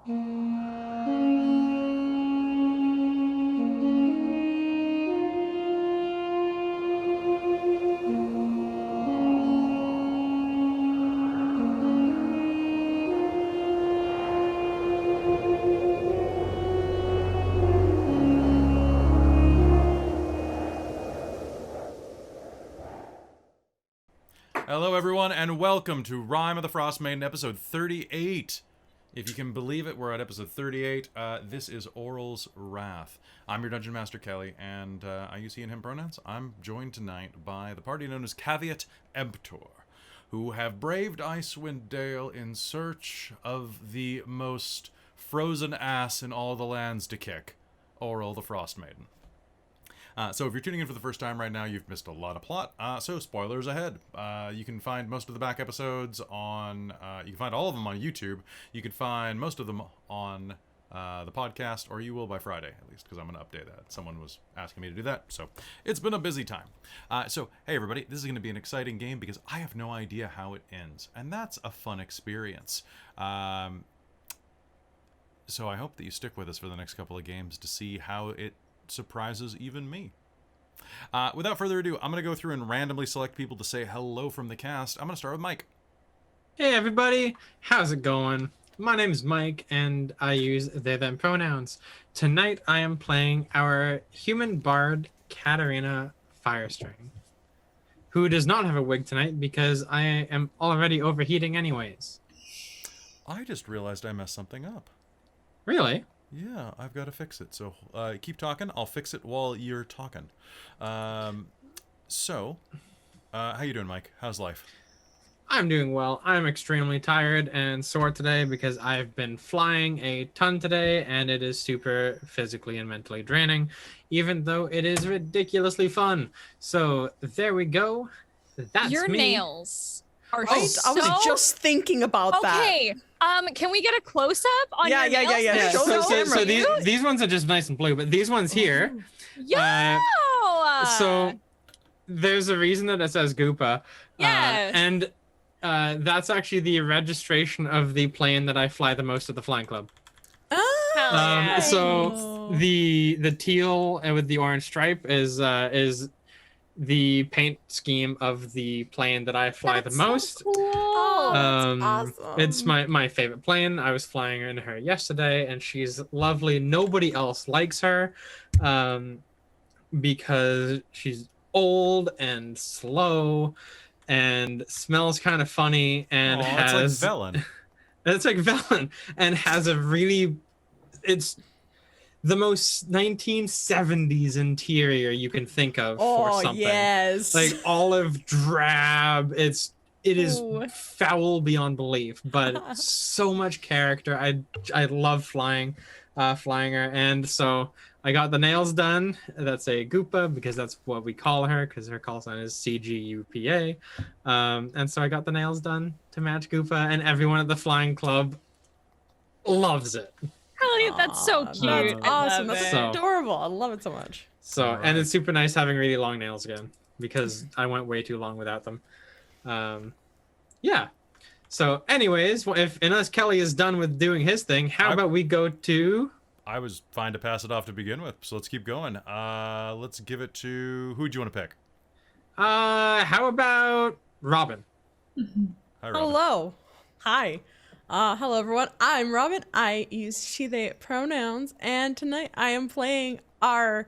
Hello, everyone, and welcome to Rime of the Frostmaiden, episode 38. If you can believe it, we're at episode 38. This is Auril's Wrath. I'm your Dungeon Master, Callie, and I use he and him pronouns. I'm joined tonight by the party known as Caveat Emptor, who have braved Icewind Dale in search of the most frozen ass in all the lands to kick, Auril the Frostmaiden. So if you're tuning in for the first time right now, you've missed a lot of plot. So spoilers ahead. You can find most of the back episodes on, you can find all of them on YouTube. You can find most of them on the podcast, or you will by Friday, at least, because I'm going to update that. Someone was asking me to do that, so it's been a busy time. So, hey everybody, this is going to be an exciting game because I have no idea how it ends, and that's a fun experience. So I hope that you stick with us for the next couple of games to see how it surprises even me. Without further ado, I'm going to go through and randomly select people to say hello from the cast. I'm going to start with Mike. Hey everybody, how's it going? My name is Mike, and I use they, them pronouns. Tonight I am playing our human bard, Katerina Firestring, who does not have a wig tonight because I am already overheating anyways. I just realized I messed something up. Really? Yeah, I've got to fix it. So keep talking. I'll fix it while you're talking. How you doing, Mike? How's life? I'm doing well. I'm extremely tired and sore today because I've been flying a ton today, and it is super physically and mentally draining, even though it is ridiculously fun. So there we go. That's Your me. nails are Right? so... I was just thinking about that. Okay, can we get a close-up on your nails? Yeah. They're Show the camera. So these ones are just nice and blue, but these ones here. Yo! So there's a reason that it says Goopa. Yeah. And that's actually the registration of the plane that I fly the most at the flying club. Ah, So the teal with the orange stripe is the paint scheme of the plane that I fly the most. So cool. that's awesome. It's my favorite plane. I was flying in her yesterday, and she's lovely. Nobody else likes her because she's old and slow and smells kind of funny and has... It's like Vellynne. It's like Vellynne, and has a really... It's the most 1970s interior you can think of for something. Yes. Like olive drab. It is Ooh. foul beyond belief, but so much character. I love flying her, and so I got the nails done. That's a Goopa because that's what we call her, because her call sign is CGUPA. And so I got the nails done to match Goopa, and everyone at the flying club loves it. Callie, that's so cute. That's awesome. That's So- adorable. I love it so much. So, All and right. it's super nice having really long nails again because I went way too long without them. Yeah. So, anyways, unless Kelly is done with doing his thing, how about we go to... I was fine to pass it off to begin with, so let's keep going. Let's give it to... Who do you want to pick? How about Robin? Hi, Robin. Hello. Hi. Hello, everyone. I'm Robin. I use she, they pronouns, and tonight I am playing our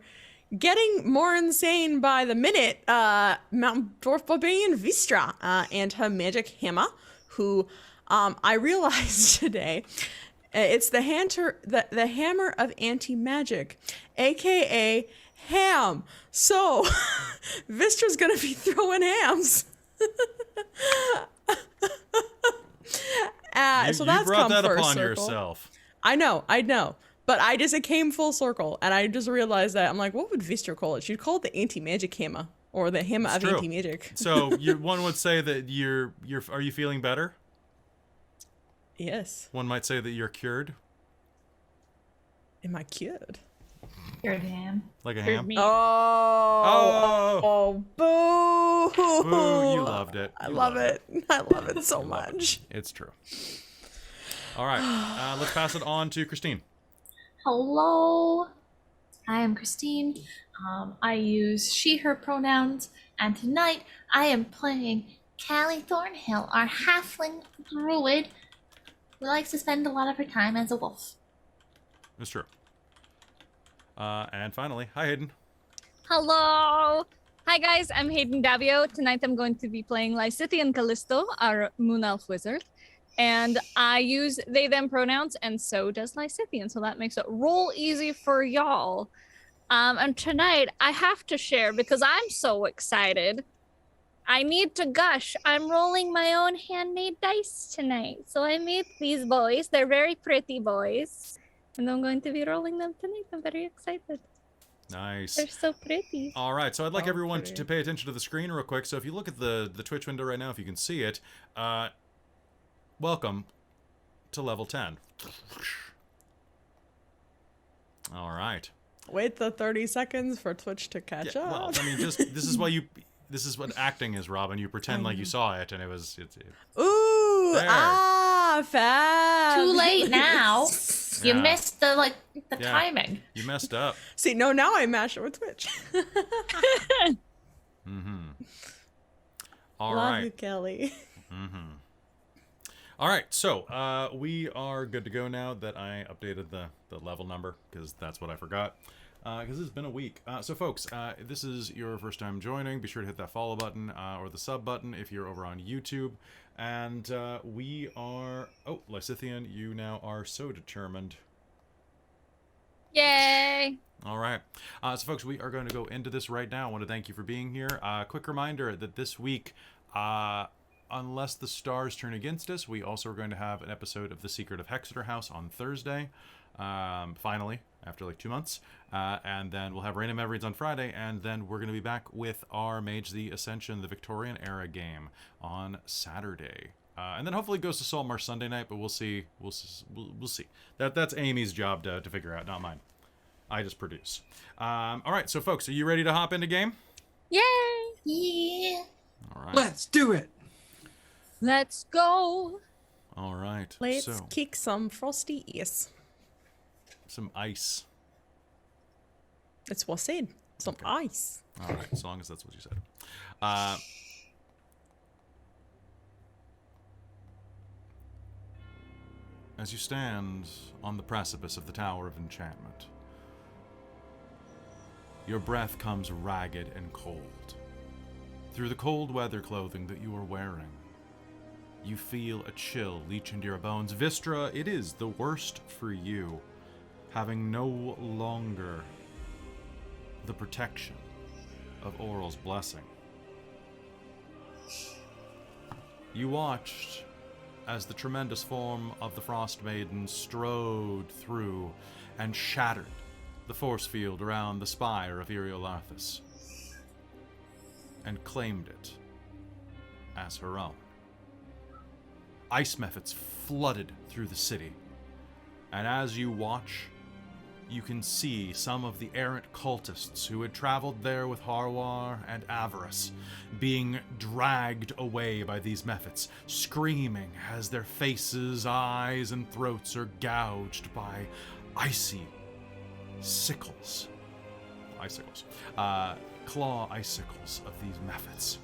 getting more insane by the minute Mountain Dwarf Barbarian Vistra and her magic hammer, who I realized today it's the hammer of anti-magic, aka ham. So Vistra's gonna be throwing hams. So that's you brought come that first upon circle. yourself. I know. But it came full circle, and I just realized that I'm like, what would Vistra call it? She'd call it the anti-magic hammer, or the hammer of true. anti-magic. So one would say that are you feeling better? Yes. One might say that you're cured, Am I cured? Cured ham. like a Cured ham. meat. Oh, boo! Boo! You loved it. I You love loved it. I love it so much. It's true. All right, let's pass it on to Christine. Hello, I am Christine. I use she, her pronouns, and tonight I am playing Callie Thornhill, our halfling druid who likes to spend a lot of her time as a wolf. That's true. And finally, hi Hayden. Hello. Hi guys, I'm Hayden Daviau. Tonight I'm going to be playing Lysithian Callisto, our moon elf wizard. And I use they, them pronouns, and so does Lysithian. So that makes it roll easy for y'all. And tonight I have to share because I'm so excited. I need to gush. I'm rolling my own handmade dice tonight. So I made these boys. They're very pretty boys. And I'm going to be rolling them tonight. I'm very excited. Nice. They're so pretty. All right, so I'd like everyone pretty. to pay attention to the screen real quick. So if you look at the Twitch window right now, if you can see it, welcome to level 10. All right. Wait the 30 seconds for Twitch to catch up. Well, I mean, just this is what acting is, Robin. You pretend like you saw it, and it's Ooh, There. fab. Too late now. You Yeah. missed the Yeah. timing. You messed up. See, no, now I mash it with Twitch. All Love right. you, Kelly. All right, so we are good to go now that I updated the level number, because that's what I forgot, because it's been a week. So folks, this is your first time joining. Be sure to hit that follow button or the sub button if you're over on YouTube. And we are... Oh, Lysithian, you now are so determined. Yay. All right. So folks, we are going to go into this right now. I want to thank you for being here. Quick reminder that this week... unless the stars turn against us, we also are going to have an episode of The Secret of Hexeter House on Thursday, finally, after like 2 months. And then we'll have Random Evereads on Friday, and then we're going to be back with our Mage the Ascension, the Victorian era game, on Saturday. And then hopefully Ghost of Saltmarsh Sunday night, but we'll see. We'll see. That's Amy's job to figure out, not mine. I just produce. All right, so folks, are you ready to hop into game? Yay. Yeah. All right. Let's do it. Let's go. All right. Let's So, kick some frosty ice. some ice. It's what I said. Some ice. All right, as long as that's what you said. As you stand on the precipice of the Tower of Enchantment, your breath comes ragged and cold. Through the cold weather clothing that you are wearing, you feel a chill leach into your bones. Vistra, it is the worst for you, having no longer the protection of Auril's blessing. You watched as the tremendous form of the Frostmaiden strode through and shattered the force field around the spire of Iriolarthas and claimed it as her own. Ice methods flooded through the city, and as you watch, you can see some of the errant cultists who had traveled there with Harwar and Avarice being dragged away by these methods, screaming as their faces, eyes, and throats are gouged by icy icicles, claw icicles of these methods,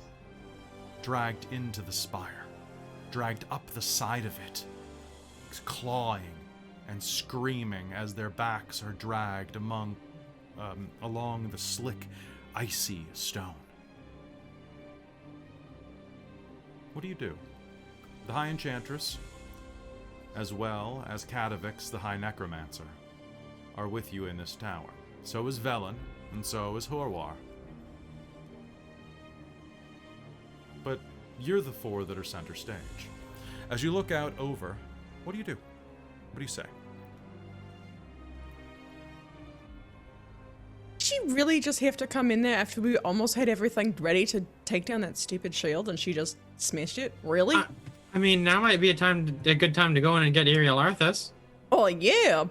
dragged into the spire, dragged up the side of it, clawing and screaming as their backs are dragged along the slick, icy stone. What do you do? The High Enchantress, as well as Katavix, the High Necromancer, are with you in this tower. So is Vellynne, and so is Horwar. But you're the four that are center stage. As you look out over, what do you do? What do you say? Did she really just have to come in there after we almost had everything ready to take down that stupid shield and she just smashed it? Really? I mean, now might be a good time to go in and get Iriolarthas. Oh, yeah.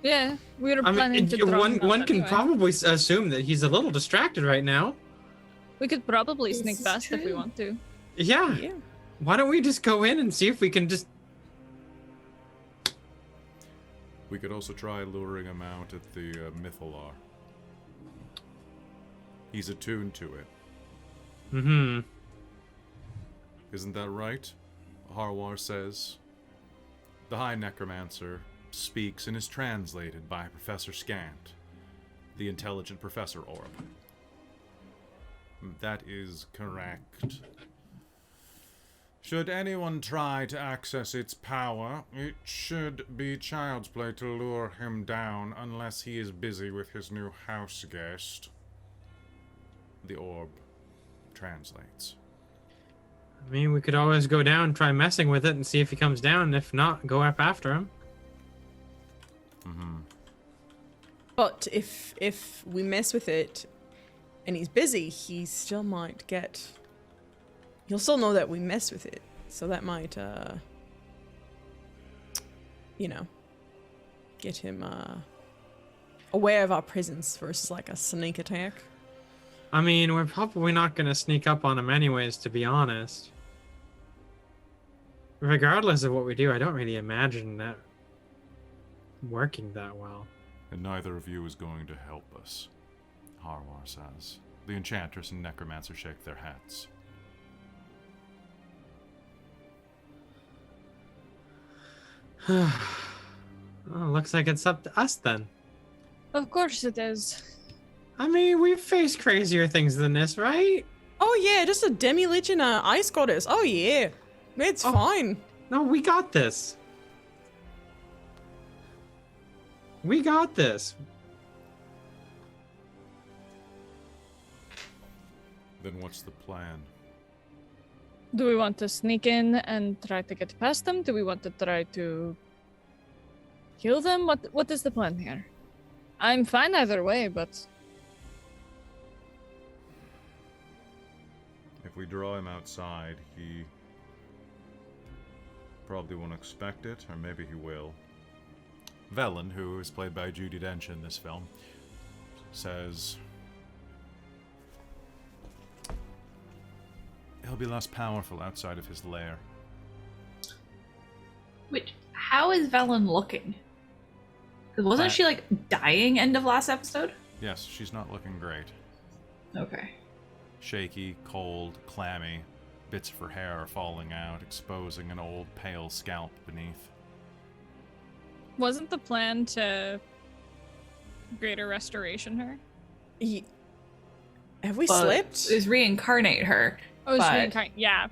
Yeah, we were I planning mean, to draw one him out can anyway. probably assume that he's a little distracted right now. We could probably This sneak is past if we true. want to. Yeah. Yeah. Why don't we just go in and see if we can just We could also try luring him out at the Mythalar. He's attuned to it. Mm-hmm. Isn't that right? Harwar says. The High Necromancer speaks and is translated by Professor Scant, the intelligent Professor Orb. That is correct. Should anyone try to access its power, it should be child's play to lure him down unless he is busy with his new house guest. The orb translates. I mean, we could always go down and try messing with it and see if he comes down. If not, go up after him. Mm-hmm. But if we mess with it and he's busy, he still might get... He'll still know that we mess with it. So that might, you know, get him aware of our presence versus like a sneak attack. I mean, we're probably not going to sneak up on him anyways, to be honest. Regardless of what we do, I don't really imagine that working that well. And neither of you is going to help us, Harwar says. The Enchantress and Necromancer shake their heads. Well, looks like it's up to us then. Of course it is. I mean, we've faced crazier things than this, right? Oh yeah, just a demilich and a ice goddess. Oh yeah, it's fine. No, we got this. We got this. Then what's the plan? Do we want to sneak in and try to get past them? Do we want to try to kill them? What is the plan here? I'm fine either way, but If we draw him outside, he probably won't expect it, or maybe he will. Vellynne, who is played by Judi Dench in this film, says he'll be less powerful outside of his lair. Which, how is Vellynne looking? 'Cause wasn't she like dying end of last episode? Yes, she's not looking great. Okay. Shaky, cold, clammy. Bits of her hair are falling out, exposing an old, pale scalp beneath. wasn't the plan to greater restoration her? Have we Well, slipped? Is reincarnate her. Oh, But- yeah.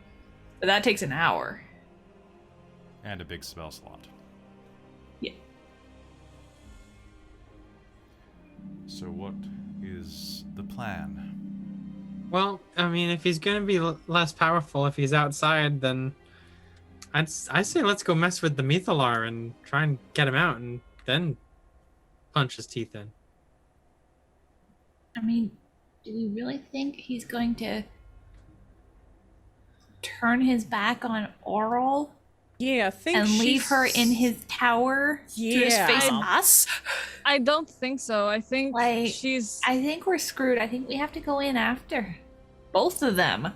But that takes an hour. And a big spell slot. Yeah. So what is the plan? Well, I mean, if he's gonna be less powerful if he's outside, then I say let's go mess with the Mythalar and try and get him out, and then punch his teeth in. I mean, do we really think he's going to turn his back on Auril Yeah, I think and leave she's- her in his tower to just Yeah. face us? I don't think so. I think Like, she's. I think we're screwed. I think we have to go in after both of them.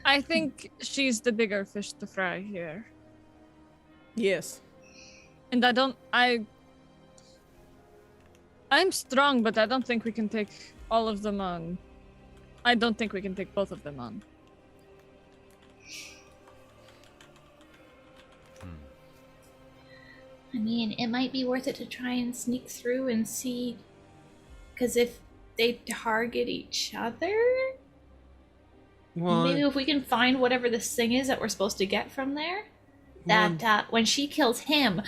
I think she's the bigger fish to fry here. Yes. And I'm strong, but I don't think we can take all of them on. I don't think we can take both of them on. I mean, it might be worth it to try and sneak through and see. Because if they target each other, Well, maybe if we can find whatever this thing is that we're supposed to get from there, that when she kills him,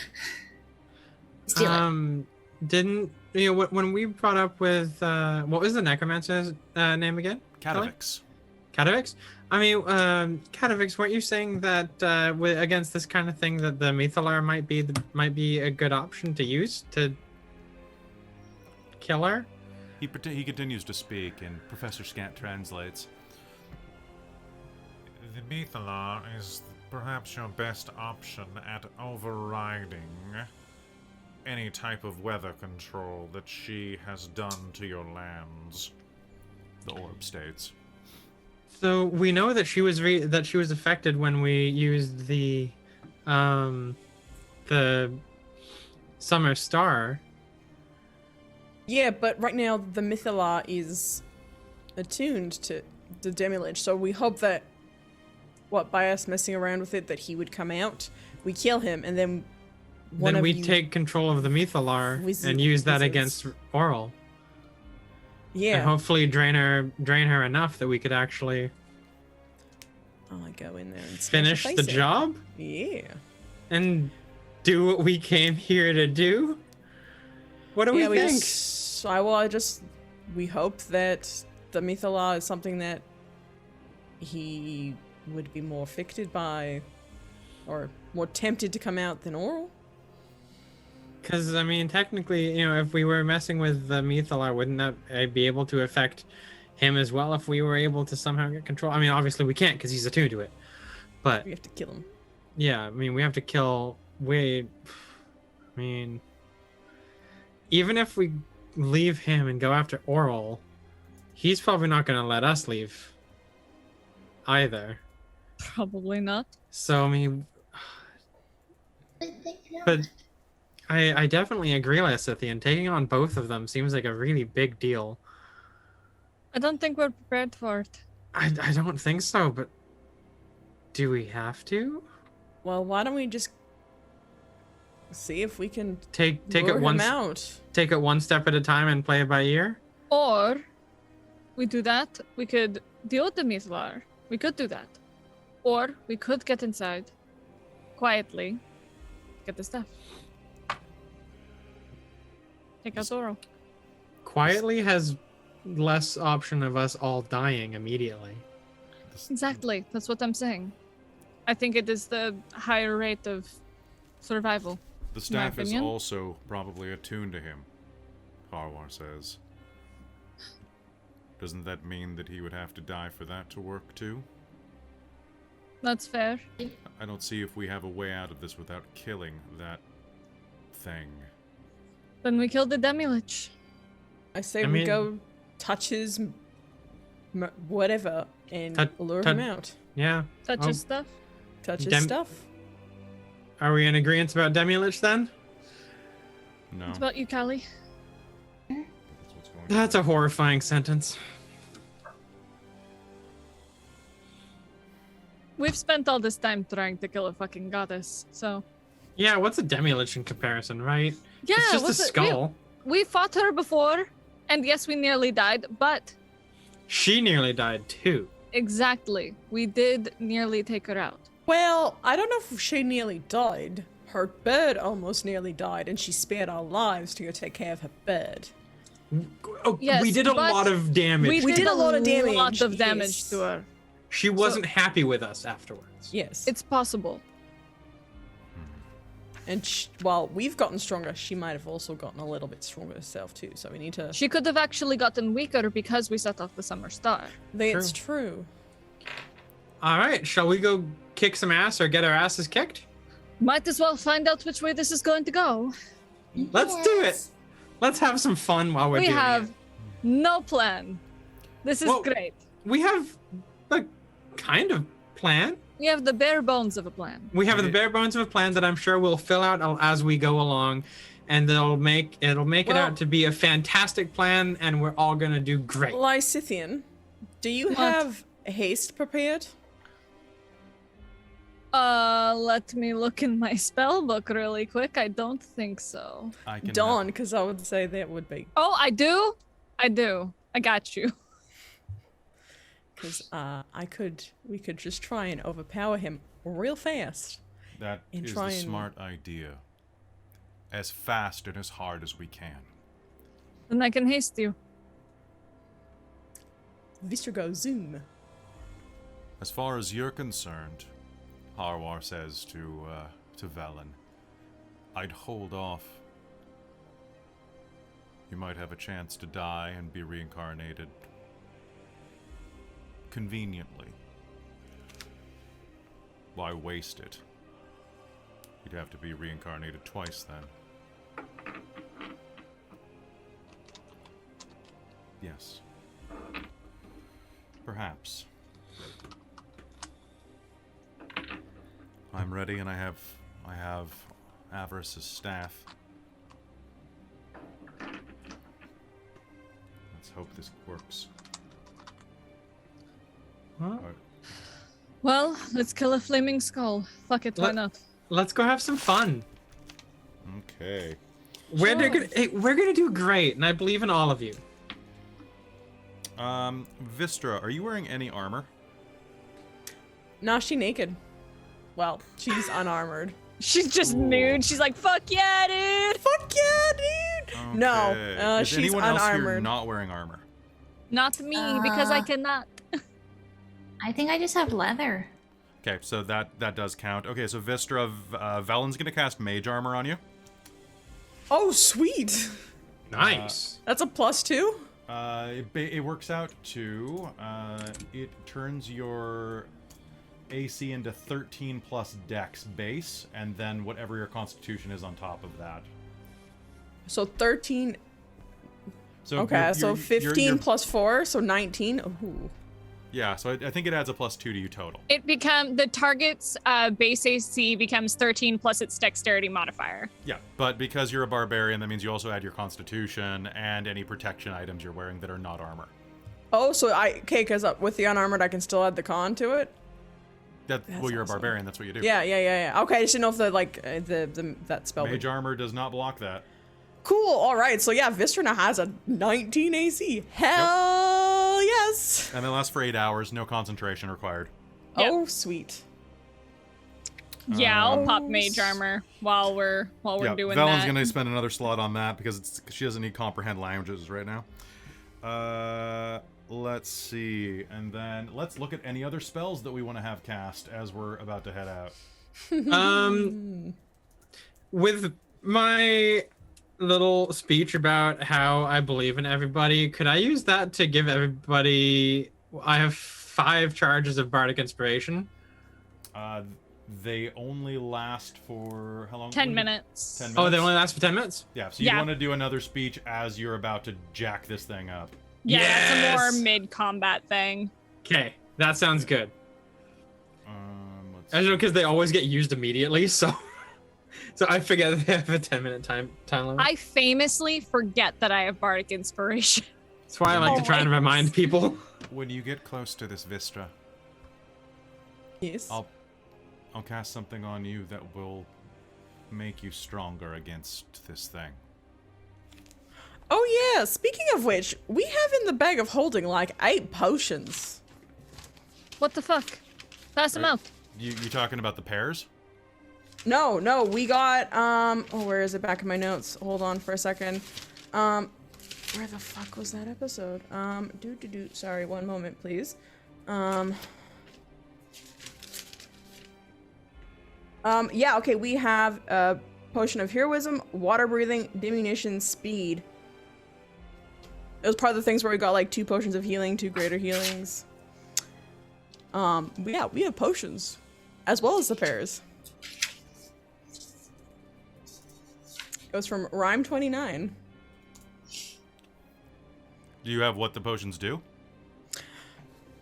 steal it. Didn't you know when we brought up with what was the necromancer's name again? Catavix. Catavix? I mean, Catavix, weren't you saying that against this kind of thing that the Mythalar might be a good option to use to kill her? He continues to speak, and Professor Scant translates. The Mythalar is perhaps your best option at overriding any type of weather control that she has done to your lands, the orb states. So we know that she was affected when we used the Summer Star. Yeah, but right now the Mythalar is attuned to the demilich, so we hope that, by us messing around with it, that he would come out, we kill him, and then Then we take control of the Mythalar and use that against Auril. Yeah. And hopefully drain her enough that we could actually go in there and finish the job. Yeah. And do what we came here to do. What do we think? We hope that the Mythalar is something that he would be more affected by, or more tempted to come out than Auril. Because, I mean, technically, if we were messing with the Mythalar, wouldn't that be able to affect him as well if we were able to somehow get control? I mean, obviously we can't because he's attuned to it. But we have to kill him. Yeah, I mean, we have to kill Wade. I mean, even if we leave him and go after Auril, he's probably not going to let us leave either. Probably not. So, I mean, but I definitely agree, Lysithian. Taking on both of them seems like a really big deal. I don't think we're prepared for it. I don't think so, but do we have to? Well, why don't we just see if we can take lure it one him out? Take it one step at a time and play it by ear? Or we do that. We could deal with the Mythalar. We could do that. Or we could get inside quietly, get the stuff. Take out Auril. Quietly has less option of us all dying immediately. Exactly. That's what I'm saying. I think it is the higher rate of survival. The staff is also probably attuned to him, Harwar says. Doesn't that mean that he would have to die for that to work too? That's fair. I don't see if we have a way out of this without killing that thing. Then we kill the demilich. I say we go touch his whatever and lure him out. Yeah. Touch his stuff. Touch his stuff. Are we in agreement about demilich then? No. What about you, Callie? That's a horrifying sentence. We've spent all this time trying to kill a fucking goddess, so... Yeah, what's a demilich in comparison, right? Yeah, it's just a skull. We fought her before, and yes, we nearly died, but... She nearly died too. Exactly. We did nearly take her out. Well, I don't know if she nearly died. Her bird almost nearly died, and she spared our lives to go take care of her bird. Oh, yes, we did a lot of damage. We did a lot of damage. Lot of damage to her. She wasn't happy with us afterwards. Yes. It's possible. And while we've gotten stronger, she might have also gotten a little bit stronger herself too. So we need to... She could have actually gotten weaker because we set off the Summer Star. That's true. All right, shall we go kick some ass or get our asses kicked? Might as well find out which way this is going to go. Let's do it. Let's have some fun while we're doing it. We have no plan. This is great. We have a kind of plan. We have the bare bones of a plan. We have the bare bones of a plan that I'm sure we'll fill out as we go along, and it'll make it out to be a fantastic plan, and we're all gonna do great. Lysithian, do you have haste prepared? Let me look in my spell book really quick. I don't think so. Dawn, because I would say that would be. Oh, I do? I do. I got you. Because we could just try and overpower him real fast. That is a smart idea. As fast and as hard as we can. Then I can haste you. Vistra goes zoom. As far as you're concerned, Harwar says to Vellynne, I'd hold off. You might have a chance to die and be reincarnated conveniently. Why waste it? You'd have to be reincarnated twice then. Yes. Perhaps. I'm ready, and I have Avarice's staff. hope this works. Huh? Well, let's kill a flaming skull. Fuck it, why Let- not? Let's go have some fun. Okay. We're Sure. gonna do great, and I believe in all of you. Vistra, are you wearing any armor? Nah, she naked. Well, she's unarmored. She's just Ooh. nude. She's like, fuck yeah, dude. Fuck yeah, dude! No, Okay. Is she's anyone else here unarmored. not wearing armor? Not me, because I cannot. I think I just have leather. Okay, so that does count. Okay, so Vistra, Vellynne's gonna cast mage armor on you. Oh, sweet! Nice. That's a +2? It works out to, it turns your AC into 13 plus Dex base, and then whatever your Constitution is on top of that. So 13. So Okay, you're- so you're- 15 you're- plus 4, so 19. Ooh. Yeah, so I think it adds a +2 to you total. It the target's base AC becomes 13 plus its dexterity modifier. Yeah, but because you're a barbarian, that means you also add your Constitution and any protection items you're wearing that are not armor. Oh, so because with the unarmored, I can still add the con to it? Well, you're a awesome. barbarian. That's what you do. Yeah. Okay, I just didn't know if that spell would... Mage armor does not block that. Cool, alright, so yeah, Vistra now has a 19 AC. Hell yes! And they last for 8 hours. No concentration required. Yep. Oh, sweet. Yeah, I'll pop mage armor while we're Yeah, doing Vellynne's that. gonna spend another slot on that because she doesn't need comprehend languages right now. Let's see, and then let's look at any other spells that we want to have cast as we're about to head out. With my little speech about how I believe in everybody, could I use that to give everybody... I have 5 charges of bardic inspiration. They only last for how long? 10 minutes. 10 minutes. Oh, they only last for 10 minutes? Yeah, so you Yeah. want to do another speech as you're about to jack this thing up. Yeah, it's a Yes! more mid-combat thing. Okay, that sounds good. Let's I don't know, see. because they always get used immediately, so... So I forget that they have a 10-minute time limit. I famously forget that I have bardic inspiration. That's why I like to try and remind people. When you get close to this Vistra, Yes. I'll cast something on you that will make you stronger against this thing. Oh yeah, speaking of which, we have in the bag of holding like 8 potions. What the fuck? Pass them out. You talking about the pears? No, we got, where is it back in my notes? Hold on for a second. Where the fuck was that episode? Sorry, one moment, please. Yeah, okay, we have a potion of heroism, water breathing, diminution, speed. It was part of the things where we got like 2 potions of healing, 2 greater healings. Yeah, we have potions, as well as the pears. It was from Rime 29. Do you have what the potions do?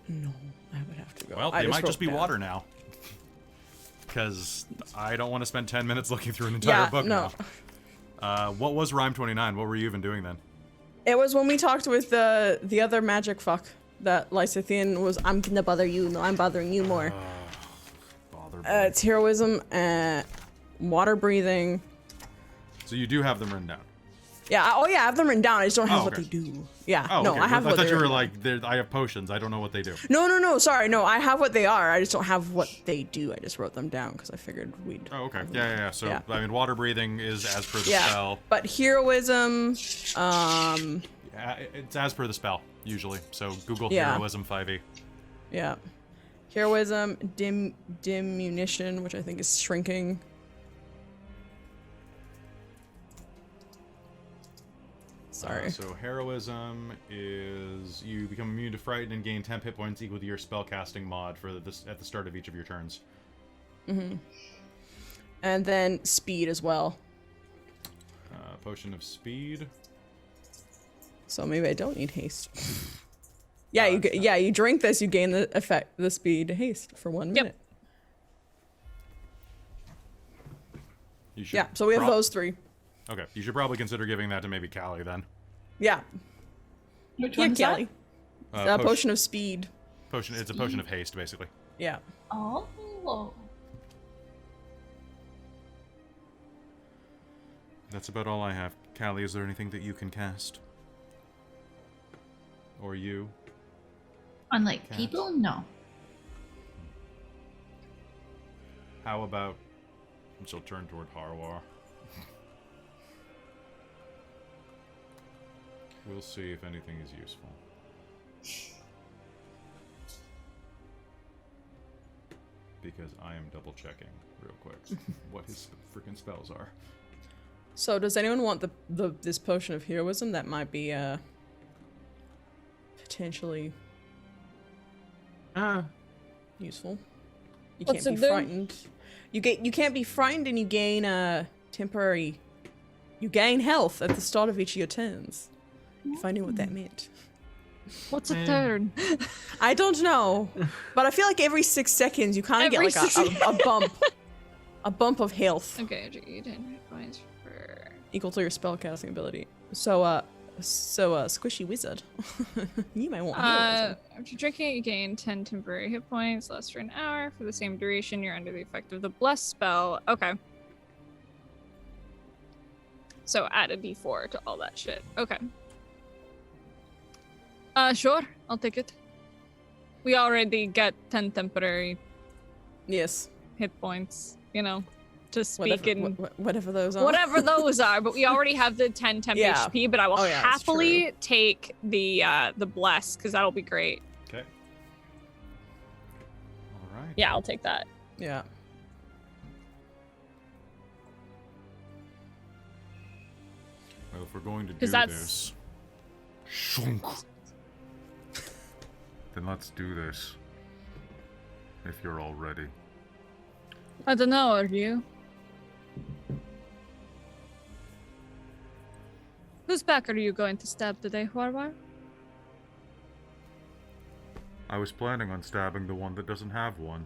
No, I would have to go. Well, I they might just wrote be down. water now. Because I don't want to spend 10 minutes looking through an entire book no. now. What was Rime 29? What were you even doing then? It was when we talked with the other magic fuck that Lysithian was, I'm gonna bother you, no, I'm bothering you more. Bother me. It's heroism, water breathing. So you do have them written down. Yeah, I have them written down, I just don't have what okay. they do. Yeah, Oh, no, okay. I have I what thought they you were are. like, I have potions. I don't know what they do. No, sorry, no, I have what they are, I just don't have what they do. I just wrote them down because I figured we'd... Oh, okay. Yeah. So, Yeah. I mean, water breathing is as per the Yeah, spell. but heroism, It's as per the spell, usually. So Google Yeah. heroism 5e. yeah. Heroism, diminution, which I think is shrinking. Sorry. So heroism is you become immune to frighten and gain 10 hit points equal to your spellcasting mod for this at the start of each of your turns. And then speed as well. Potion of speed. So maybe I don't need haste. Yeah, you drink this, you gain the speed haste for 1 minute. You should Yeah, so we have those 3. Okay, you should probably consider giving that to maybe Callie then. Yeah. Which Yeah, one's Callie. Potion of speed. It's a potion of haste, basically. Yeah. that? Oh. That's about all I have. Callie, is there anything that you can cast? Or you? Unlike Cat. people, no. How about... She'll turn toward Harwar. We'll see if anything is useful. Because I am double checking real quick what his freaking spells are. So does anyone want this potion of heroism? That might be potentially useful. You What's can't it be do? frightened. You can't be frightened, and you gain temporary. You gain health at the start of each of your turns. If I knew what that meant. What's a turn? I don't know, but I feel like every 6 seconds you kind of get Every like 6 a bump, a bump of health Okay, 10 hit points for... equal to your spellcasting ability. So squishy wizard, you may want heroism. After drinking, you gain 10 temporary hit points, lasts for an hour. For the same duration, you're under the effect of the bless spell. Okay. So add a d4 to all that shit. Okay. Sure, I'll take it. We already get 10 temporary Yes, hit points, you know, to speak in whatever those are. whatever those are, but we already have the 10 temp Yeah. HP, but I will Oh, yeah, that's happily take the bless, because that'll be great. Okay. Alright. Yeah, I'll take that. Yeah. Well, if we're going to do 'Cause that's- this... Shunk. Then let's do this. If you're all ready. I don't know, are you? Whose back are you going to stab today, Warwar? I was planning on stabbing the one that doesn't have one.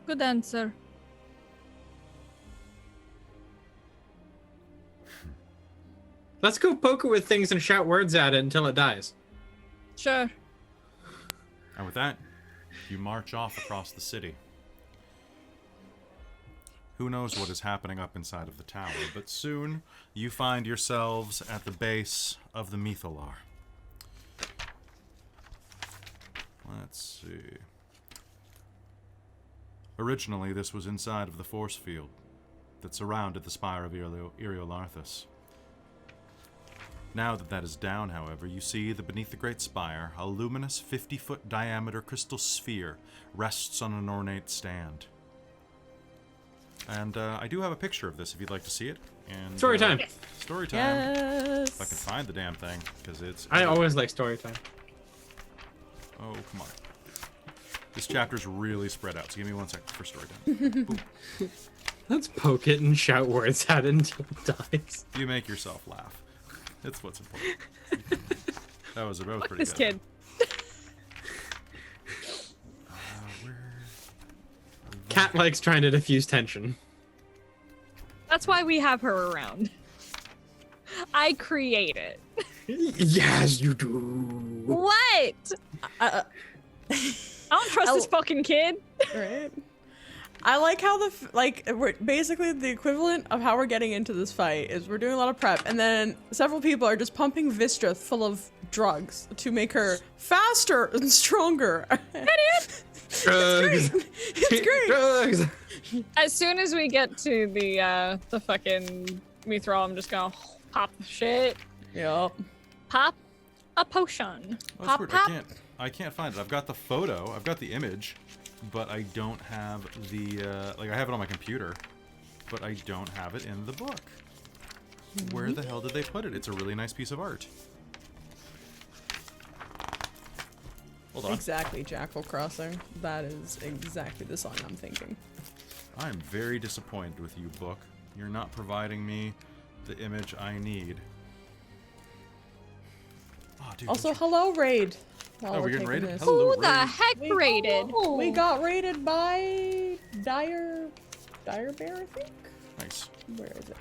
Good answer. Let's go poke it with things and shout words at it until it dies. Sure. And with that, you march off across the city. Who knows what is happening up inside of the tower, but soon you find yourselves at the base of the Mythalar. Let's see. Originally, this was inside of the force field that surrounded the spire of Iriolarthas. Now that that is down, however, you see that beneath the great spire, a luminous 50-foot diameter crystal sphere rests on an ornate stand. And I do have a picture of this if you'd like to see it. And, Story time. Story time. Yes. If I can find the damn thing, because it's... I always like story time. Oh, come on. This chapter's really spread out, so give me 1 second for story time. Boom. Let's poke it and shout words at it until it dies. You make yourself laugh. That's what's important. That was pretty This good. kid. Where... Cat likes trying to diffuse tension. That's why we have her around. I create it. Yes, you do. What? I don't trust this fucking kid. Right. I like how we're basically the equivalent of how we're getting into this fight is we're doing a lot of prep, and then several people are just pumping Vistra full of drugs to make her faster and stronger. Drugs. It's great. Drugs. As soon as we get to the fucking Mithril, I'm just gonna pop shit. Yep. Pop a potion. Oh, Pop, weird. pop. I can't find it. I've got the photo. I've got the image, but I don't have the I have it on my computer, but I don't have it in the book. Where the hell did they put it? It's a really nice piece of art. Hold on. Exactly, Jackal Crossing. That is exactly the song I'm thinking. I'm very disappointed with you, book. You're not providing me the image I need. Oh, dude, Also, that's- hello, Raid. While Oh, we're we're getting taking raided? this. Hello. Who the Raid. heck raided? We got raided by Dire Bear, I think. Nice. Where is it?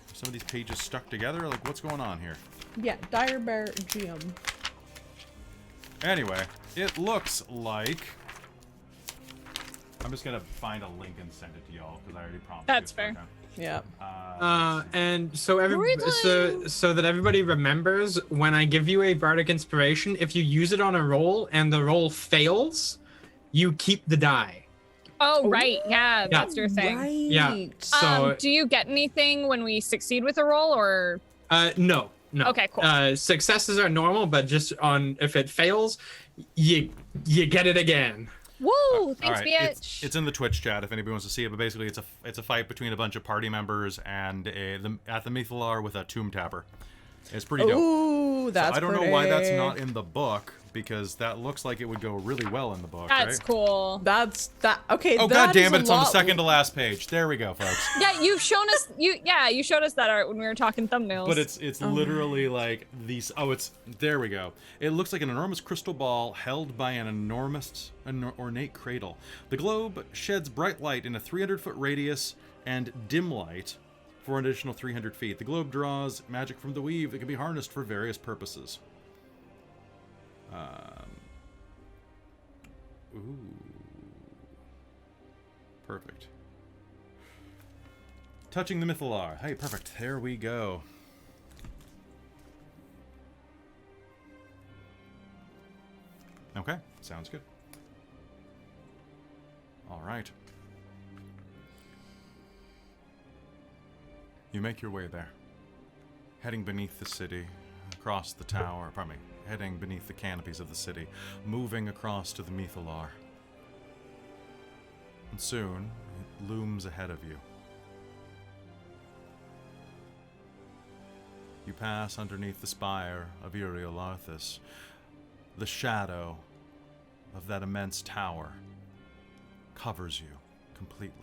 For some of these pages stuck together? Like, what's going on here? Yeah, Dire Bear GM. Anyway, it looks like... I'm just going to find a link and send it to y'all, because I already promised That's you. fair. Okay. Yeah. And so Story so that everybody remembers, when I give you a bardic inspiration, if you use it on a roll and the roll fails, you keep the die. Oh, right. Yeah, that's your thing. Right. Yeah. So Do you get anything when we succeed with a roll, or? no. Okay, cool. Successes are normal, but just on if it fails, you get it again. Woo! Thanks, All right, bitch. it's in the Twitch chat if anybody wants to see it, but basically it's a fight between a bunch of party members and at the Mythalar with a tomb tapper. It's pretty dope. Ooh, that's So I don't know why that's pretty. not in the book, because that looks like it would go really well in the book, That's right? cool. That's that. Okay. Oh, that god damn is it, a it's on the lot- second to last page. There we go, folks. Yeah, you've shown us. You showed us that art when we were talking thumbnails. But it's literally like these. Oh, it's there. We go. It looks like an enormous crystal ball held by an ornate cradle. The globe sheds bright light in a 300-foot radius and dim light for an additional 300 feet. The globe draws magic from the weave that can be harnessed for various purposes. Ooh. Perfect. Touching the Mythalar. Hey, perfect. There we go. Okay, sounds good. All right. You make your way there, heading beneath the city, across the tower, pardon me, heading beneath the canopies of the city, moving across to the Mythalar. And soon, it looms ahead of you. You pass underneath the spire of Iriolarthas. The shadow of that immense tower covers you completely.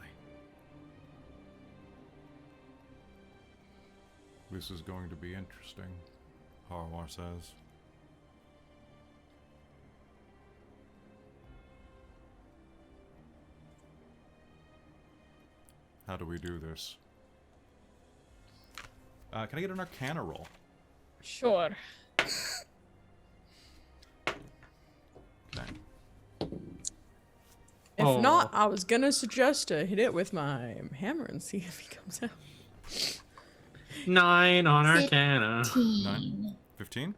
This is going to be interesting, Harwar says. How do we do this? Can I get an Arcana roll? Sure. Okay. If Oh. not, I was gonna suggest to hit it with my hammer and see if he comes out. 9 on Arcana. 15. 15?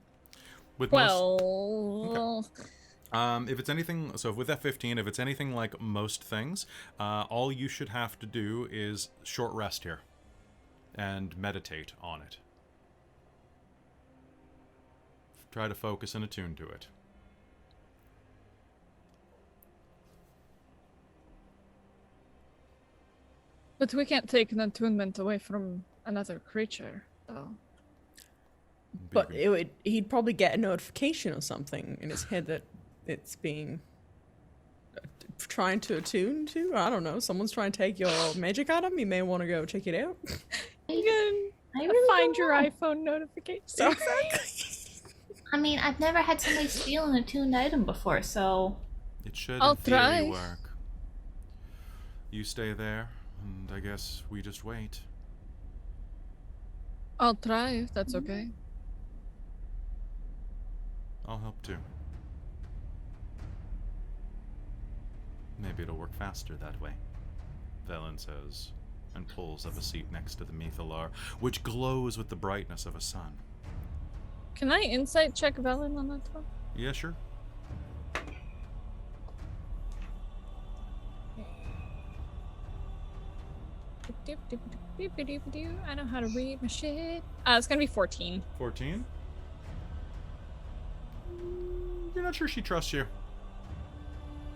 With Well, if it's anything, so with that 15, if it's anything like most things, all you should have to do is short rest here and meditate on it. Try to focus and attune to it. but we can't take an attunement away from another creature, though. But he'd probably get a notification or something in his head that it's being trying to attune to. I don't know. Someone's trying to take your magic item. You may want to go check it out. You I can really find don't your know. iPhone notification. I mean, I've never had somebody steal an attuned item before, so It should I'll in theory try. work. You stay there, and I guess we just wait. I'll try if that's okay. I'll help too. Maybe it'll work faster that way, Vellynne says, and pulls up a seat next to the Mythalar, which glows with the brightness of a sun. Can I insight check Vellynne on that one? Yeah, sure. I know how to read my shit. It's gonna be 14. 14? You're not sure she trusts you.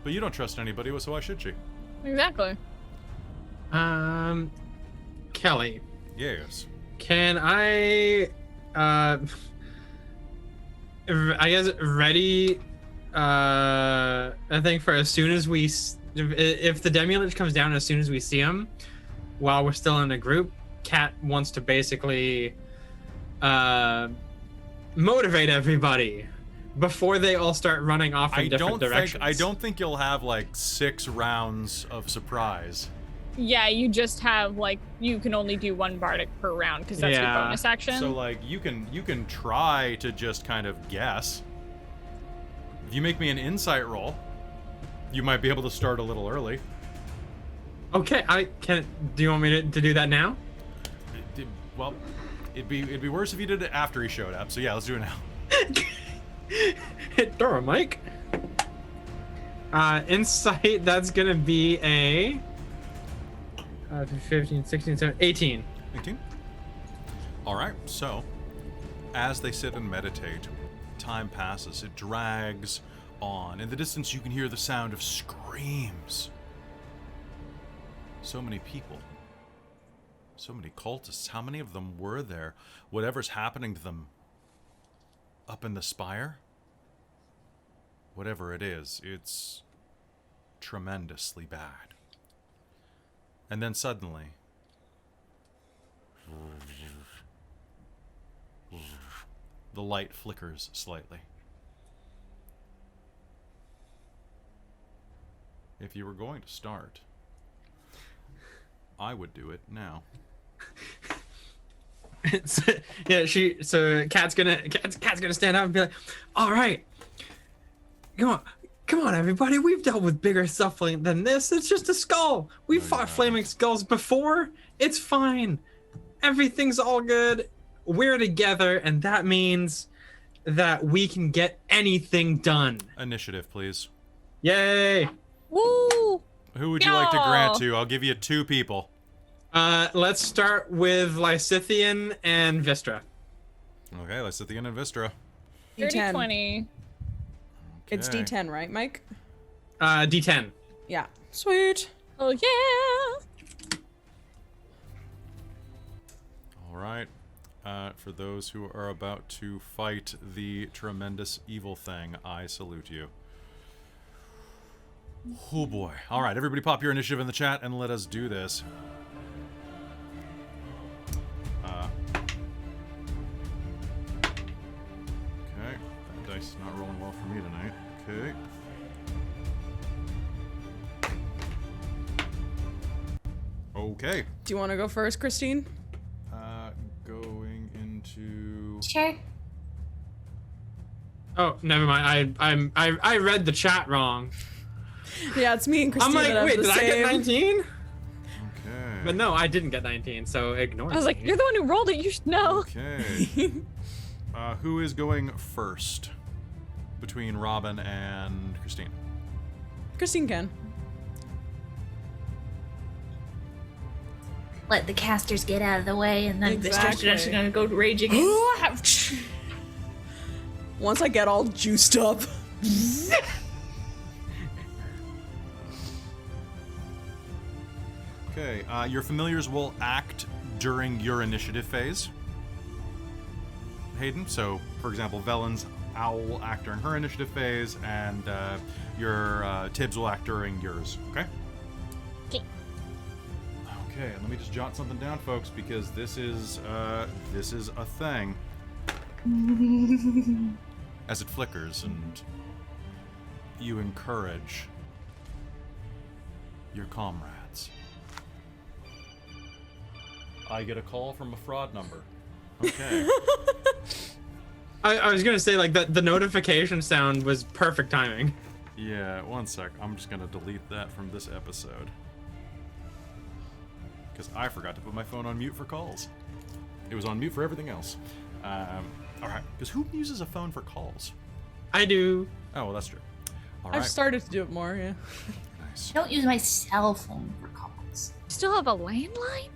But you don't trust anybody, so why should she? Exactly. Kelly, Yes. can I guess ready I think for as soon as if the demilich comes down as soon as we see him while we're still in a group, Kat wants to basically motivate everybody before they all start running off in different directions. I don't think you'll have like 6 rounds of surprise. Yeah, you just have like you can only do one bardic per round because that's your Yeah. bonus action. So like you can try to just kind of guess. If you make me an insight roll, you might be able to start a little early. Okay, do you want me to do that now? Well, it'd be worse if you did it after he showed up. So yeah, let's do it now. Hit Dora, Mike. Insight, that's gonna be a 15, 16, 17, 18. 18. All right. So, as they sit and meditate, time passes. It drags on. In the distance, you can hear the sound of screams. So many people. So many cultists. How many of them were there? Whatever's happening to them up in the spire, whatever it is, it's tremendously bad. And then suddenly, the light flickers slightly. If you were going to start, I would do it now. So Kat's gonna stand up and be like, all right, come on everybody, we've dealt with bigger stuff than this. It's just a skull. We've fought flaming skulls before. It's fine. Everything's all good. We're together, and that means that we can get anything done. Initiative, please. Yay. Woo! Who would you like to grant Yo! to? I'll give you 2 people. Let's start with Lysithian and Vistra. Okay, Lysithian and Vistra. 30, D10. 20. It's Okay. D10, right, Mike? D10. Yeah. Sweet. Oh yeah! All right. For those who are about to fight the tremendous evil thing, I salute you. Oh boy. All right, everybody pop your initiative in the chat and let us do this. Okay. That dice is not rolling well for me tonight. Okay. Okay. Do you want to go first, Christine? Going into... Sure. Oh, never mind. I read the chat wrong. Yeah, it's me and I'm Christine. like, that have wait, the did I get same. 19? Okay. But no, I didn't get 19, so ignore I was like, me. you're the one who rolled it. You should know. Okay. Who is going first between Robin and Christine? Christine can. Let the casters get out of the way, and then Exactly. Vistra's just gonna go raging. Once I get all juiced up. Okay, your familiars will act during your initiative phase. Hayden, so for example, Vellynne's owl will act during her initiative phase, and your Tibbs will act during yours, okay? Okay. Okay, and let me just jot something down, folks, because this is a thing. As it flickers and you encourage your comrades. I get a call from a fraud number. Okay. I was gonna say, like, the notification sound was perfect timing. Yeah, one sec. I'm just gonna delete that from this episode. Because I forgot to put my phone on mute for calls. It was on mute for everything else. Alright, because who uses a phone for calls? I do. Oh, well, that's true. Alright, I've started to do it more, yeah. nice. Don't use my cell phone for calls. Still have a landline?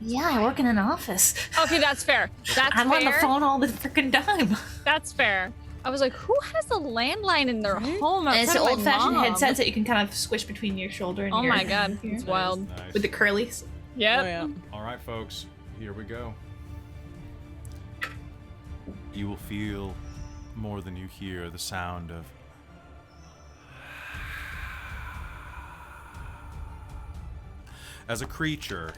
Yeah, I work in an office. Okay, that's fair. That's I'm fair. on the phone all the freaking time. That's fair. I was like, who has a landline in their home? And it's outside an of my old-fashioned mom? headset that you can kind of squish between your shoulder and Oh your... my god, it's wild. Nice. With the curlies. Yep. Oh, yeah. Alright, folks, here we go. You will feel more than you hear the sound of as a creature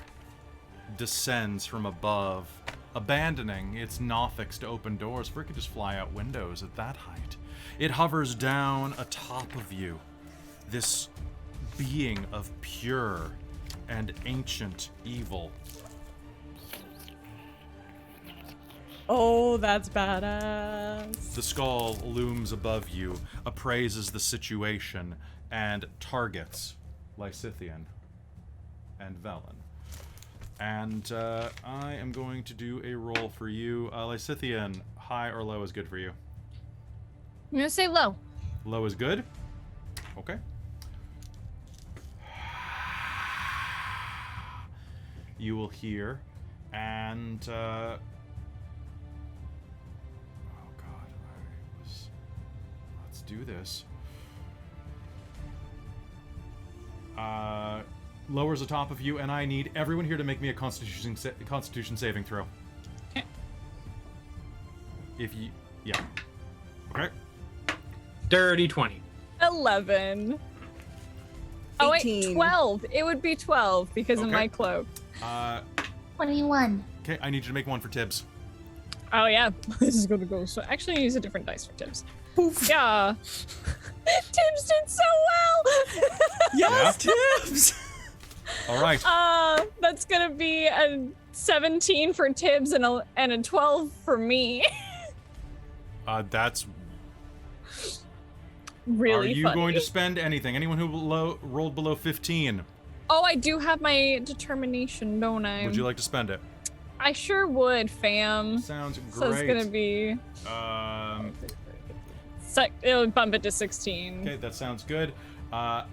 descends from above, abandoning its nothics to open doors, for it could just fly out windows at that height. It hovers down atop of you. This being of pure and ancient evil. Oh, that's badass. The skull looms above you, appraises the situation, and targets Lysithian and Vellynne. And I am going to do a roll for you. Lysithian, high or low is good for you? I'm gonna say low. Low is good? Okay. You will hear, and oh god, let's do this. Lowers atop of you, and I need everyone here to make me a Constitution saving throw. Okay. If you, yeah. Okay. Dirty 20. 11. Oh wait, 18. 12. It would be 12 because of Okay. my cloak. 21. Okay, I need you to make one for Tibbs. Oh yeah, this is gonna go. So actually, use a different dice for Tibbs. Poof. Yeah. Tibbs did so well. Yes, Tibbs. All right. That's gonna be a 17 for Tibbs and a 12 for me. That's. Really Are you funny. going to spend anything? Anyone who rolled below 15, Oh, I do have my determination, don't I? would you like to spend it? I sure would, fam. Sounds great. So it's gonna be. It'll bump it to 16. Okay, that sounds good.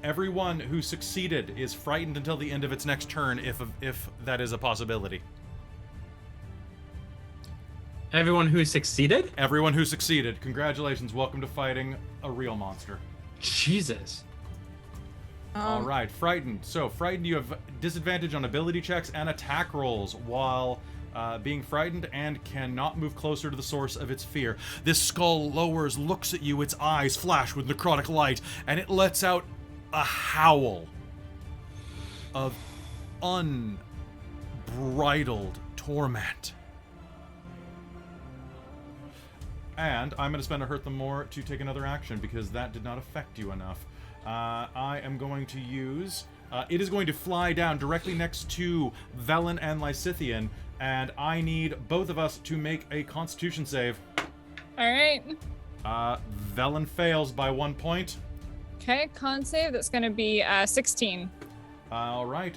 Everyone who succeeded is frightened until the end of its next turn, if that is a possibility. Everyone who succeeded? Everyone who succeeded, congratulations. Welcome to fighting a real monster. Jesus. All right, frightened. So, frightened, you have disadvantage on ability checks and attack rolls while being frightened and cannot move closer to the source of its fear. This skull lowers, looks at you, its eyes flash with necrotic light, and it lets out a howl of unbridled torment. And I'm going to spend a hurt them more to take another action because that did not affect you enough. I am going to use... it is going to fly down directly next to Vellynne and Lysithian, and I need both of us to make a Constitution save. Alright. Vellynne fails by 1 point. Okay, con save. That's gonna be 16. All right.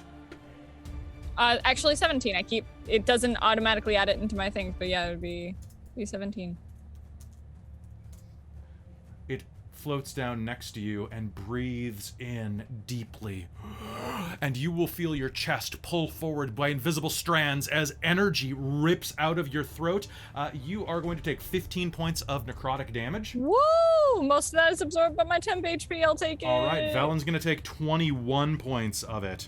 Actually 17. It doesn't automatically add it into my thing, but yeah, it would be 17. It floats down next to you and breathes in deeply. And you will feel your chest pull forward by invisible strands as energy rips out of your throat. You are going to take 15 points of necrotic damage. Woo! Most of that is absorbed by my temp HP. I'll take it. All right, Vellynne's going to take 21 points of it.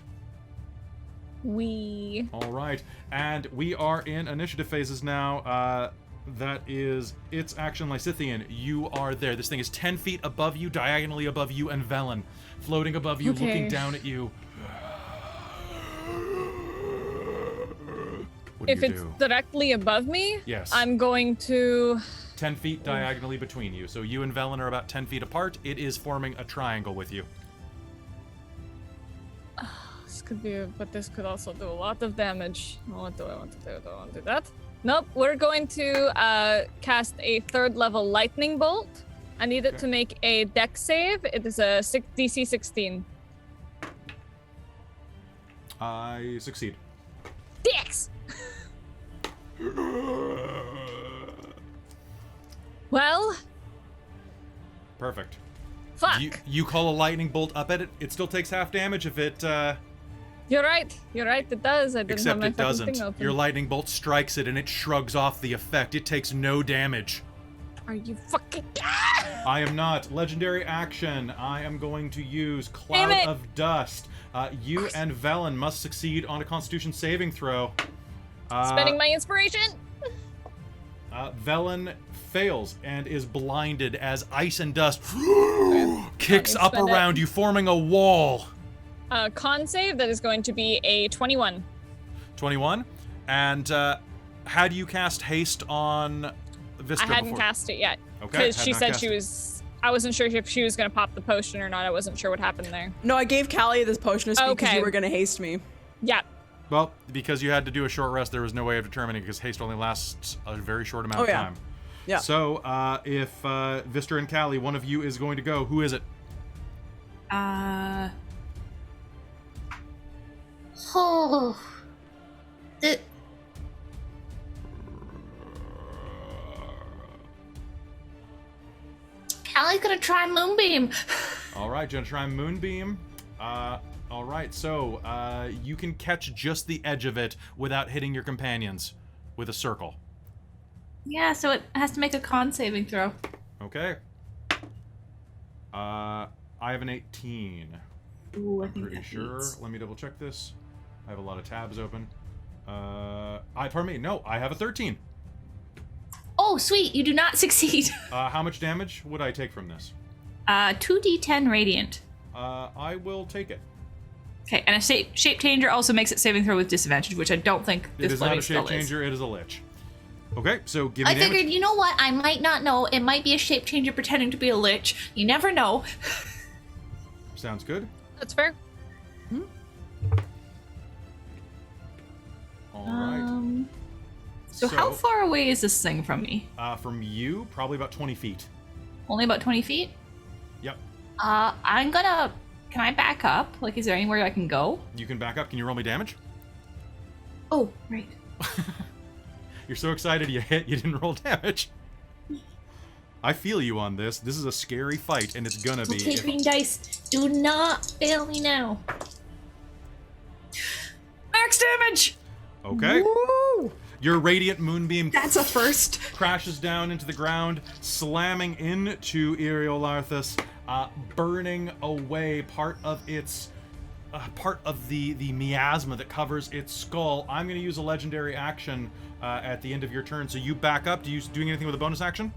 Wee. All right, and we are in initiative phases now. That is its action. Lysithian, you are there. This thing is 10 feet above you, diagonally above you, and Vellynne floating above you, Okay. looking down at you. What do If you it's do? directly above me, Yes. I'm going to... 10 feet diagonally between you. So you and Vellynne are about 10 feet apart. It is forming a triangle with you. This could be, but this could also do a lot of damage. What do I want to do? Do I want to do that? Nope. We're going to cast a 3rd level lightning bolt. I need it Okay. to make a dex save. It is a DC 16. I succeed. Dex! Well, Perfect. fuck. You call a lightning bolt up at it. It still takes half damage if it... You're right. You're right. It does. I didn't have Except my it fucking doesn't. thing open. Your lightning bolt strikes it and it shrugs off the effect. It takes no damage. Are you fucking... I am not. Legendary action. I am going to use Damn Cloud it. of Dust. You and Vellynne must succeed on a Constitution saving throw. Spending my inspiration? Vellynne fails and is blinded as ice and dust kicks up Spend it. around you, forming a wall. Con save, that is going to be a 21. 21. And had you cast haste on Vistra I hadn't before? cast it yet. Okay, Because had she not said cast she it. was I wasn't sure if she was gonna pop the potion or not. I wasn't sure what happened there. No, I gave Callie this potion of speed because Okay. you were gonna haste me. Yeah. Well, because you had to do a short rest, there was no way of determining because haste only lasts a very short amount of yeah. time. Yeah. So, if Vistra and Callie, one of you is going to go, who is it? Oh. Callie's gonna try Moonbeam. All right, gonna try Moonbeam. All right, so you can catch just the edge of it without hitting your companions with a circle. Yeah, so it has to make a con saving throw. Okay. I have an 18. Ooh, I think Pretty that sure. beats. Let me double check this. I have a lot of tabs open. Pardon me. No, I have a 13. Oh, sweet! You do not succeed. How much damage would I take from this? 2d10 radiant. I will take it. Okay, and a shape changer also makes it saving throw with disadvantage, which I don't think It this is not a flaming shape spell is. changer. It is a lich. Okay, so give me I damage. figured, you know what? I might not know. It might be a shape changer pretending to be a lich. You never know. Sounds good. That's fair. All right. So how far away is this thing from me? From you, probably about 20 feet. Only about 20 feet? Yep. I'm gonna... Can I back up? Like, is there anywhere I can go? You can back up. Can you roll me damage? Oh, right. You're so excited you hit, you didn't roll damage. I feel you on this. This is a scary fight, and it's gonna be. Okay, green dice. Do not fail me now. Max damage! Okay. Woo! Your radiant moonbeam That's a first. crashes down into the ground, slamming into Iriolarthas, burning away part of its part of the miasma that covers its skull. I'm going to use a legendary action at the end of your turn, so you back up. Doing anything with a bonus action?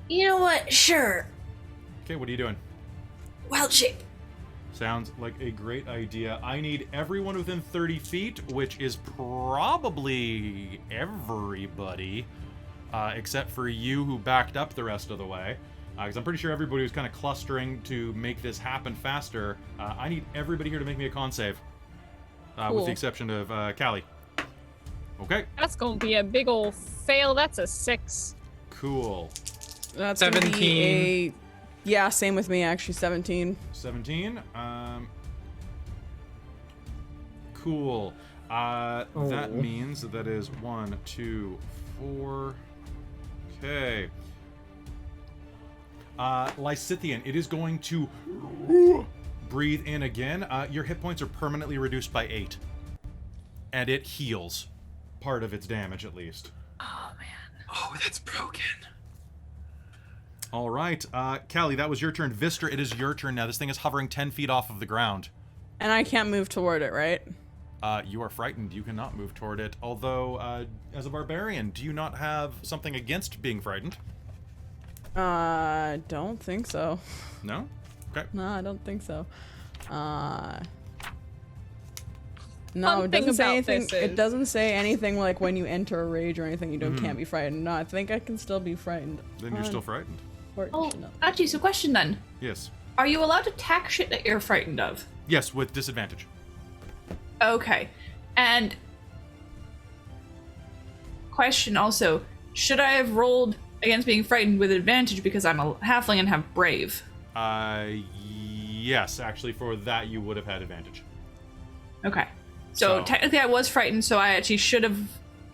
You know what? Sure. Okay, what are you doing? Wild shape. Sounds like a great idea. I need everyone within 30 feet, which is probably everybody, except for you who backed up the rest of the way. Because I'm pretty sure everybody was kind of clustering to make this happen faster. I need everybody here to make me a con save, with Cool. the exception of Callie. Okay, That's gonna be a big ol' fail. That's a 6. cool. That's gonna be 17. yeah, same with me actually. 17. 17. Cool. That means that is 1, 2, 4. Okay. Lysithian, it is going to breathe in again. Your hit points are permanently reduced by 8. And it heals part of its damage, at least. Oh, that's broken. All right. Callie, that was your turn. Vistra, it is your turn now. This thing is hovering 10 feet off of the ground. And I can't move toward it, right? You are frightened. You cannot move toward it. Although, as a barbarian, do you not have something against being frightened? Don't think so. No? Okay. No, I don't think so. No, Fun it thing doesn't say about anything. this It is- doesn't say anything like when you enter a rage or anything, you don't can't be frightened. No, I think I can still be frightened. Then you're still frightened. Oh, actually, so question then. Yes. Are you allowed to attack shit that you're frightened of? Yes, with disadvantage. Okay. And question also, should I have rolled against being frightened with advantage because I'm a halfling and have brave? Yes, actually, for that you would have had advantage. Okay. So technically I was frightened, so I actually should have...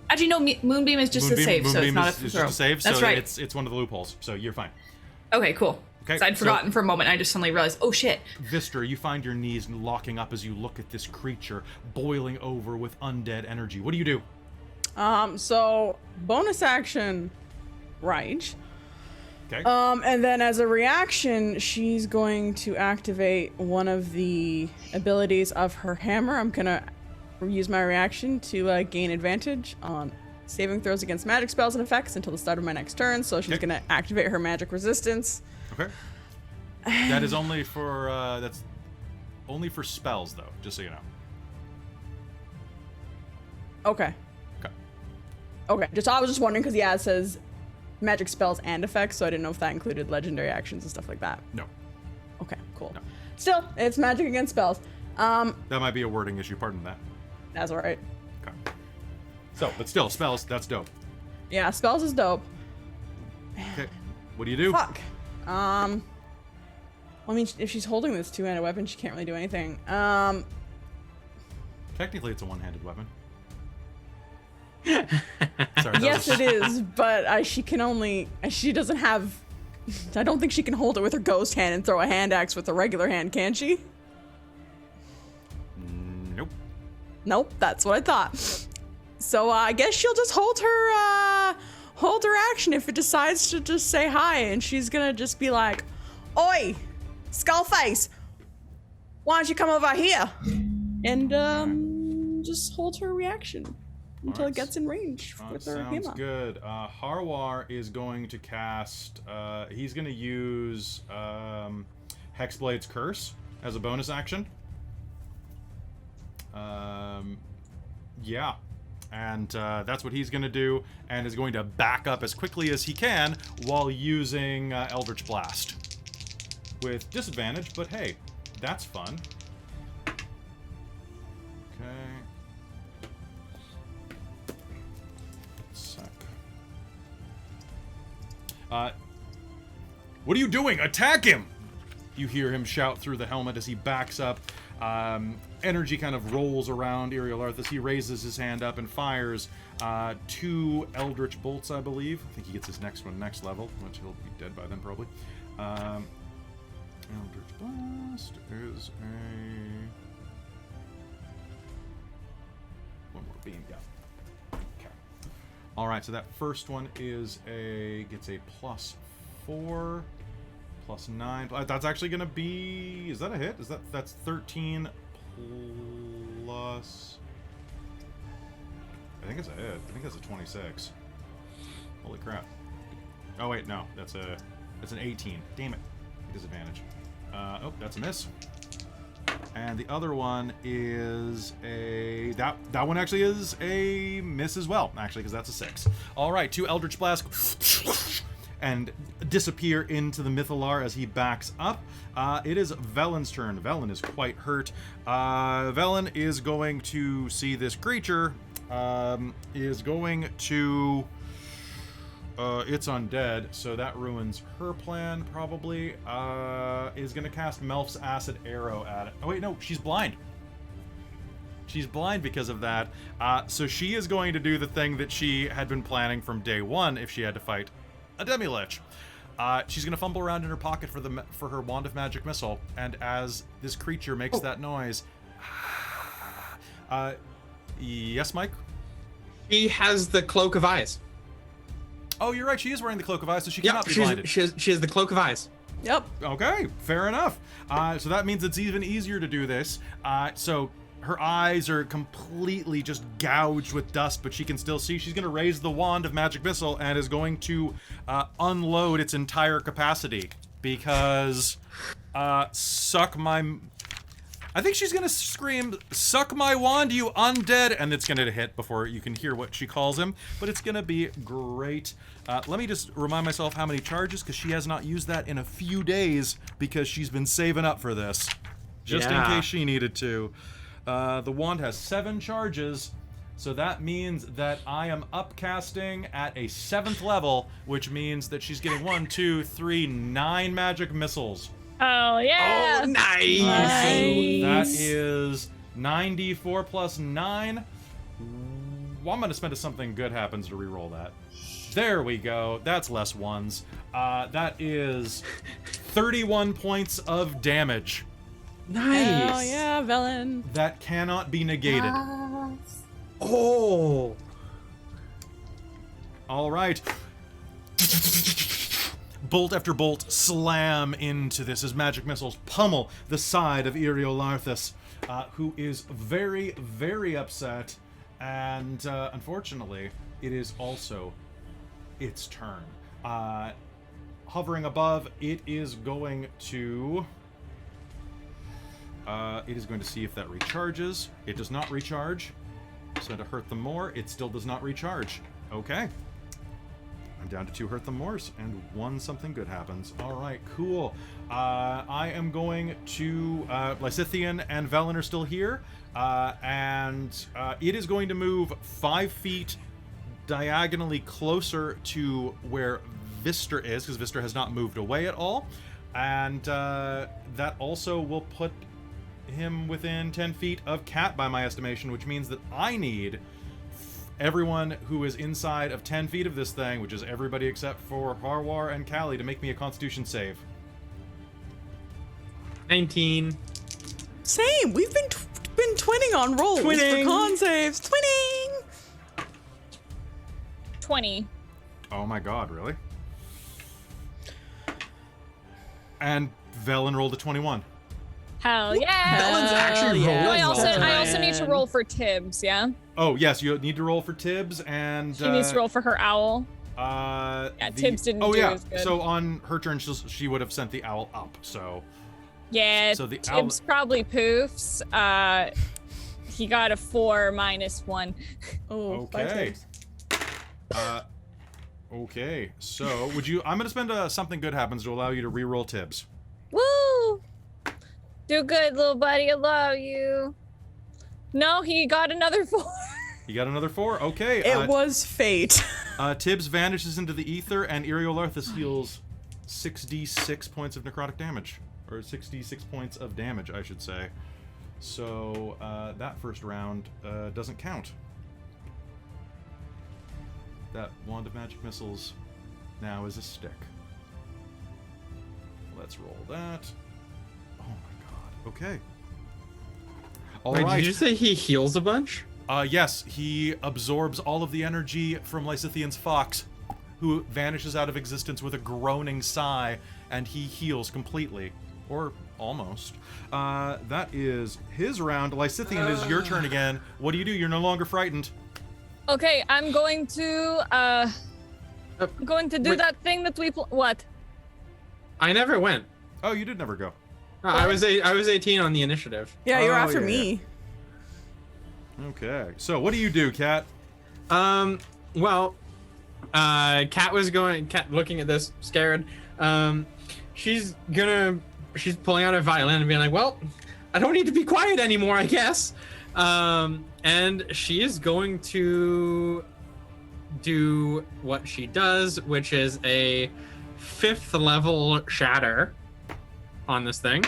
Actually, no, Moonbeam is just a save, so it's not a throw. is just a save, That's so right. it's one of the loopholes, so you're fine. Okay, cool. Okay, 'Cause I'd so- forgotten for a moment, I just suddenly realized, oh shit. Vistra, you find your knees locking up as you look at this creature boiling over with undead energy. What do you do? So bonus action, rage. Okay. And then as a reaction, she's going to activate one of the abilities of her hammer. I'm gonna use my reaction to gain advantage on saving throws against magic spells and effects until the start of my next turn. So she's Okay. gonna activate her magic resistance. Okay. That is only for that's only for spells, though. Just so you know. Okay. Okay. I was just wondering because it says magic spells and effects, so I didn't know if that included legendary actions and stuff like that. No. Okay. Cool. No. Still, it's magic against spells. That might be a wording issue. Pardon that. That's all right. Okay. So, but still, spells. That's dope. Yeah, spells is dope. Okay. What do you do? Fuck. Well, I mean, if she's holding this two-handed weapon, she can't really do anything. Technically, it's a one-handed weapon. Sorry, Yes, it is, but she doesn't have. I don't think she can hold it with her ghost hand and throw a hand axe with a regular hand, can she? Nope. Nope, that's what I thought. So I guess she'll just hold her action if it decides to just say hi, and she's gonna just be like, "Oi, Skullface, why don't you come over here?" And just hold her reaction until it gets in range with her sounds hammer. good. Harwar is going to cast. He's going to use Hexblade's Curse as a bonus action. Yeah. And that's what he's going to do, and is going to back up as quickly as he can while using Eldritch Blast. With disadvantage, but hey, that's fun. Okay. Sec. What are you doing? Attack him! You hear him shout through the helmet as he backs up. Energy kind of rolls around Iriolarthas. He raises his hand up and fires 2 Eldritch Bolts, I believe. I think he gets his next one next level, which he'll be dead by then probably. Eldritch Blast is a... one more beam, yeah. Okay. Alright, so that first one is gets a +4, +9. That's actually gonna be... is that a hit? That's 13 plus... I think it's a hit. I think that's a 26. Holy crap. Oh wait, no. That's an 18. Damn it. Disadvantage. Oh, that's a miss. And the other one is that one actually is a miss as well, actually, because that's a 6. All right, 2 Eldritch Blasts and disappear into the Mythalar as he backs up. It is Vellynne's turn. Vellynne is quite hurt. Vellynne is going to see this creature. Is going to... it's undead, so that ruins her plan, probably. Is going to cast Melf's Acid Arrow at it. Oh, wait, no, she's blind. She's blind because of that. So she is going to do the thing that she had been planning from day one if she had to fight a demilich. She's going to fumble around in her pocket for her Wand of Magic Missile, and as this creature makes that noise... yes, Mike? She has the Cloak of Eyes. Oh, you're right. She is wearing the Cloak of Eyes, so she cannot be blinded. She has the Cloak of Eyes. Yep. Okay, fair enough. So that means it's even easier to do this. So her eyes are completely just gouged with dust, but she can still see. She's going to raise the Wand of Magic Missile and is going to unload its entire capacity because suck my... I think she's going to scream, "Suck my wand, you undead!" And it's going to hit before you can hear what she calls him, but it's going to be great. Let me just remind myself how many charges, because she has not used that in a few days because she's been saving up for this, just in case she needed to. The wand has 7 charges, so that means that I am upcasting at a 7th level, which means that she's getting 1, 2, 3, 9 magic missiles. Oh, yeah. Oh, nice. That is 9d4 plus 9. Well, I'm going to spend something good happens to reroll that. There we go. That's less ones. That is 31 points of damage. Nice. Oh, yeah, Vellynne. That cannot be negated. Yes. Oh. All right. Bolt after bolt slam into this as magic missiles pummel the side of Iriolarthas, who is very, very upset. And unfortunately, it is also its turn. Hovering above, it is going to... see if that recharges. It does not recharge. So to hurt them more, it still does not recharge. Okay. I'm down to 2 hurt them mores, and 1 something good happens. All right, cool. I am going to... Lysithian and Vellynne are still here, and it is going to move 5 feet diagonally closer to where Vistra is, because Vistra has not moved away at all. And that also will put him within 10 feet of Cat by my estimation, which means that I need everyone who is inside of 10 feet of this thing, which is everybody except for Harwar and Callie, to make me a Constitution save. 19. Same. We've been twinning on rolls Twinning. for con saves. Twinning. 20. Oh my god, really? And Vellynne rolled a 21. Hell yeah! Vellynne's actually yeah. rolling. I also well. need to roll for Tibbs, yeah? Oh, yes, you need to roll for Tibbs, and... She needs to roll for her owl. Tibbs didn't do as good. So on her turn, she would have sent the owl up, so... Yeah, So the Tibbs probably poofs. He got a 4 minus 1. Oh, Okay. Okay, so would you... I'm going to spend something good happens to allow you to re-roll Tibbs. Woo! Do good, little buddy. I love you. No, he got another 4. You got another 4? Okay. It was fate. Tibbs vanishes into the ether, and Iriolarthas heals 6d6 points of necrotic damage. Or 6d6 points of damage, I should say. So, that first round doesn't count. That Wand of Magic Missiles now is a stick. Let's roll that. Oh my god. Okay. All Wait, right. did you say he heals a bunch? Yes, he absorbs all of the energy from Lysithian's fox, who vanishes out of existence with a groaning sigh, and he heals completely. Or almost. That is his round. Lysithian, it is your turn again. What do? You're no longer frightened. Okay, I'm going to do wait. that thing that we what? I never went. Oh, you did never go. I was 18 on the initiative. Yeah, you're Oh, after yeah. me. Okay. So, what do you do, Cat? Well, Kat looking at this, scared. She's pulling out her violin and being like, well, I don't need to be quiet anymore, I guess. And she is going to do what she does, which is a 5th level shatter on this thing.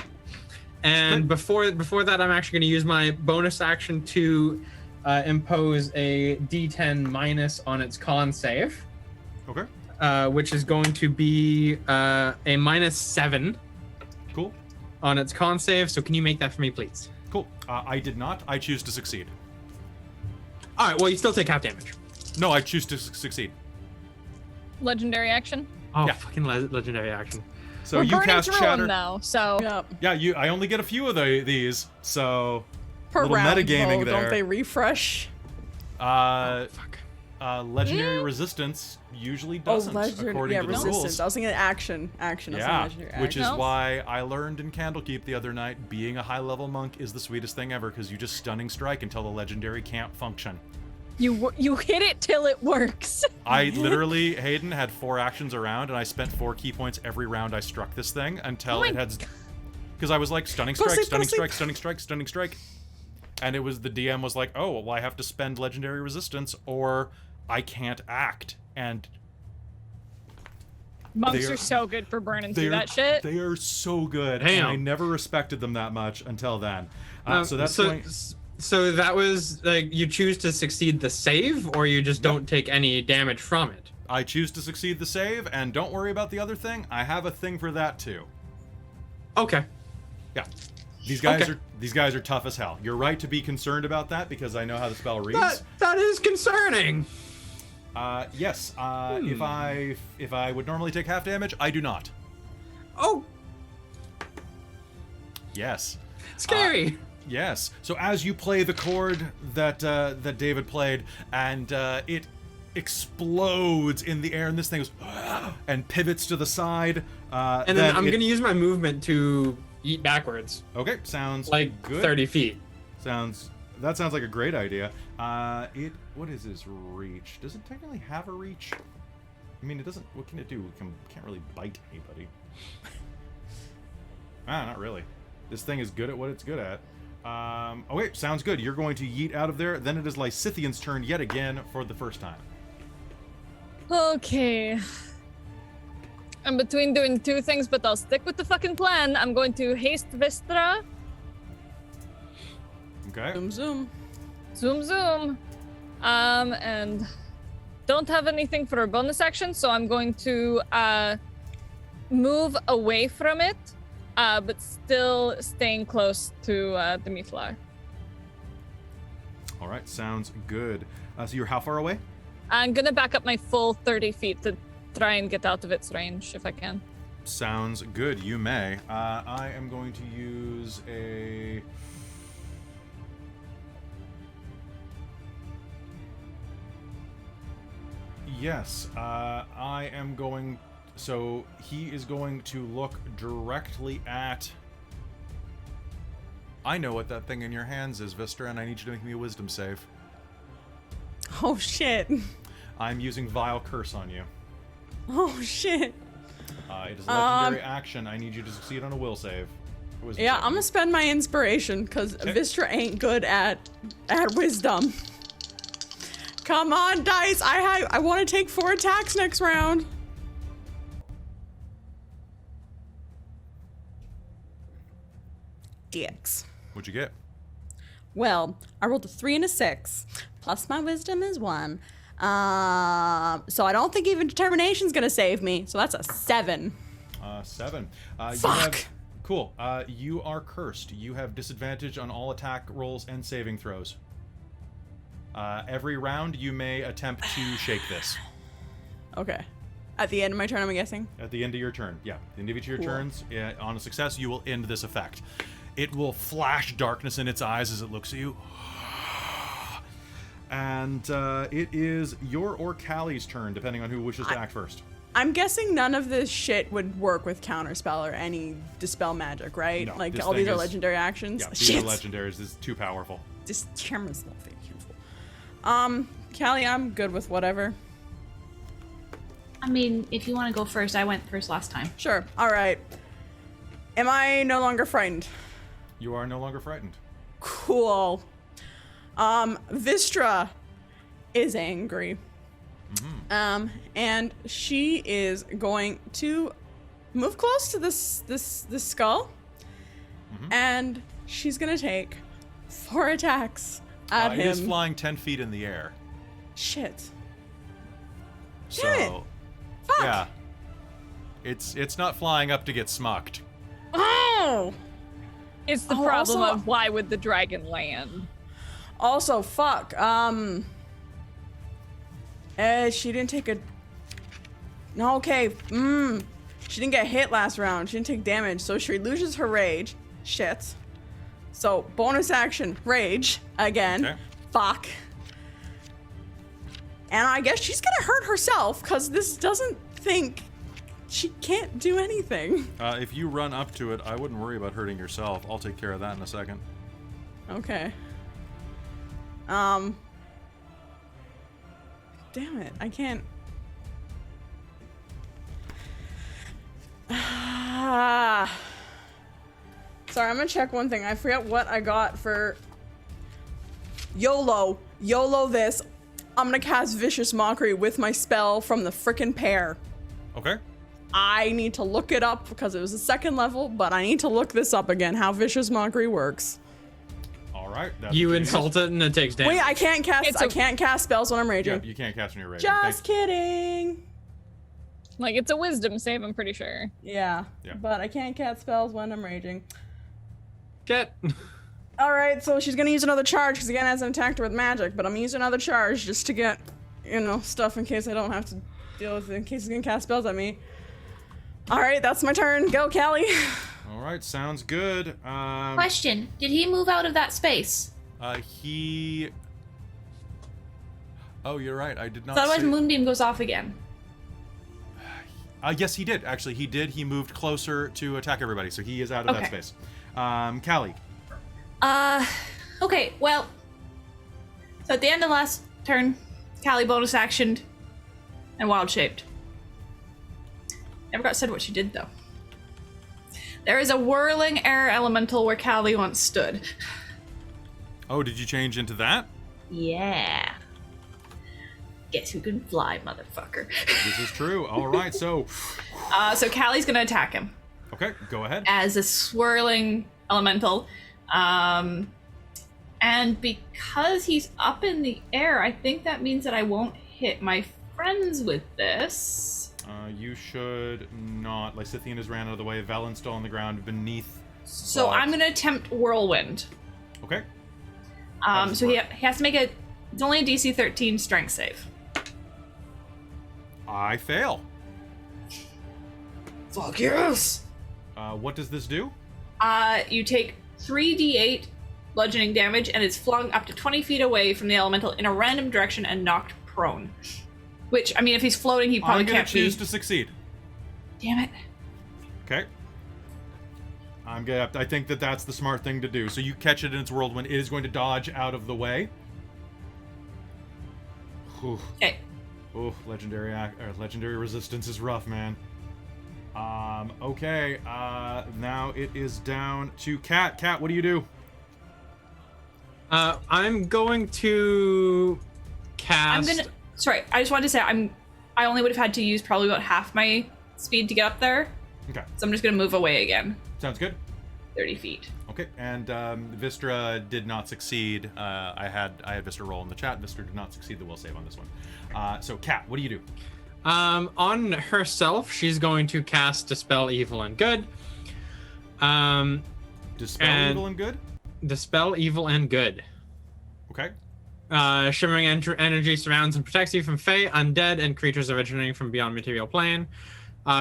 And before that, I'm actually going to use my bonus action to impose a D10 minus on its con save. Okay. Which is going to be a -7 Cool. on its con save. So can you make that for me, please? Cool. I did not. I choose to succeed. All right. Well, you still take half damage. No, I choose to succeed. Legendary action. Oh, Yeah. fucking legendary action. So We're you burning cast through Shatter. them now, so Yep. Yeah, I only get a few of these, so Per little round, metagaming though, there. don't they refresh? Fuck. Legendary resistance usually doesn't, according to the resistance. rules. I was thinking action. I was Yeah, thinking legendary which is action. why I learned in Candlekeep the other night, being a high-level monk is the sweetest thing ever, because you just stunning strike until the legendary can't function. you hit it till it works. I literally, Hayden, had 4 actions around, and I spent 4 key points every round I struck this thing until Oh it my had... Because I was like, stunning strike, Pussy, stunning pussy. strike, stunning strike, stunning strike. And it was, the DM was like, oh, well, I have to spend legendary resistance, or I can't act. And Monks They are are- so good for burning through that shit. They are so good, and Damn. I never respected them that much until then. So that's going... So that was like you choose to succeed the save, or you just don't take any damage from it. I choose to succeed the save, and don't worry about the other thing. I have a thing for that too. Okay. Yeah, these guys are tough as hell. You're right to be concerned about that because I know how the spell reads. That is concerning. Yes. If I would normally take half damage, I do not. Oh, Yes. scary. Yes. So as you play the chord that David played, and it explodes in the air, and this thing goes and pivots to the side. And then I'm gonna use my movement to eat backwards, Okay, sounds like good. 30 feet. Sounds that sounds like a great idea. What is his reach? Does it technically have a reach? I mean, it doesn't. What can it do? It can't really bite anybody. Not really. This thing is good at what it's good at. Okay, sounds good. You're going to yeet out of there. Then it is Lysithian's turn yet again for the first time. Okay. I'm between doing two things, but I'll stick with the fucking plan. I'm going to haste Vistra. Okay. Zoom, zoom. Zoom, zoom. And don't have anything for a bonus action, so I'm going to move away from it, but still staying close to the Miflar. All right, sounds good. So you're how far away? I'm gonna back up my full 30 feet to try and get out of its range if I can. Sounds good. You may. I am going to use a... Yes, I am going... So he is going to look directly at... I know what that thing in your hands is, Vistra, and I need you to make me a wisdom save. Oh, shit. I'm using Vile Curse on you. Oh, shit. It is a legendary action. I need you to succeed on a will save. Yeah, I'm gonna spend my inspiration, because Vistra ain't good at wisdom. Come on, dice! I want to take 4 attacks next round. Dicks. What'd you get? Well, I rolled a 3 and a 6, plus my wisdom is 1. So I don't think even determination's gonna save me. So that's a 7. 7. Fuck. Cool. You are cursed. You have disadvantage on all attack rolls and saving throws. Every round, you may attempt to shake this. Okay. At the end of my turn, I'm guessing? At the end of your turn, yeah. At the end of each of your turns, on a success, you will end this effect. It will flash darkness in its eyes as it looks at you. And it is your or Callie's turn, depending on who wishes to act first. I'm guessing none of this shit would work with counterspell or any dispel magic, right? No, like this all these thing are is- legendary actions. Yeah, these Shit. are legendaries. This is too powerful. This camera's not very careful. Callie, I'm good with whatever. I mean, if you want to go first, I went first last time. Sure. All right. Am I no longer frightened? You are no longer frightened. Cool. Vistra is angry. And she is going to move close to this skull, and she's gonna take 4 attacks at him. It is flying 10 feet in the air. Shit. So, Damn it. Fuck. yeah. It's not flying up to get smucked. Oh. It's the Oh, problem also- of why would the dragon land? Also, fuck. She didn't take a. No, okay. She didn't get hit last round. She didn't take damage, so she loses her rage. Shit. So bonus action, rage again. Okay. Fuck. And I guess she's gonna hurt herself because this doesn't think she can't do anything. If you run up to it, I wouldn't worry about hurting yourself. I'll take care of that in a second. Okay. Damn it, I can't. Sorry, I'm gonna check one thing. I forget what I got for YOLO. YOLO this. I'm gonna cast Vicious Mockery with my spell from the frickin' pair. Okay. I need to look it up because it was a 2nd level, but I need to look this up again, how Vicious Mockery works. All right. That's You what insult it and it takes damage. Wait, I can't cast spells when I'm raging. Yeah, you can't cast when you're raging. Just kidding. Like, it's a wisdom save, I'm pretty sure. Yeah, Yeah. but I can't cast spells when I'm raging. Shit. Alright, so she's gonna use another charge because again, I hasn't attacked her with magic, but I'm gonna use another charge just to get, stuff in case I don't have to deal with it, in case he's gonna cast spells at me. Alright, that's my turn. Go, Callie. All right, sounds good. Question: did he move out of that space? He... Oh, you're right. I did not So otherwise, see... Moonbeam goes off again. Yes, he did. Actually, he did. He moved closer to attack everybody, so he is out of that Okay. space. Callie. Okay, well, So at the end of last turn, Callie bonus actioned and wild shaped. Never got said what she did though. There is a whirling air elemental where Callie once stood. Oh, did you change into that? Yeah. Guess who can fly, motherfucker? This is true. All right, so... So Callie's gonna attack him. Okay, go ahead. As a swirling elemental. And because he's up in the air, I think that means that I won't hit my friends with this. You should not. Lysithian has ran out of the way. Vellynne's still on the ground beneath. So I'm gonna attempt whirlwind. Okay. So he has to make it's only a DC 13 strength save. I fail. Fuck yes! What does this do? You take 3d8 bludgeoning damage and it's flung up to 20 feet away from the elemental in a random direction and knocked prone. Which, I mean, if he's floating, he probably I'm gonna can't choose to succeed. Damn it. Okay. I think that's the smart thing to do. So you catch it in its whirlwind. It is going to dodge out of the way. Okay. Ooh, legendary resistance is rough, man. Okay. Now it is down to Cat. Cat, what do you do? I'm going to cast. Sorry, I just wanted to say I only would have had to use probably about half my speed to get up there. Okay. So I'm just gonna move away again. Sounds good. 30 feet. Okay, and Vistra did not succeed. I had Vistra roll in the chat. Vistra did not succeed the will save on this one. So Cat, what do you do? On herself, she's going to cast Dispel Evil and Good. Dispel Evil and Good? Dispel Evil and Good. Okay. Shimmering energy surrounds and protects you from Fae, undead, and creatures originating from beyond material plane.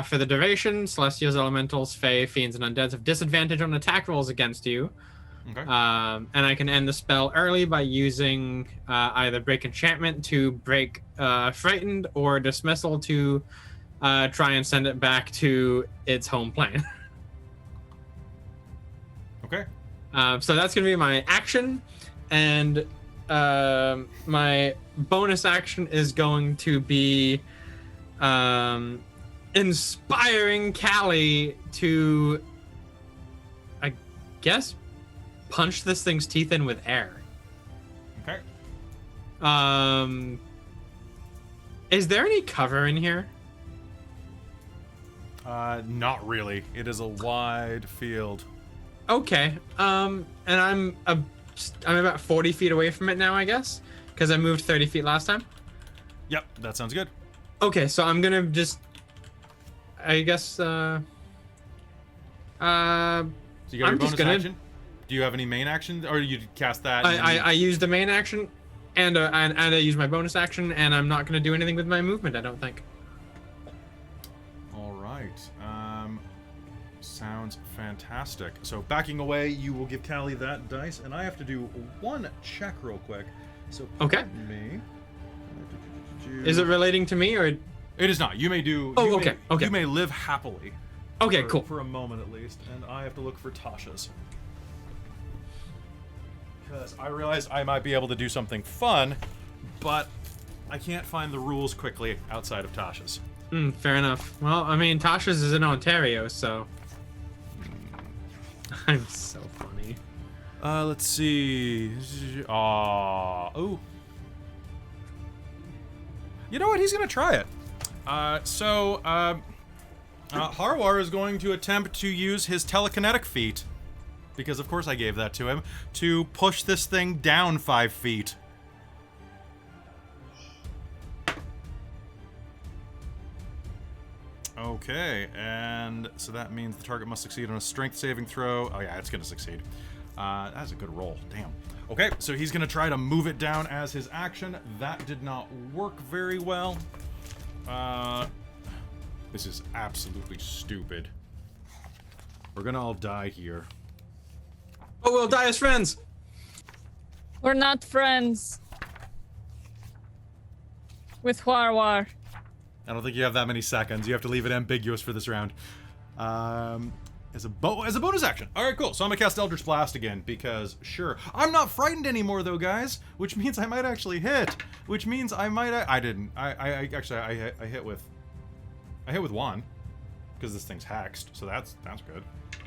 For the duration, Celestials, Elementals, Fae, Fiends, and Undeads have disadvantage on attack rolls against you. Okay. And I can end the spell early by using either Break Enchantment to break Frightened or Dismissal to try and send it back to its home plane. Okay. So that's going to be my action. And my bonus action is going to be inspiring Callie to, I guess, punch this thing's teeth in with air. Okay. Is there any cover in here? Not really. It is a wide field. Okay. And I'm about 40 feet away from it now, I guess, because I moved 30 feet last time. Yep, that sounds good. Okay, so I'm gonna just, I guess, So you got your bonus action? Do you have any main action, or you cast that? I used the main action, and I used my bonus action, and I'm not gonna do anything with my movement, I don't think. All right. Sounds fantastic. So backing away, you will give Callie that dice, and I have to do one check real quick. So okay. Me. Is it relating to me, or? It is not. You may do. Oh, okay. Okay. You may live happily. Okay, cool. For a moment at least, and I have to look for Tasha's. Because I realize I might be able to do something fun, but I can't find the rules quickly outside of Tasha's. Fair enough. Well, I mean, Tasha's is in Ontario, so... I'm so funny. Let's see. Oh. You know what? He's gonna try it. Harwar is going to attempt to use his telekinetic feat, because of course I gave that to him, to push this thing down 5 feet. Okay, and so that means the target must succeed on a strength saving throw. Oh yeah, it's gonna succeed. That's a good roll, damn. Okay, so he's gonna try to move it down as his action. That did not work very well. This is absolutely stupid. We're gonna all die here. Oh, we'll die as friends! We're not friends. With Warwar. I don't think you have that many seconds. You have to leave it ambiguous for this round. as a bonus action. All right, cool. So I'm gonna cast Eldritch Blast again because sure. I'm not frightened anymore though, guys, which means I might actually hit. Which means I might. I didn't. I hit with one because this thing's hexed. So that's good.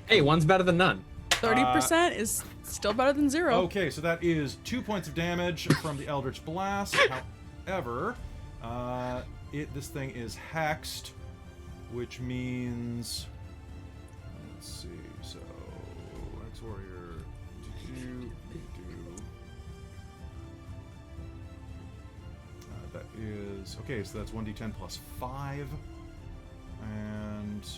Hey, one's better than none. 30% is still better than 0. Okay, so that is 2 points of damage from the Eldritch Blast. However, this thing is hexed, which means, let's see. So Hex Warrior, that is okay. So that's 1d10 plus 5, and.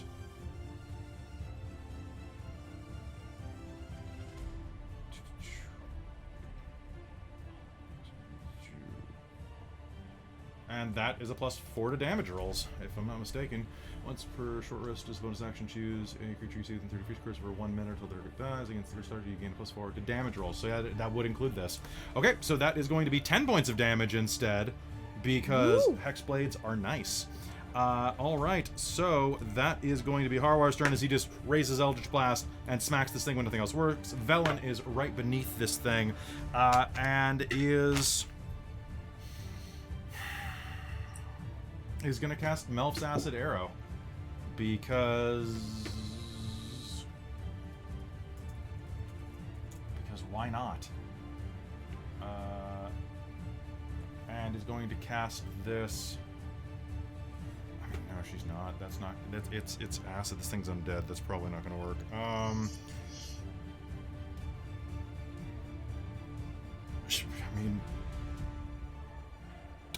And that is a +4 to damage rolls, if I'm not mistaken. Once per short rest, as a bonus action, choose a creature you see within 30 feet of for 1 minute until the target dies. Against the first target, you gain a +4 to damage rolls. So yeah, that would include this. Okay, so that is going to be 10 points of damage instead, because Hex Blades are nice. All right, so that is going to be Harwar's turn as he just raises Eldritch Blast and smacks this thing when nothing else works. Vellynne is right beneath this thing, and is gonna cast Melf's Acid Arrow because why not? And is going to cast this. I mean, no, she's not. That's not. It's acid. This thing's undead. That's probably not gonna work. I mean.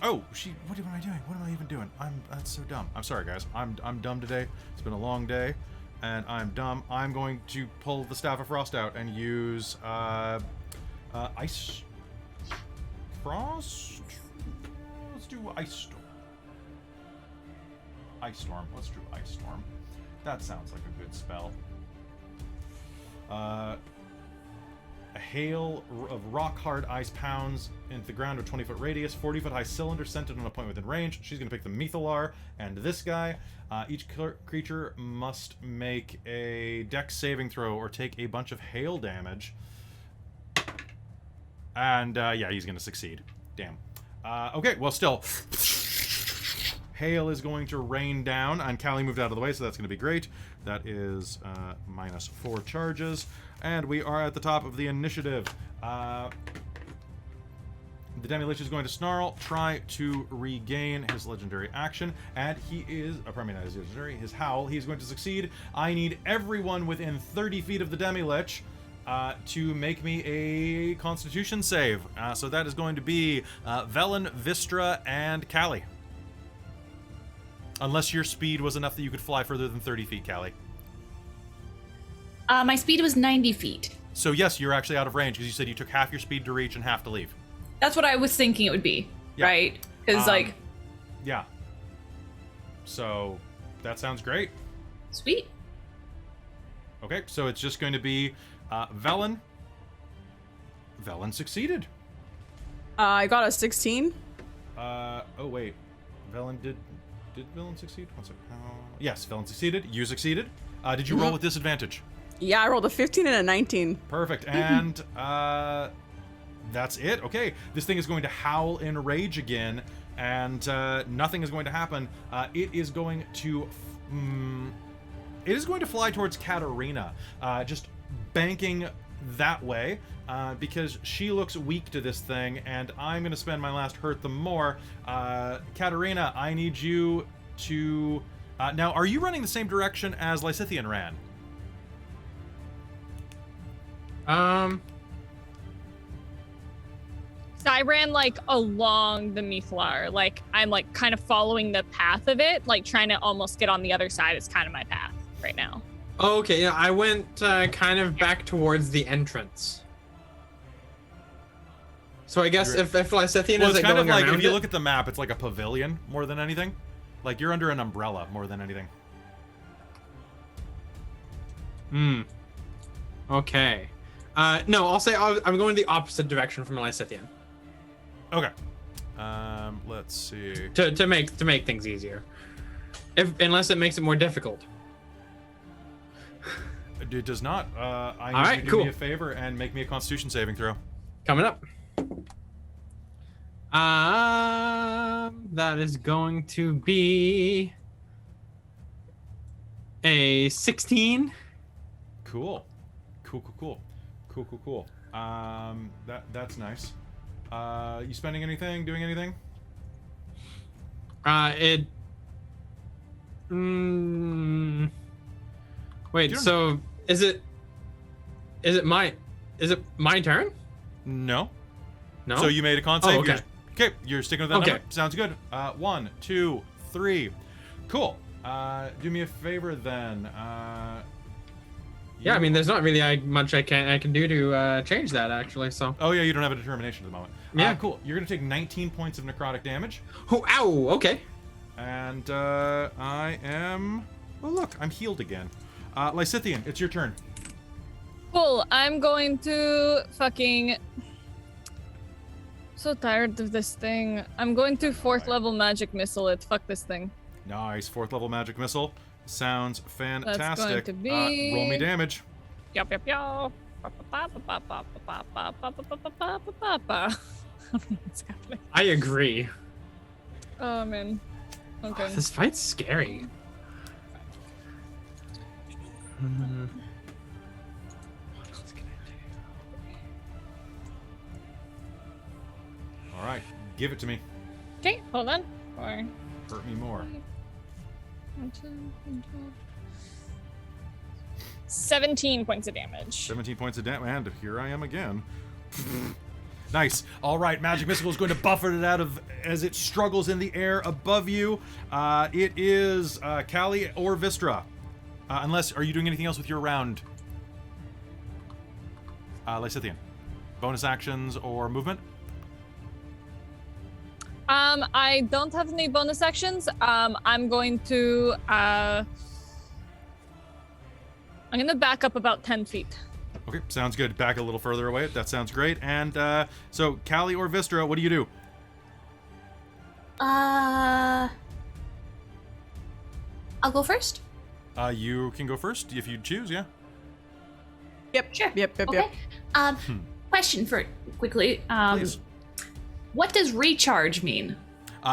Oh, what am I doing? What am I even doing? That's so dumb. I'm sorry, guys. I'm dumb today. It's been a long day, and I'm dumb. I'm going to pull the Staff of Frost out and use Ice Frost. Let's do Ice Storm. Ice Storm. Let's do Ice Storm. That sounds like a good spell. A hail of rock-hard ice pounds into the ground with a 20-foot radius, 40-foot high cylinder centered on a point within range. She's going to pick the Mythalar and this guy. Each creature must make a Dex saving throw or take a bunch of hail damage. And, yeah, he's going to succeed. Damn. Okay, well, still. Hail is going to rain down, and Callie moved out of the way, so that's going to be great. That is -4 charges. And we are at the top of the initiative. The Demilich is going to snarl, try to regain his legendary action, and he is, probably not his legendary, his howl. He's going to succeed. I need everyone within 30 feet of the Demilich to make me a Constitution save. So that is going to be Vellynne, Vistra, and Callie. Unless your speed was enough that you could fly further than 30 feet, Callie. My speed was 90 feet. So yes, you're actually out of range because you said you took half your speed to reach and half to leave. That's what I was thinking it would be, right? Because, Yeah. So, that sounds great. Sweet. Okay, so it's just going to be Vellynne. Vellynne succeeded. I got a 16. Oh, wait. Vellynne did Vellynne succeed? One second. Yes, Vellynne succeeded. You succeeded. Did you roll with disadvantage? Yeah, I rolled a 15 and a 19. Perfect. And that's it. Okay, this thing is going to howl in rage again, and nothing is going to happen. It is going to fly towards Katerina, just banking that way, because she looks weak to this thing, and I'm going to spend my last hurt them more. Katerina, I need you to... now, are you running the same direction as Lysithian ran? So I ran like along the Mythalar. Like I'm like kind of following the path of it, like trying to almost get on the other side. It's kind of my path right now. Okay, yeah, I went kind of back towards the entrance. So I guess if Lysithian well, is it's kind of going like, around if you it- look at the map, it's like a pavilion more than anything. Like you're under an umbrella more than anything. Okay. No, I'll say I'm going the opposite direction from Lysithian. Okay. Let's see. To make things easier. Unless it makes it more difficult. It does not. I All need right, you to do cool. me a favor and make me a Constitution saving throw. Coming up. That is going to be a 16. Cool. That's nice. You spending anything? Doing anything? Wait. So is it my turn? No. No. So you made a con save. Oh, okay. You're sticking with that Okay. number. Sounds good. 1, 2, 3. Cool. Do me a favor then. Yeah, I mean, there's not really much I can do to change that actually. So. Oh yeah, you don't have a determination at the moment. Yeah. Cool. You're gonna take 19 points of necrotic damage, Oh, ow. Okay. and I am. Oh look, I'm healed again. Lysithian, it's your turn. Cool. I'm going to fucking. So tired of this thing. I'm going to 4th level magic missile it. Fuck this thing. Nice. 4th level magic missile. Sounds fantastic. That's going to be- Roll me damage. Yup. What's happening? I agree. Oh man. Okay. This fight's scary. What else can I All right, give it to me. Okay, hold on. Or Hurt me more. 17 points of damage. 17 points of damage, and here I am again. Nice. All right, magic missile is going to buffer it out of as it struggles in the air above you. It is Callie or Vistra. Unless, are you doing anything else with your round? Lysithian. Bonus actions or movement? I don't have any bonus actions. I'm going to back up about 10 feet. Okay, sounds good. Back a little further away. That sounds great. And so, Callie or Vistra, what do you do? I'll go first. You can go first if you choose, yeah? Yep. Sure. Yep. Okay. Question for quickly. Please. What does recharge mean?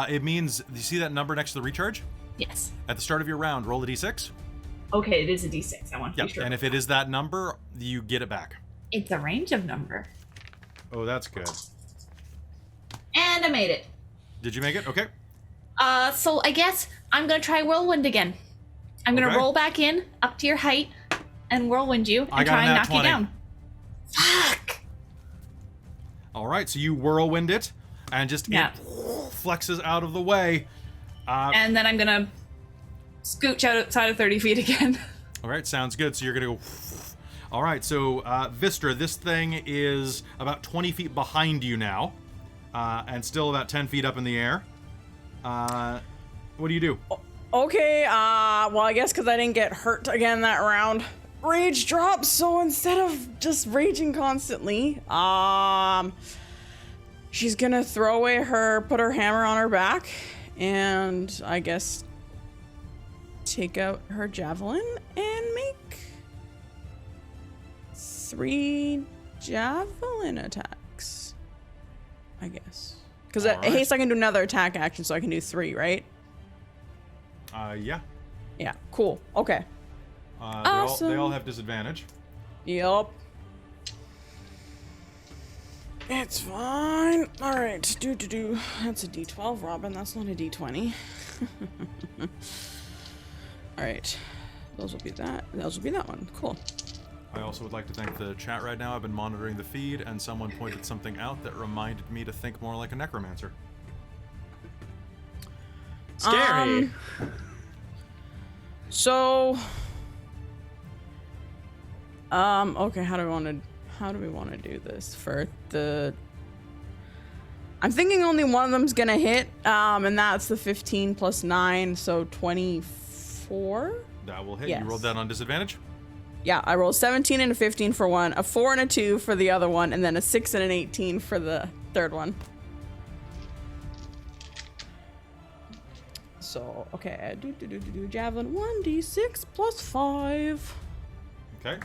It means, you see that number next to the recharge? Yes. At the start of your round, roll a d6. Okay, it is a d6. I want to Yeah, be sure. and if it is that number, you get it back. It's a range of number. Oh, that's good. And I made it. Did you make it? Okay. So I guess I'm gonna try whirlwind again. I'm gonna Okay. roll back in up to your height and whirlwind you I and got try a and nat knock 20. you down. Fuck. All right, so you whirlwind it, and just Yeah. it flexes out of the way. And then I'm gonna scooch outside of 30 feet again. All right, sounds good. So you're gonna go. All right, so Vistra, this thing is about 20 feet behind you now, and still about 10 feet up in the air. What do you do? Okay, well, I guess because I didn't get hurt again that round, rage drops, so instead of just raging constantly, she's gonna put her hammer on her back, and I guess take out her javelin and make 3 javelin attacks, I guess. Because All right. haste, I can do another attack action, so I can do 3, right? Yeah. Yeah, cool. Okay. They Awesome. all have disadvantage. Yup. It's fine. All right. That's a D12, Robin. That's not a D20. All right. Those will be that. Those will be that one. Cool. I also would like to thank the chat right now. I've been monitoring the feed, and someone pointed something out that reminded me to think more like a necromancer. Scary. So. Okay. How do we want to do this? For the. I'm thinking only one of them's gonna hit, and that's the 15 plus 9, so 24. That will hit. Yes. You rolled that on disadvantage? Yeah, I rolled 17 and a 15 for one, a 4 and a 2 for the other one, and then a 6 and an 18 for the third one. So, okay, javelin 1d6 plus 5. Okay.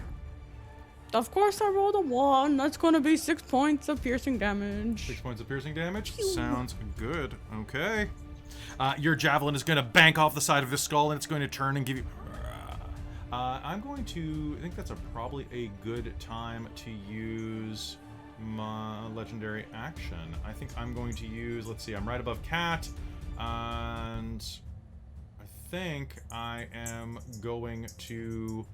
Of course, I rolled a 1. That's going to be 6 points of piercing damage. 6 points of piercing damage. Sounds good. Okay. Your javelin is going to bank off the side of the skull, and it's going to turn and give you... I'm going to... I think that's probably a good time to use my legendary action. I think I'm going to use... Let's see, I'm right above Cat, and I think I am going to...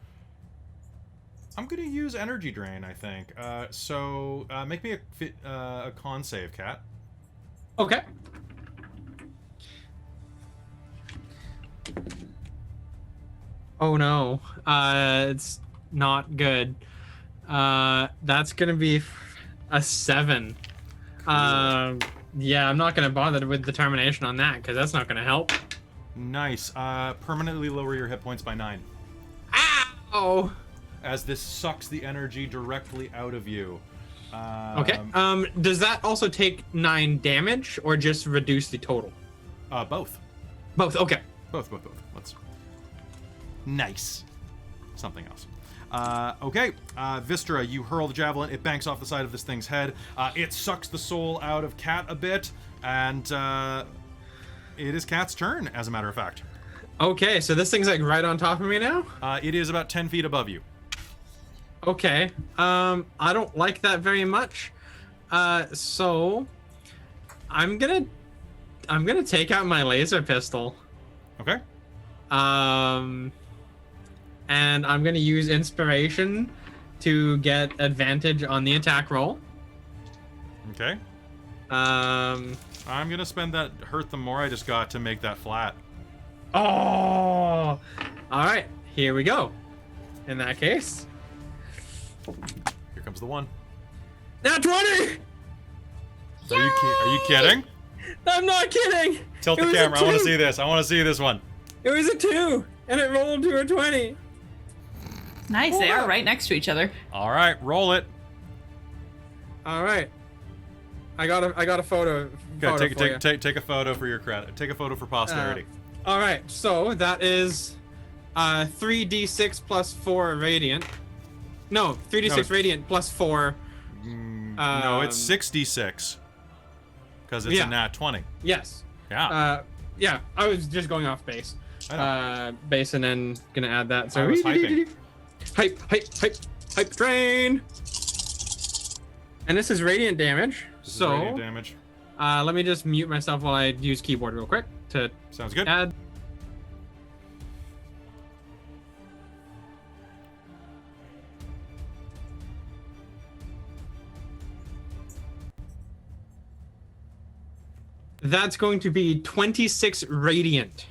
I'm going to use Energy Drain, I think. So make me a con save, Cat. Okay. Oh no. It's not good. That's going to be a 7. Yeah, I'm not going to bother with determination on that because that's not going to help. Nice. Permanently lower your hit points by 9. Ow! As this sucks the energy directly out of you. Okay. Does that also take 9 damage or just reduce the total? Both. Both. Okay. Both. Let's. Nice. Something else. Okay. Vistra, you hurl the javelin. It banks off the side of this thing's head. It sucks the soul out of Cat a bit, and it is Cat's turn, as a matter of fact. Okay, so this thing's like right on top of me now? It is about 10 feet above you. Okay. I don't like that very much. So I'm gonna take out my laser pistol. Okay. And I'm gonna use inspiration to get advantage on the attack roll. Okay. Um I'm gonna spend that hurt the more I just got to make that flat. Oh, all right, here we go. In that case, Here comes the 1. nat 20. Are you kidding? I'm not kidding. Tilt It the was a camera. I want to 2. see this. I want to see this one. It was a 2, and it rolled to a 20. Nice, they are right next to each other. All right, roll it. All right, I got a photo. Okay, for you. take a photo for your credit. Take a photo for posterity. All right, so that is 3d6 plus 4 radiant. No, 3d6 radiant plus 4. No, it's 66. Because it's yeah. a nat 20. Yes. Yeah. Yeah, I was just going off base. I know. Base and then gonna add that. So I was hyping. Hype train. And this is radiant damage. This is so radiant damage. let me just mute myself while I use keyboard real quick to Sounds good. add. That's going to be 26 radiant.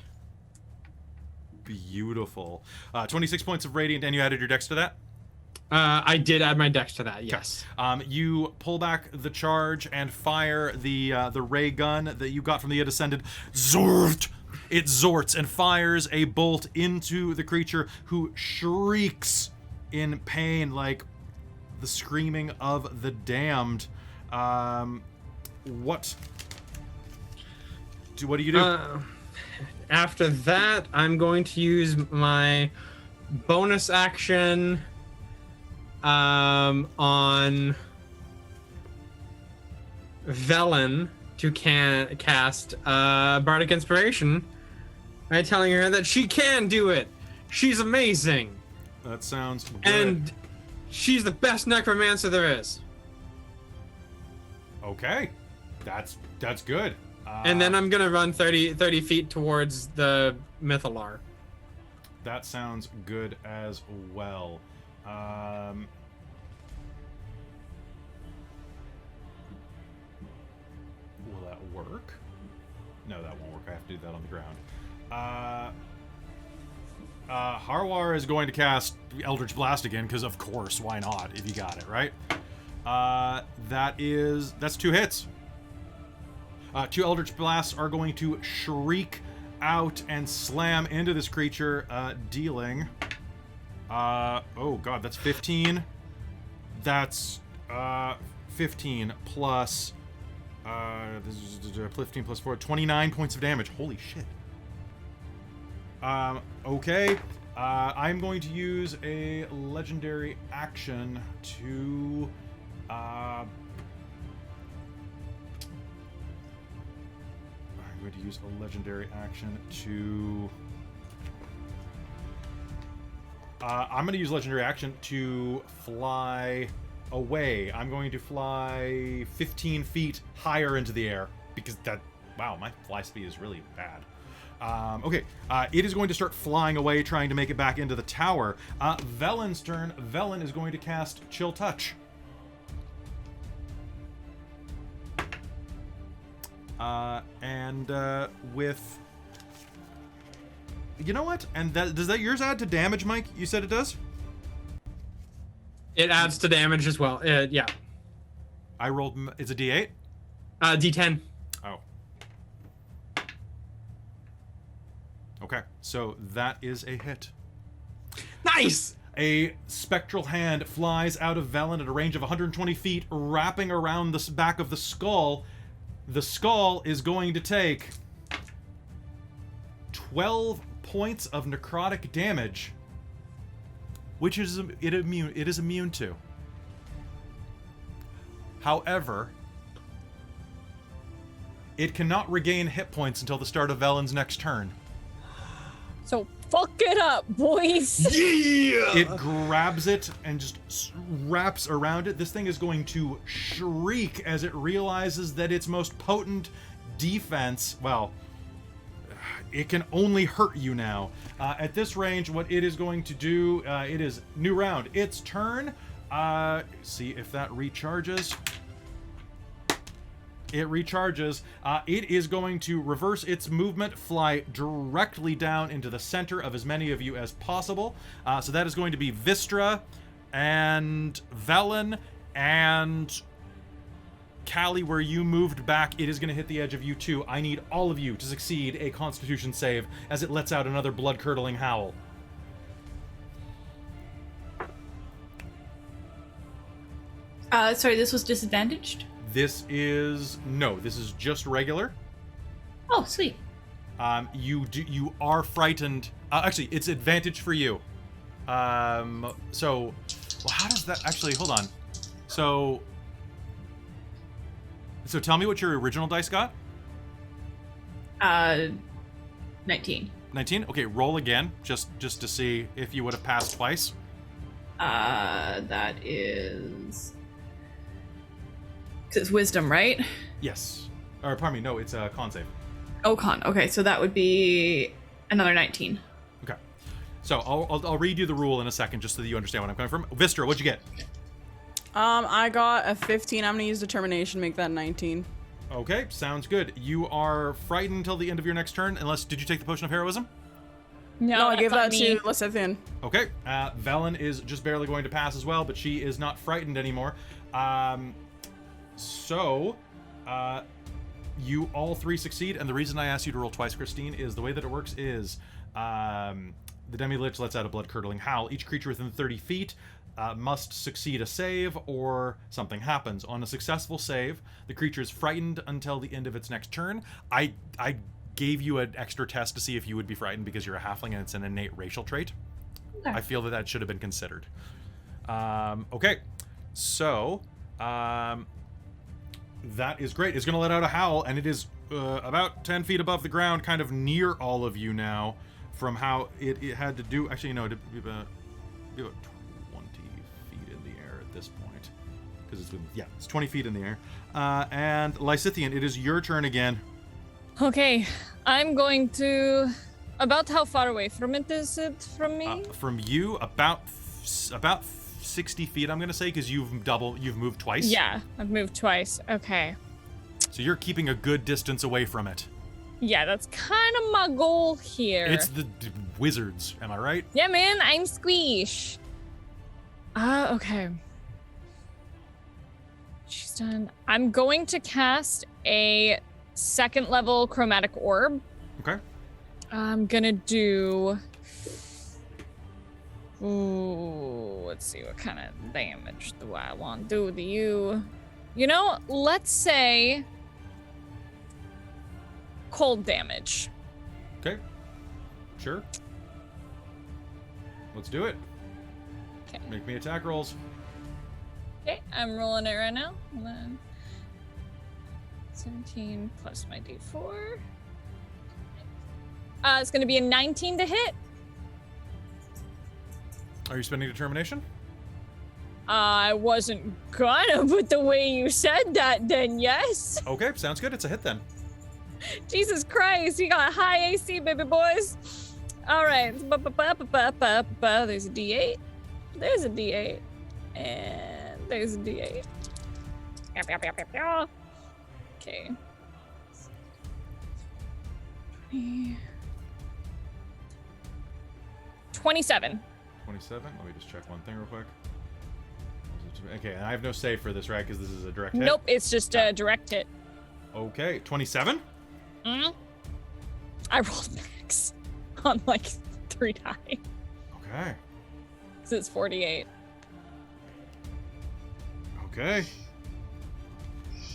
Beautiful. 26 points of radiant, and you added your dex to that? I did add my dex to that, yes. You pull back the charge and fire the ray gun that you got from the Ascended. Zort! It zorts and fires a bolt into the creature, who shrieks in pain like the screaming of the damned. What do you do? After that, I'm going to use my bonus action on Vellynne to cast Bardic Inspiration by telling her that she can do it. She's amazing. That sounds good. And she's the best necromancer there is. Okay. That's good. And then I'm gonna run 30 feet towards the Mythalar. That sounds good as well. Will that work? No, that won't work. I have to do that on the ground. Harwar is going to cast Eldritch Blast again, because of course, why not, if you got it, right? That's 2 hits. 2 Eldritch Blasts are going to shriek out and slam into this creature, dealing... oh god, that's 15. That's 15 plus 15 plus 4, 29 points of damage. Holy shit. Okay. I'm going to use a legendary action to... I'm going to use a legendary action to... I'm going to use legendary action to fly away. I'm going to fly 15 feet higher into the air because that... Wow, my fly speed is really bad. Okay, it is going to start flying away, trying to make it back into the tower. Vellynne's turn. Vellynne is going to cast Chill Touch. With... You know what? And does that yours add to damage, Mike? You said it does? It adds to damage as well. Yeah. I rolled... It's a D8? D10. Oh. Okay, so that is a hit. Nice! A spectral hand flies out of Vellynne at a range of 120 feet, wrapping around the back of the skull. The skull is going to take 12 points of necrotic damage, which is it is immune to. However, it cannot regain hit points until the start of Vellynne's next turn. So fuck it up, boys. Yeah! It grabs it and just wraps around it. This thing is going to shriek as it realizes that its most potent defense, well, it can only hurt you now. At this range, what it is going to do, it is new round. Its turn. See if that recharges. It recharges. It is going to reverse its movement, fly directly down into the center of as many of you as possible. So that is going to be Vistra and Vellynne and Callie, where you moved back. It is going to hit the edge of you too. I need all of you to succeed a Constitution save as it lets out another blood-curdling howl. Sorry, this was disadvantaged? This is just regular. Oh, sweet. You are frightened. Actually, it's advantage for you. So, well, how does that actually? Hold on. So tell me what your original dice got. 19. 19. Okay, roll again, just to see if you would have passed twice. That is. It's wisdom, right? Yes. Or pardon me. No, it's a con save. Oh, con. Okay, so that would be another 19. Okay. So I'll read you the rule in a second, just so that you understand what I'm coming from. Vistra, what'd you get? I got a 15. I'm gonna use determination, make that 19. Okay, sounds good. You are frightened until the end of your next turn, unless did you take the potion of heroism? No, I gave that that's on me. to Lysithian. Okay. Vellynne is just barely going to pass as well, but she is not frightened anymore. You all three succeed, and the reason I asked you to roll twice, Christine, is the way that it works is the demilich lets out a blood-curdling howl. Each creature within 30 feet must succeed a save, or something happens. On a successful save, the creature is frightened until the end of its next turn. I gave you an extra test to see if you would be frightened because you're a halfling and it's an innate racial trait. Okay. I feel that should have been considered. Okay, so that is great. It's going to let out a howl, and it is about 10 feet above the ground, kind of near all of you now, from how it had to do. Actually, no, it'd be about 20 feet in the air at this point, because it's 20 feet in the air. And Lysithian, it is your turn again. Okay, I'm going to. About how far away from it is it from me? From you, about 60 feet, I'm going to say, because you've moved twice. Yeah, I've moved twice. Okay. So you're keeping a good distance away from it. Yeah, that's kind of my goal here. It's the wizards, am I right? Yeah, man, I'm squeesh. Okay. She's done. I'm going to cast a 2nd level chromatic orb. Okay. I'm gonna do. Ooh, let's see what kind of damage do I want to do to you. You know, let's say cold damage. Okay. Sure. Let's do it. Okay. Make me attack rolls. Okay, I'm rolling it right now. 17 plus my d4. It's going to be a 19 to hit. Are you spending determination? I wasn't gonna, but the way you said that, then yes. Okay, sounds good. It's a hit then. Jesus Christ, you got high AC, baby boys. All right. There's a D8. There's a D8. And there's a D8. Okay. 27. 27. Let me just check one thing real quick. Okay, and I have no save for this, right? Because this is a direct hit? Nope, it's just a direct hit. Okay, 27? Mm-hmm. I rolled max on like 3 die. Okay. So it's 48. Okay.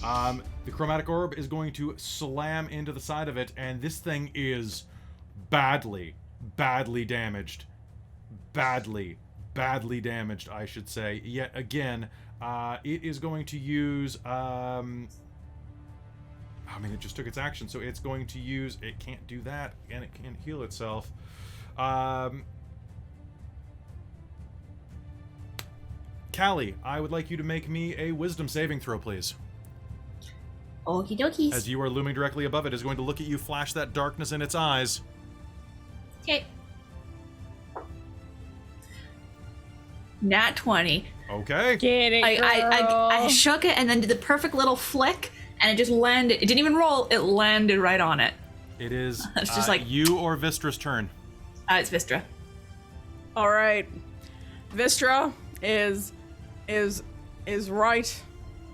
The chromatic orb is going to slam into the side of it, and this thing is badly damaged. Badly damaged, I should say. Yet again, it is going to use, I mean, it just took its action, so it's going to use, it can't do that, and it can't heal itself. Callie, I would like you to make me a wisdom saving throw, please. Okie dokies. As you are looming directly above it, is going to look at you, flash that darkness in its eyes. Okay. Nat 20. Okay. Get it, girl. I shook it and then did the perfect little flick, and it just landed. It didn't even roll. It landed right on it. It is It's just like- you or Vistra's turn. It's Vistra. All right. Vistra is right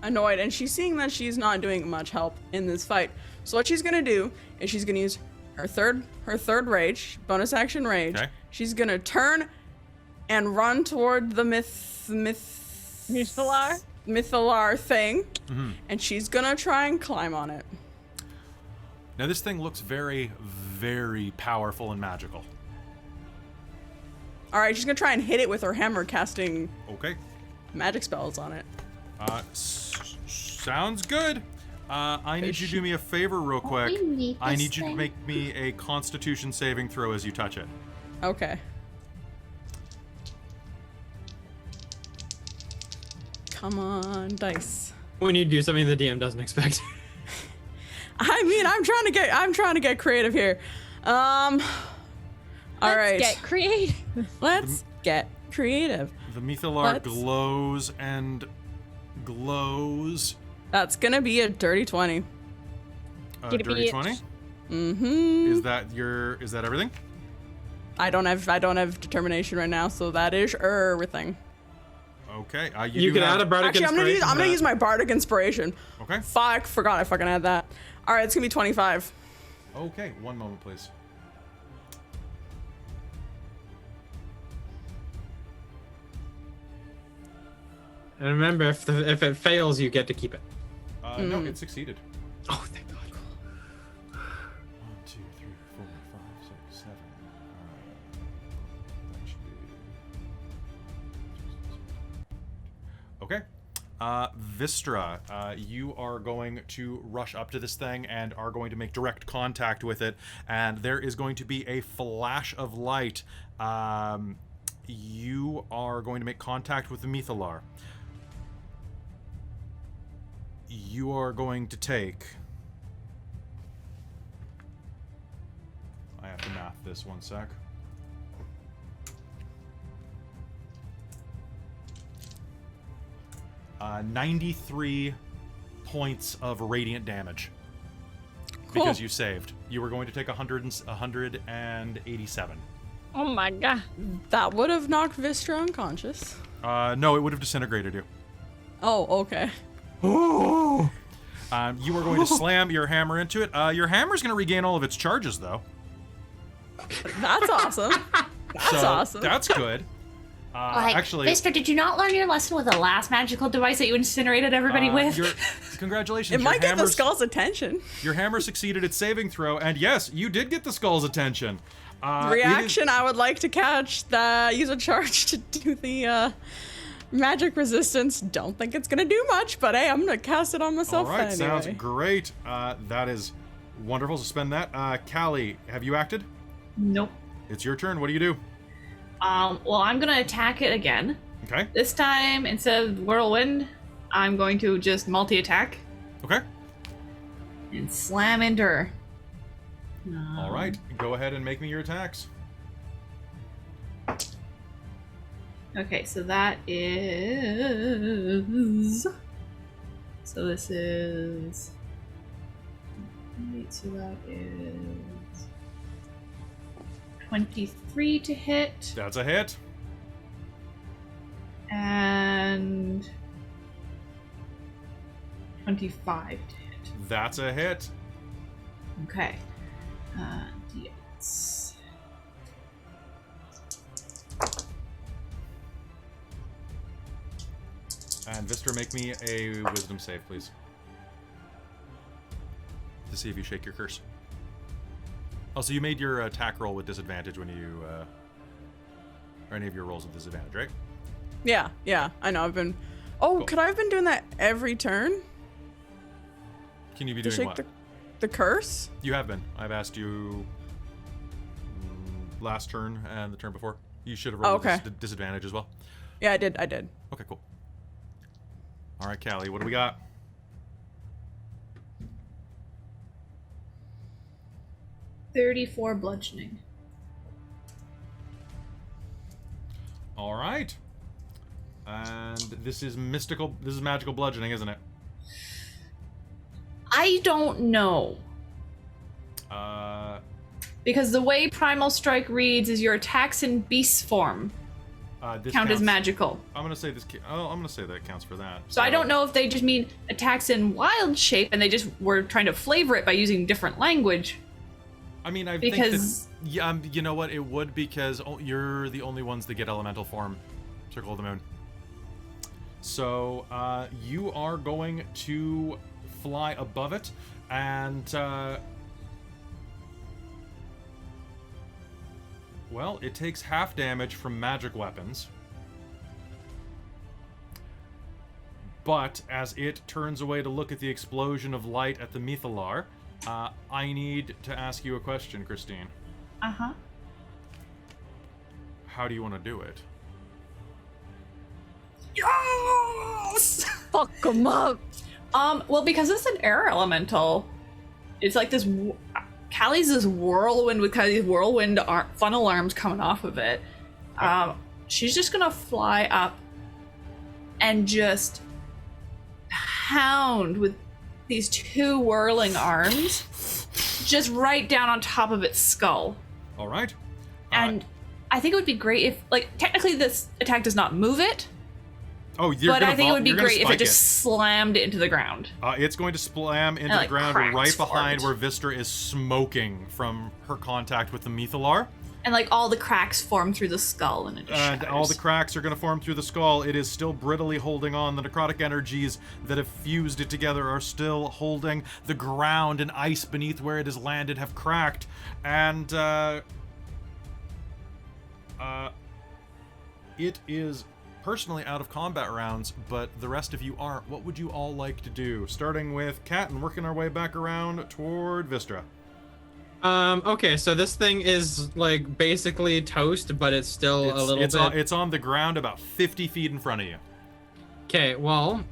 annoyed, and she's seeing that she's not doing much help in this fight. So what she's gonna do is she's gonna use her third rage, bonus action rage. Okay. She's gonna turn and run toward the Mythalar thing, and she's gonna try and climb on it. Now this thing looks very, very powerful and magical. All right, she's gonna try and hit it with her hammer, casting Okay. magic spells on it. Sounds good. I need you to do me a favor real quick. we need I this need you to thing. make me a Constitution saving throw as you touch it. Okay. Come on, dice. When you do something the DM doesn't expect. I mean, I'm trying to get creative here. All right. Let's get creative. Let's get creative. The Mythalar Let's- glows and glows. That's gonna be a dirty 20. Get a Dirty bitch. 20? Mm-hmm. Is that everything? I don't have determination right now, so that is everything. Okay. You do can have- add a bardic Actually, I'm inspiration. gonna to use that. my bardic inspiration. Okay. Fuck, forgot I fucking had that. All right, it's gonna be 25. Okay. One moment, please. And remember, if it fails, you get to keep it. No, it succeeded. Oh, thank God. 1, 2, 3, 4, 5, 6, 7. That should be. Okay. Vistra, you are going to rush up to this thing and are going to make direct contact with it, and there is going to be a flash of light. You are going to make contact with the Mythalar. You are going to take... I have to math this 1 sec. Uh, 93 points of radiant damage. Cool. Because you saved. You were going to take 187. Oh my god. That would have knocked Vistra unconscious. No, it would have disintegrated you. Oh, okay. You are going to slam your hammer into it. Your hammer's going to regain all of its charges, though. That's awesome. That's awesome. That's good. Actually, Vistra, did you not learn your lesson with the last magical device that you incinerated everybody with? Congratulations. It your might get the hammer's- skull's attention. Your hammer succeeded its saving throw, and yes, you did get the skull's attention. Reaction, I would like to use a charge to do the magic resistance. Don't think it's gonna do much, but hey, I'm gonna cast it on myself. All right, anyway. sounds great. That is wonderful. So spend that. Callie, have you acted? Nope. It's your turn. What do you do? Well, I'm gonna attack it again. Okay. This time, instead of whirlwind, I'm going to just multi-attack Okay. and slam into her. All right. Go ahead and make me your attacks. Okay, so that is. So this is. So that is 23 to hit That's a hit. and 25 to hit. That's a hit. Okay. D8s. And Vistra, make me a wisdom save, please. To see if you shake your curse. Oh, so you made your attack roll with disadvantage when you... or any of your rolls with disadvantage, right? Yeah, I know. I've been. Oh, Cool. could I have been doing that every turn? Can you be To doing shake what? the curse? You have been. I've asked you last turn and the turn before. You should have rolled with disadvantage as well. Yeah, I did. Okay, cool. All right, Callie, what do we got? $34 bludgeoning. All right. And this is magical bludgeoning, isn't it? I don't know. Because the way Primal Strike reads is your attacks in beast form This count as counts- magical. I'm gonna say this. I'm gonna say that counts for that. So I don't know if they just mean attacks in wild shape and they just were trying to flavor it by using different language. I mean, I Because- think that, yeah, you know what? It would because you're the only ones that get elemental form. Circle of the Moon. So you are going to fly above it, and well, it takes half damage from magic weapons. But as it turns away to look at the explosion of light at the Mythalar, I need to ask you a question, Christine. Uh-huh. How do you want to do it? Yes! Fuck 'em up. Well, because it's an air elemental, it's like this. Callie's this whirlwind with kind of these whirlwind funnel arms coming off of it. She's just gonna fly up and just pound with these two whirling arms, just right down on top of its skull. All right. And I think it would be great if, like, technically this attack does not move it. Oh, But I think it would be great if it just slammed it into the ground. It's going to slam into And, the like, ground cracks right behind where forward. Vistra is smoking from her contact with the Mythalar. And, like, all the cracks form through the skull and it just And all the shatters. cracks are going to form through the skull. It is still brittly holding on. The necrotic energies that have fused it together are still holding. The ground and ice beneath where it has landed have cracked. And it is personally out of combat rounds, but the rest of you aren't. What would you all like to do? Starting with Kat and working our way back around toward Vistra. Okay, so this thing is like basically toast, but it's still a little bit. It's on the ground about 50 feet in front of you. Okay, well,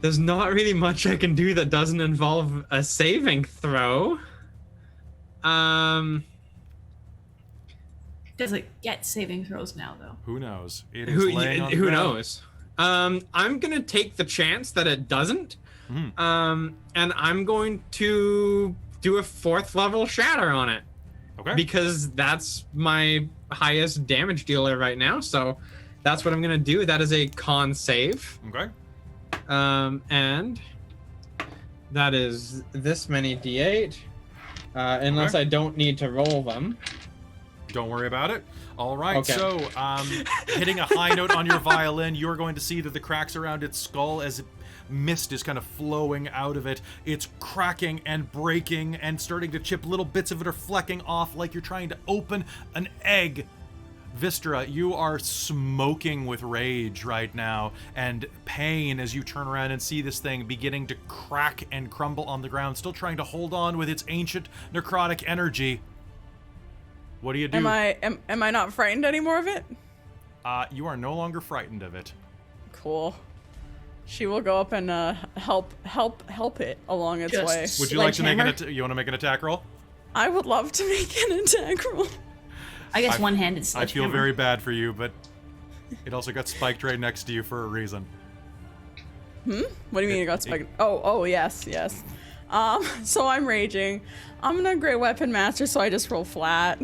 there's not really much I can do that doesn't involve a saving throw. Does it get saving throws now, though? Who knows? It is laying on the Who ground. knows? I'm gonna take the chance that it doesn't. And I'm going to do a 4th level shatter on it. Okay. Because that's my highest damage dealer right now. So that's what I'm gonna do. That is a con save. Okay. And that is this many d8. Unless Okay. I don't need to roll them. Don't worry about it. All right, Okay. so hitting a high note on your violin, you're going to see that the cracks around its skull as mist is kind of flowing out of it. It's cracking and breaking and starting to chip. Little bits of it are flecking off like you're trying to open an egg. Vistra, you are smoking with rage right now and pain as you turn around and see this thing beginning to crack and crumble on the ground, still trying to hold on with its ancient necrotic energy. What do you do? Am I not frightened anymore of it? You are no longer frightened of it. Cool. She will go up and help it along its Just way. Would you like to make Sledgehammer? you want to make an attack roll? I would love to make an attack roll. I guess I- one-handed I sledgehammer. feel very bad for you, but it also got spiked right next to you for a reason. What do you mean it got spiked? Oh, yes. So I'm raging. I'm gonna Great Weapon Master, so I just roll flat.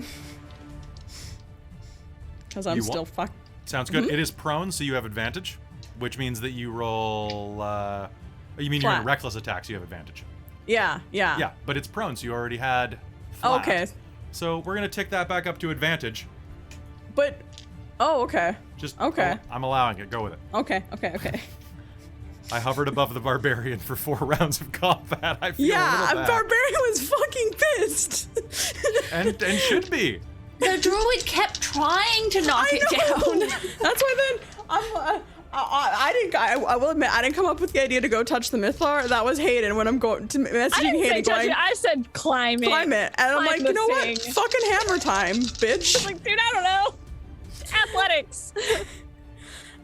Because I'm You still want- fucked. Sounds good. It is prone, so you have advantage, which means that you roll. You mean you're in Flat. reckless attack, so you have advantage. Yeah. Yeah, but it's prone, so you already had. Flat. Okay. So we're gonna tick that back up to advantage. But, okay. Just Okay. I'm allowing it. Go with it. Okay. I hovered above the barbarian for 4 rounds of combat. I feel a Yeah, little bad. Barbarian was fucking pissed. and should be. The druid kept trying to knock it down. That's why then I will admit I didn't come up with the idea to go touch the Mythlar. That was Hayden when I'm going to I messaging didn't say Hayden touch going it. I said climb it. climb it, and I'm Climb like, the you know thing. what? Fucking hammer time, bitch. Like, dude, I don't know. Athletics.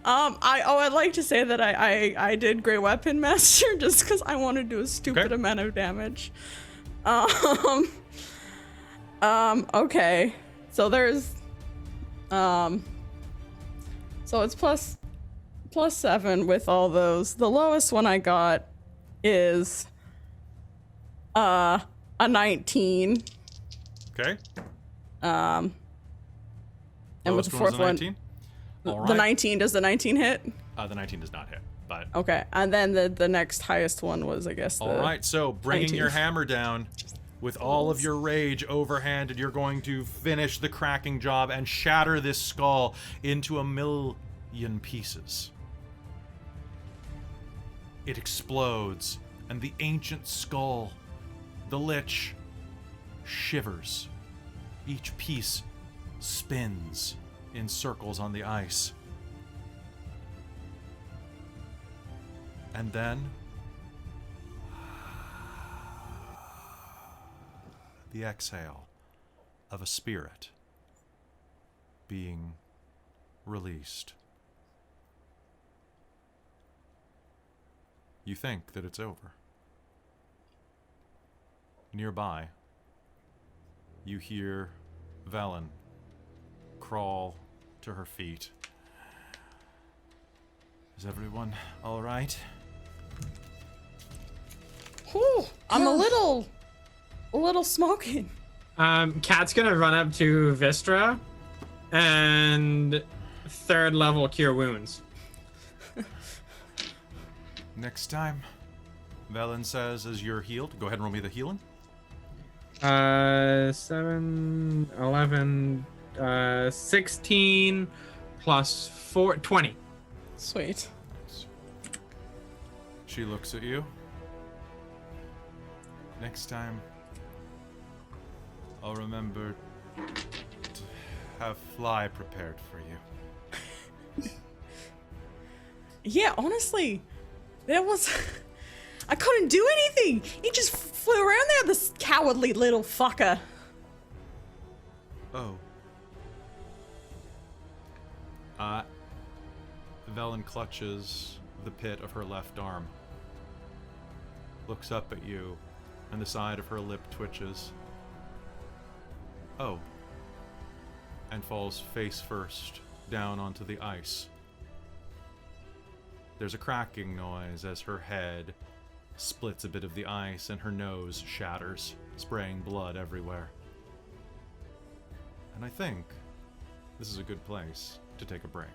I'd like to say that I did Great Weapon Master just because I want to do a stupid Okay. amount of damage. Okay. So there's, so it's plus 7 with all those. The lowest one I got is, a 19. Okay. And with Lowest the one was fourth a one, 19? All the right. 19, does the 19 hit? The 19 does not hit, but. Okay, and then the next highest one was, I guess, the... All right, so bringing 19. your hammer down with all of your rage overhanded, you're going to finish the cracking job and shatter this skull into a million pieces. It explodes, and the ancient skull, the lich, shivers. Each piece spins in circles on the ice. And then the exhale of a spirit being released. You think that it's over. Nearby, you hear Vellynne crawl to her feet. Is everyone all right? Whew, I'm a little smoking. Kat's gonna run up to Vistra and 3rd level cure wounds. Next time, Vellynne says, as you're healed, go ahead and roll me the healing. 7, 11, 16 plus 4, 20. Sweet. She looks at you. Next time, I'll remember to have Fly prepared for you. Yeah, honestly, that was... I couldn't do anything. He just flew around there, this cowardly little fucker. Oh. Vellynne clutches the pit of her left arm, looks up at you, and the side of her lip twitches. Oh. And falls face first down onto the ice. There's a cracking noise as her head splits a bit of the ice and her nose shatters, spraying blood everywhere. And I think this is a good place to take a break.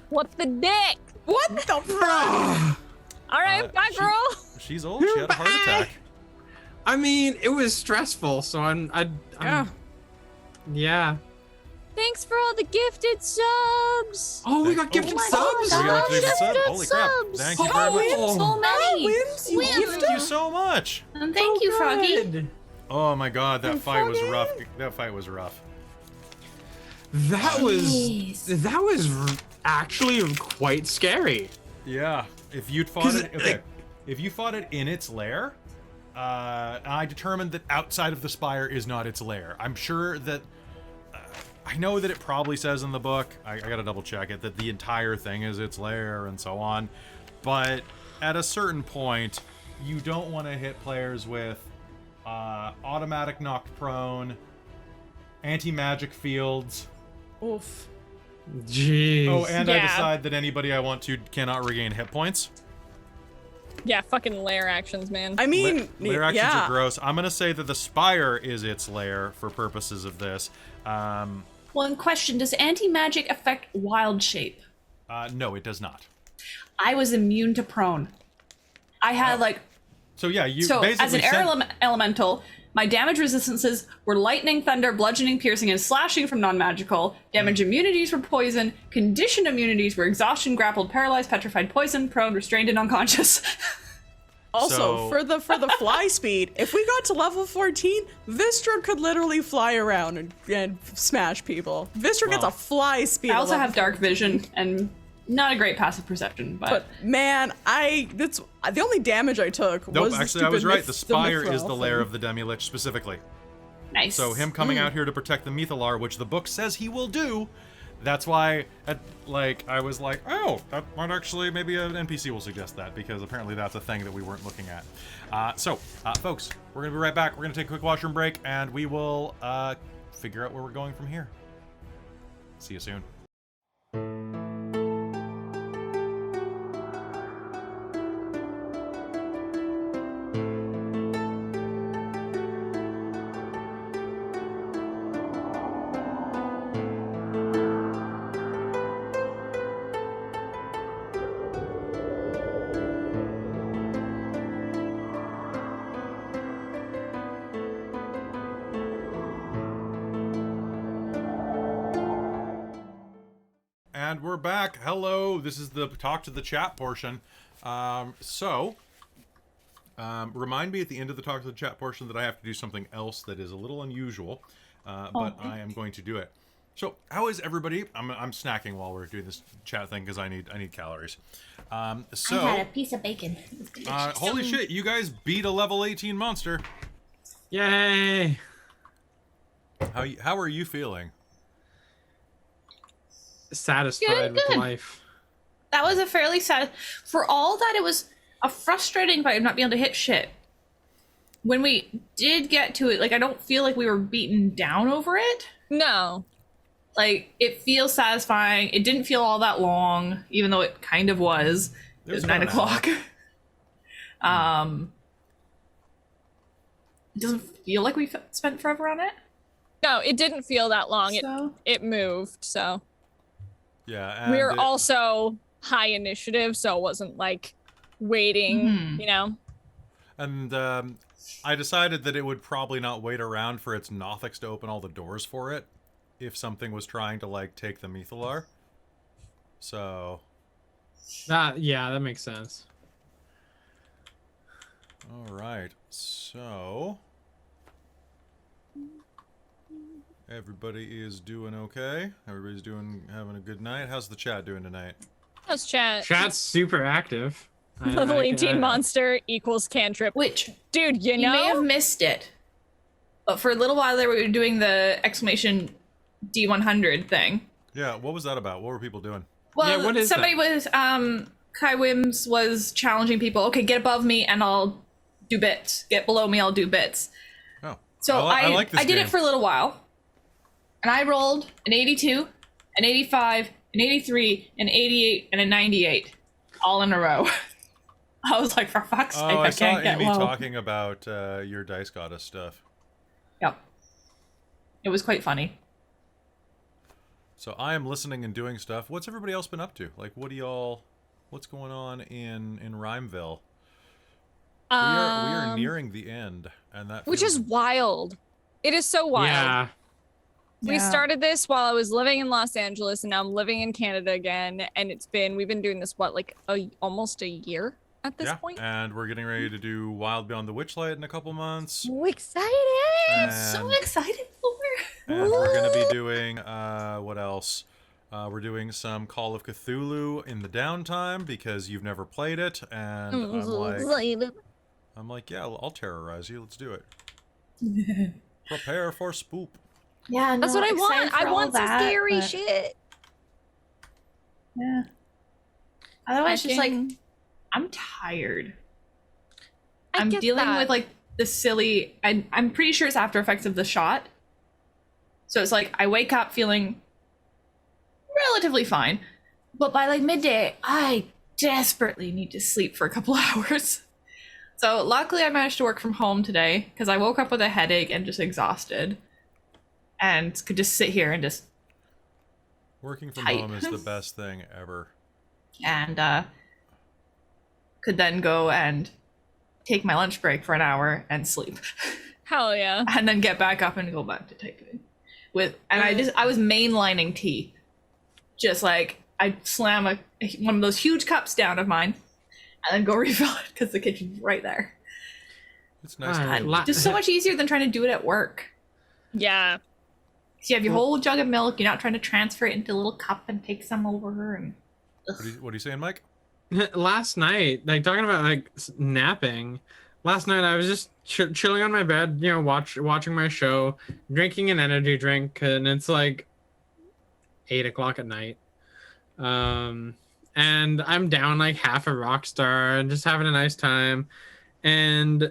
What the dick? What the fuck? All right, bye, girl. She's old. She had a heart attack. I mean, it was stressful, so I'm Yeah. yeah. Thanks for all the gifted subs. Oh, we got gifted my subs. God. We got gifted subs. Gifted Holy crap! subs. Thank you very much. Oh, So many. Wims, you Wims. gifted Thank you so much. And thank you, Froggy. Good. Oh my God, that And fight was Froggy. rough. That fight was rough. That was Jeez. actually quite scary. Yeah, if you'd fought 'Cause, it, okay, if you fought it in its lair, I determined that outside of the spire is not its lair. I'm sure that, I know that it probably says in the book, I gotta double check it, that the entire thing is its lair and so on, but at a certain point, you don't want to hit players with automatic knocked prone, anti-magic fields. Oof. Jeez. Oh, and I Yeah. decide that anybody I want to cannot regain hit points. Yeah, fucking lair actions, man. I mean, Lair actions yeah. are gross. I'm gonna say that the spire is its lair for purposes of this. One question: does anti-magic affect wild shape? No, it does not. I was immune to prone. I had like So yeah, you so basically as an air elemental, my damage resistances were lightning, thunder, bludgeoning, piercing, and slashing from non-magical. Damage immunities were poison. Conditioned immunities were exhaustion, grappled, paralyzed, petrified, poisoned, prone, restrained, and unconscious. Also, So- for the fly speed, if we got to level 14, Vistra could literally fly around and smash people. Vistra gets Well, a fly speed. I at also level have dark vision and not a great passive perception, But man, that's the only damage I took. Nope, was the actually I was stupid right. The spire is the mithril lair thing. of the demilich specifically. nice. So him coming out here to protect the Mythalar, which the book says he will do. That's why, I was like, oh, that might actually, maybe an NPC will suggest that, because apparently that's a thing that we weren't looking at. Folks, we're going to be right back. We're going to take a quick washroom break, and we will figure out where we're going from here. See you soon. And we're back. Hello. This is the talk to the chat portion. Remind me at the end of the talk to the chat portion that I have to do something else that is a little unusual, but I am going to do it. So, how is everybody? I'm snacking while we're doing this chat thing because I need calories. I had a piece of bacon. Holy shit! You guys beat a level 18 monster. Yay. How are you feeling? Satisfied with Good. life. That was a fairly sad. For all that, it was a frustrating fight of not being able to hit shit. When we did get to it, I don't feel like we were beaten down over it. No. It feels satisfying. It didn't feel all that long, even though it kind of was. It was 9 o'clock. It doesn't feel like we spent forever on it. No, it didn't feel that long. So It moved, so. Yeah, and We were also high initiative, so it wasn't waiting, you know? And I decided that it would probably not wait around for its Nothics to open all the doors for it if something was trying to, take the Mythalar. So... Yeah, that makes sense. Alright, so... Everybody is doing okay. Everybody's having a good night. How's the chat doing tonight? How's chat? Chat's super active. Level 18 monster equals cantrip. which Dude, you you know? may have missed it, but for a little while there we were doing the exclamation D100 thing. Yeah, what was that about? What were people doing? Well, Yeah, what is somebody that? was Kai Wims was challenging people. Okay, get above me and I'll do bits. Get below me, I'll do bits. Oh, So I like this I did game. it for a little while, and I rolled an 82, an 85, an 83, an 88, and a 98, all in a row. I was like, for fuck's sake, Oh, I saw can't get Amy low. talking about your Dice Goddess stuff. Yep. It was quite funny. So I am listening and doing stuff. What's everybody else been up to? What's going on in Rimeville? We are nearing the end, and that Which feels- is wild. It is so wild. Yeah. We started this while I was living in Los Angeles, and now I'm living in Canada again. And we've been doing this, like almost a year at this point? And we're getting ready to do Wild Beyond the Witchlight in a couple months. So excited! And, So excited for and we're going to be doing, what else? We're doing some Call of Cthulhu in the downtime because you've never played it. And I'm like, yeah, I'll terrorize you. Let's do it. Prepare for spoop. Yeah, That's what I want. I want some scary but... shit. Yeah. Otherwise, just like, I'm tired. I'm dealing with like the silly. I'm pretty sure it's after effects of the shot. So it's like I wake up feeling relatively fine, but by like midday, I desperately need to sleep for a couple hours. So luckily, I managed to work from home today because I woke up with a headache and just exhausted. And could just sit here and just working from home is the best thing ever. And could then go and take my lunch break for an hour and sleep. Hell yeah. And then get back up and go back to typing. I was mainlining tea. Just like I'd slam one of those huge cups down of mine and then go refill it because the kitchen's right there. It's nice. Just so much easier than trying to do it at work. Yeah. So you have your whole jug of milk. You're not trying to transfer it into a little cup and take some over. And what are you saying, Mike? Last night, like talking about like napping. Last night I was just chilling on my bed, watching my show, drinking an energy drink, and it's like 8 o'clock at night. And I'm down like half a rock star and just having a nice time. And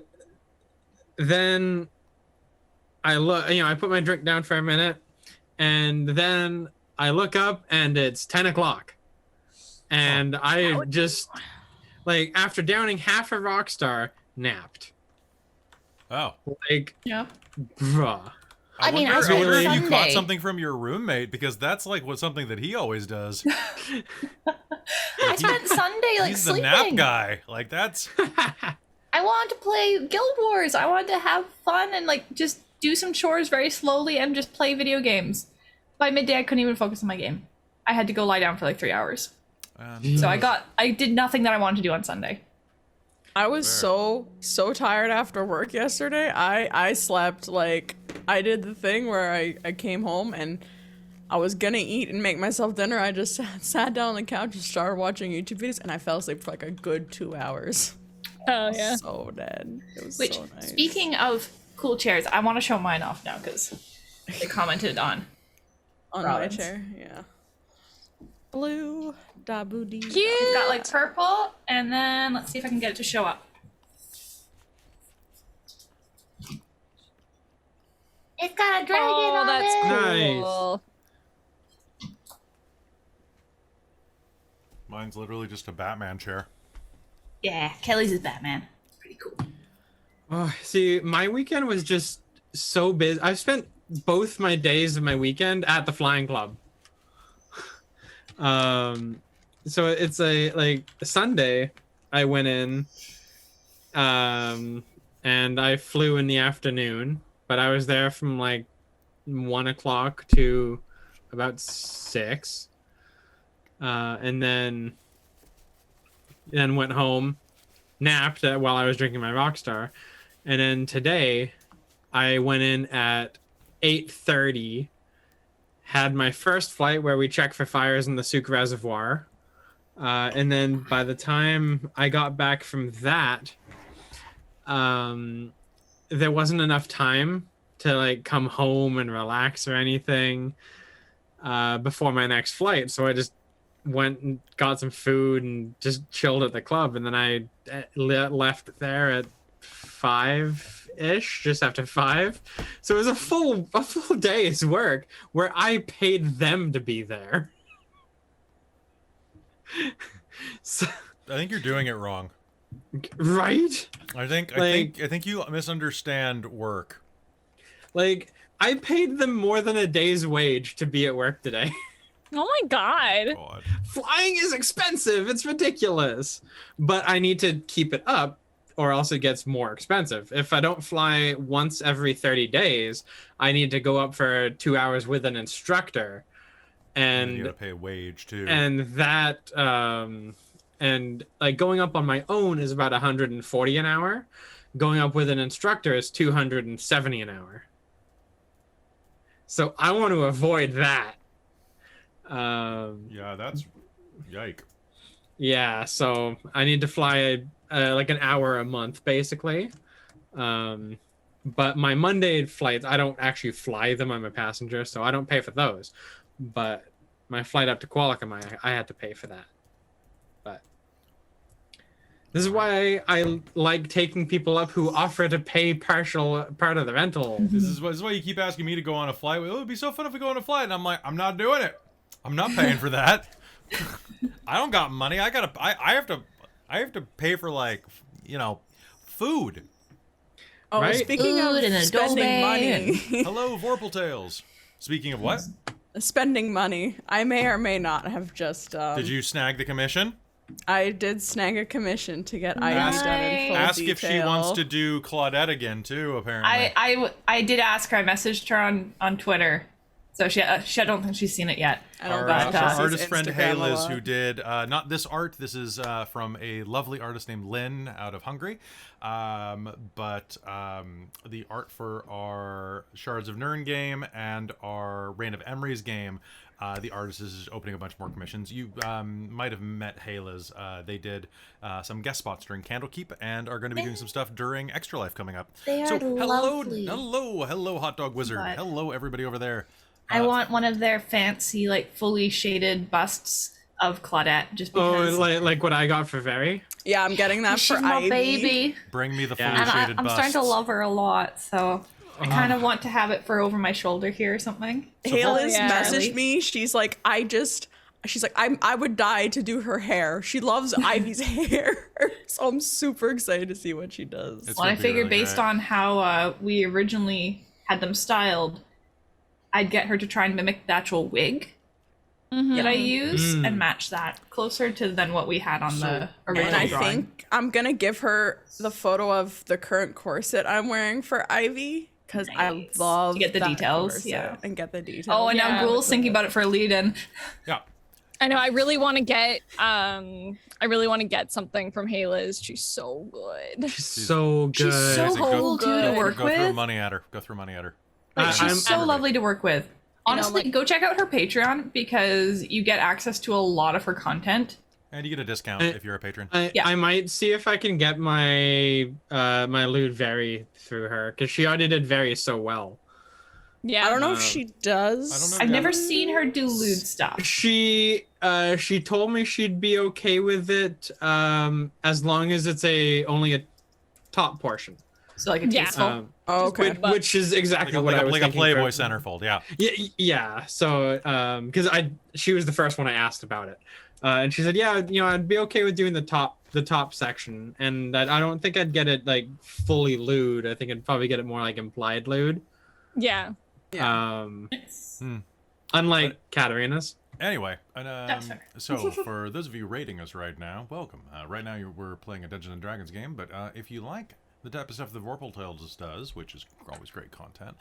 then I put my drink down for a minute, and then I look up and it's 10 o'clock. And I just, like, after downing half a rock star, napped. Oh. Like, yeah. Bruh. I wonder Sunday. if you caught something from your roommate, because that's like something that he always does. I spent Sunday like he's sleeping. the nap guy. Like that's. I wanted to play Guild Wars. I wanted to have fun and like just do some chores very slowly and just play video games. By midday, I couldn't even focus on my game. I had to go lie down for like 3 hours. So I did nothing that I wanted to do on Sunday. I was so tired after work yesterday. I slept like I did the thing where I came home and I was gonna eat and make myself dinner. I just sat down on the couch and started watching YouTube videos, and I fell asleep for like a good 2 hours. Oh yeah. So dead. It was Which, so nice. speaking of cool chairs, I want to show mine off now because they commented on my chair. Yeah. Blue Dabudi. Cute. It's got like purple, and then let's see if I can get it to show up. It's got a dragon on that's it. cool. Mine's literally just a Batman chair. Yeah, Kelly's is Batman. Pretty cool. Oh, see, my weekend was just so busy. I spent both my days of my weekend at the flying club. So it's a Sunday I went in, and I flew in the afternoon, but I was there from like 1 o'clock to about 6, and then went home, napped while I was drinking my Rockstar, and then today I went in at 8:30. Had my first flight where we checked for fires in the Souk Reservoir. And then by the time I got back from that, there wasn't enough time to like come home and relax or anything before my next flight. So I just went and got some food and just chilled at the club. And then I left there at 5-ish, just after 5. So it was a full day's work where I paid them to be there. So, I think you're doing it wrong. Right? I think you misunderstand work. Like, I paid them more than a day's wage to be at work today. Oh my god. Flying is expensive. It's ridiculous. But I need to keep it up, or else it gets more expensive. If I don't fly once every 30 days, I need to go up for 2 hours with an instructor. And you And gotta pay a wage too. and that and like going up on my own is about 140 an hour. Going up with an instructor is 270 an hour. So I want to avoid that. Yeah, that's yike. Yeah, so I need to fly like an hour a month, basically. But my Monday flights, I don't actually fly them. I'm a passenger, so I don't pay for those. But my flight up to Qualicum, I had to pay for that. But this is why I like taking people up who offer to pay part of the rental. This is why you keep asking me to go on a flight. Oh, it'd be so fun if we go on a flight, and I'm like, I'm not doing it. I'm not paying for that. I don't got money. I have to pay for, like, you know, food. Oh, Right? speaking Food of and spending adobe money, Hello, Vorpal Tales. Speaking of what? spending money, I may or may not have just. Did you snag the commission? I did snag a commission to get Ivy done in full Ask detail. if she wants to do Claudette again too. Apparently, I did ask her. I messaged her on Twitter, so she I don't think she's seen it yet. I don't Our, think our she sees artist friend Instagram a Hayles, lot. who did not this art. This is from a lovely artist named Lynn out of Hungary. But the art for our Shards of Nirn game and our Reign of Emry's game, the artist is opening a bunch more commissions. You might have met Hayles. They did some guest spots during Candlekeep and are going to be doing some stuff during Extra Life coming up. They So are lovely. hello, Hot Dog Wizard. But- Hello, everybody over there. I want one of their fancy, like, fully shaded busts of Claudette, just Oh, because. like what I got for Very? Yeah, I'm getting that She's for my Ivy. baby, Bring me the fully Yeah. and shaded I'm busts. starting to love her a lot. So I kind of want to have it for over my shoulder here or something. Hayles Yeah. messaged me. She's like, I would die to do her hair. She loves Ivy's hair, so I'm super excited to see what she does. It's Well, I gonna be figured really based great. on how we originally had them styled, I'd get her to try and mimic the actual wig that I use and match that closer to than what we had on the original And I drawing. think I'm gonna give her the photo of the current corset I'm wearing for Ivy because I Nice. love To get the that details, corset yeah. and get the details. Oh, and Yeah. now Ghoul's thinking about it for a lead-in. Yeah. I know. I really want to get. I really want to get something from Hayles. She's so good. She's so good. She's so Amazing. cool too to good. work Go through with. money at her. Go through money at her. Like, she's I'm- so lovely to work with. Honestly, like- go check out her Patreon because you get access to a lot of her content. And you get a discount I- if you're a patron. Yeah. I might see if I can get my my lewd Very through her because she already did Very so well. Yeah. I don't know if Um, she does. I don't know. I've Yeah. never seen her do lewd stuff. She told me she'd be okay with it as long as it's only a top portion. So like a Yeah. tasteful. Oh, okay. Which is exactly Like what I was like a thinking Playboy for- centerfold, yeah. Yeah. So because she was the first one I asked about it, and she said, yeah, I'd be okay with doing the top section, and that I don't think I'd get it like fully lewd. I think I'd probably get it more like implied lewd. Yeah. Unlike Katerina's. Anyway, and, That's fair. so for those of you rating us right now, welcome. Right now we're playing a Dungeons and Dragons game, but if you like the type of stuff that Vorpal Tales does, which is always great content,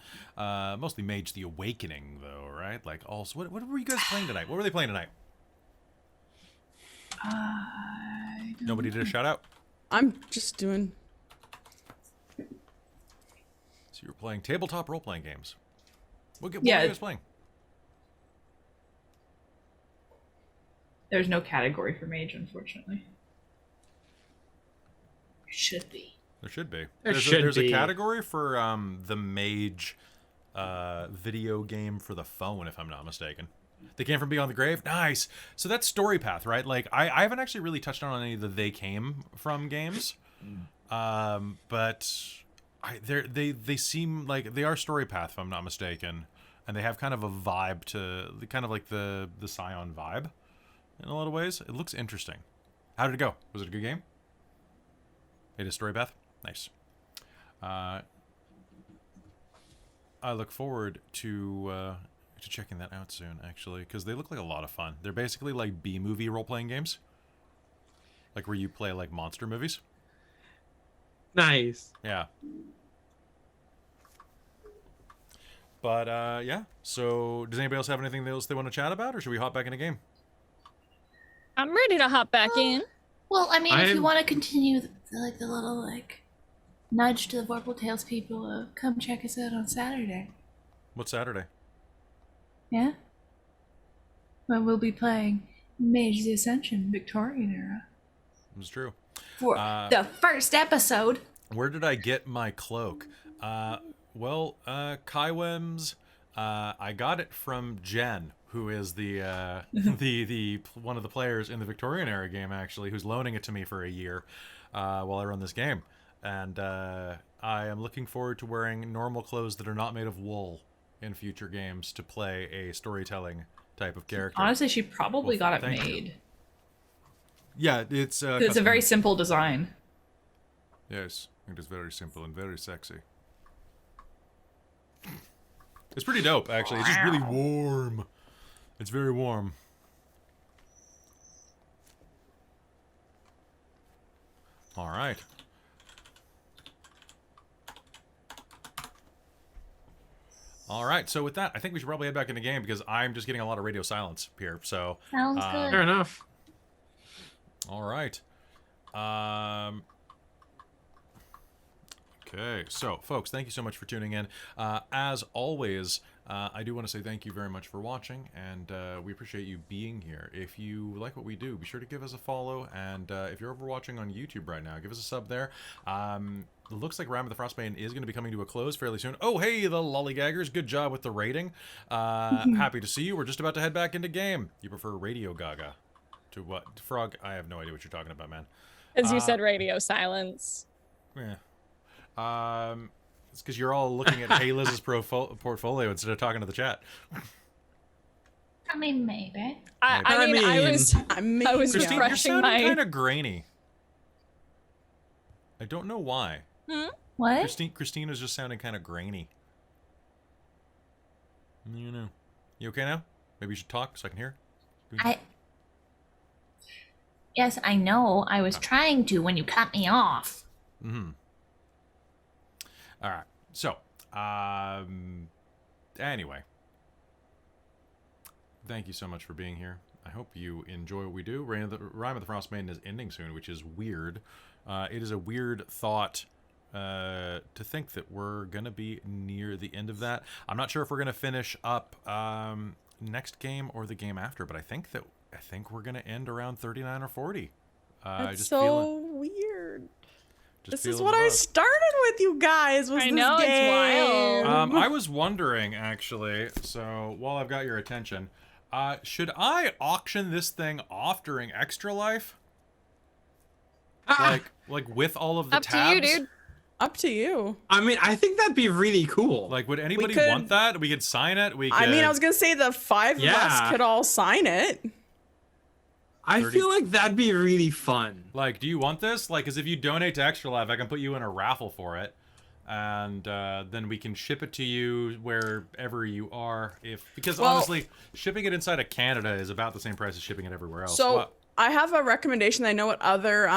mostly Mage the Awakening, though, right? Like, also, what were you guys playing tonight? What were they playing tonight? Nobody did a shout out. I'm just doing. So you were playing tabletop role playing games. What were Yeah. you guys playing? There's no category for mage, unfortunately. Should be. There should be. There There's should a be. category for the Mage video game for the phone, if I'm not mistaken. They Came From Beyond the Grave? Nice! So that's Story Path, right? Like, I haven't actually really touched on any of the They Came From games. But they seem like they are Story Path, if I'm not mistaken. And they have kind of a vibe to, kind of like the Scion vibe in a lot of ways. It looks interesting. How did it go? Was it a good game? It is Story Path? Nice. I look forward to checking that out soon, actually, because they look like a lot of fun. They're basically like B-movie role-playing games, like where you play like monster movies. Nice. Yeah. But yeah. So does anybody else have anything else they want to chat about, or should we hop back in the game? I'm ready to hop back in. Well, I mean, if you I'm- want to continue the little nudge to the Vorpal Tales people, come check us out on Saturday. What's Saturday? Yeah. When we'll be playing Mage the Ascension Victorian era It's true. for the first episode. Where did I get my cloak? Well, Kaiwem's. I got it from Jen, who is the the one of the players in the Victorian era game, actually, who's loaning it to me for a year while I run this game. And I am looking forward to wearing normal clothes that are not made of wool in future games to play a storytelling type of character. Honestly, she probably Well, got it thank you. made. Yeah, it's It's a custom- very simple design. Yes, it is very simple and very sexy. It's pretty dope, actually. It's just really warm. It's very warm. All right. All right, so with that, I think we should probably head back in the game because I'm just getting a lot of radio silence here. So, Sounds good. Fair enough. all right. Okay, so folks, thank you so much for tuning in. As always, I do want to say thank you very much for watching, and we appreciate you being here. If you like what we do, be sure to give us a follow, and if you're over watching on YouTube right now, give us a sub there. It looks like Rime of the Frostmaiden is going to be coming to a close fairly soon. Oh, hey, the lollygaggers. Good job with the rating. Happy to see you. We're just about to head back into game. You prefer Radio Gaga to what? Frog, I have no idea what you're talking about, man. As you said, radio silence. Yeah. It's because you're all looking at Hey Liz's portfolio instead of talking to the chat. I mean, maybe. I mean, I was I'm I was Christine, you're refreshing sounding my. kind of grainy. I don't know why. What? Christine is just sounding kind of grainy. You know. You okay now? Maybe you should talk so I can hear. Yes, I know. I was trying to when you cut me off. Mm-hmm. All right. So, anyway. Thank you so much for being here. I hope you enjoy what we do. Rime of the Frostmaiden is ending soon, which is weird. It is a weird thought to think that we're going to be near the end of that. I'm not sure if we're going to finish up next game or the game after, but I think we're going to end around 39 or 40. That's just so feeling, weird. just This is feeling what the I buzz. started with, you guys. Was I this know, it's game. wild. I was wondering, actually, so while I've got your attention, should I auction this thing off during Extra Life? Like with all of the Up to tabs? you, dude. Up to you. I mean, I think that'd be really cool. Like, would anybody could- want that? We could sign it. We could... I mean, I was gonna say the five of us Yeah. could all sign it. I 30. feel like that'd be really fun. Like, do you want this? Like, because if you donate to Extra Life, I can put you in a raffle for it. And then we can ship it to you wherever you are. Because Well- honestly, shipping it inside of Canada is about the same price as shipping it everywhere else. So What? I have a recommendation. I know what other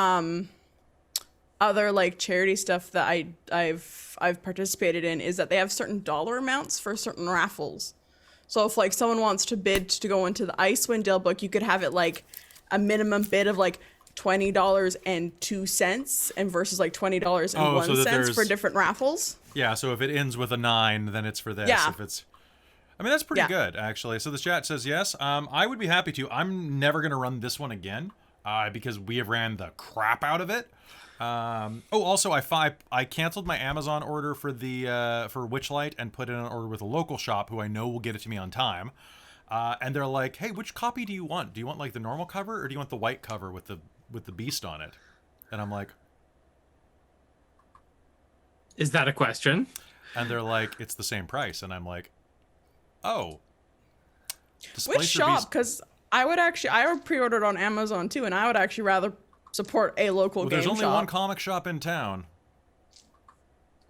like charity stuff that I've participated in is that they have certain dollar amounts for certain raffles. So if like someone wants to bid to go into the Icewind Dale book, you could have it like a minimum bid of like $20.02 and versus like $20.01 so that there's- for different raffles. Yeah, so if it ends with a 9, then it's for this. Yeah. If it's, I mean, that's pretty Yeah. good, actually. So the chat says yes. I would be happy to. I'm never going to run this one again because we have ran the crap out of it. Also, I canceled my Amazon order for the for Witchlight and put in an order with a local shop who I know will get it to me on time. And they're like, "Hey, which copy do you want? Do you want like the normal cover or do you want the white cover with the beast on it?" And I'm like, Is that a question? and they're like, "It's the same price." And I'm like, "Oh." Which Displacer shop? Beast- Because I would pre-order it on Amazon too, and I would actually rather support a local Well, game there's only shop. one comic shop in town.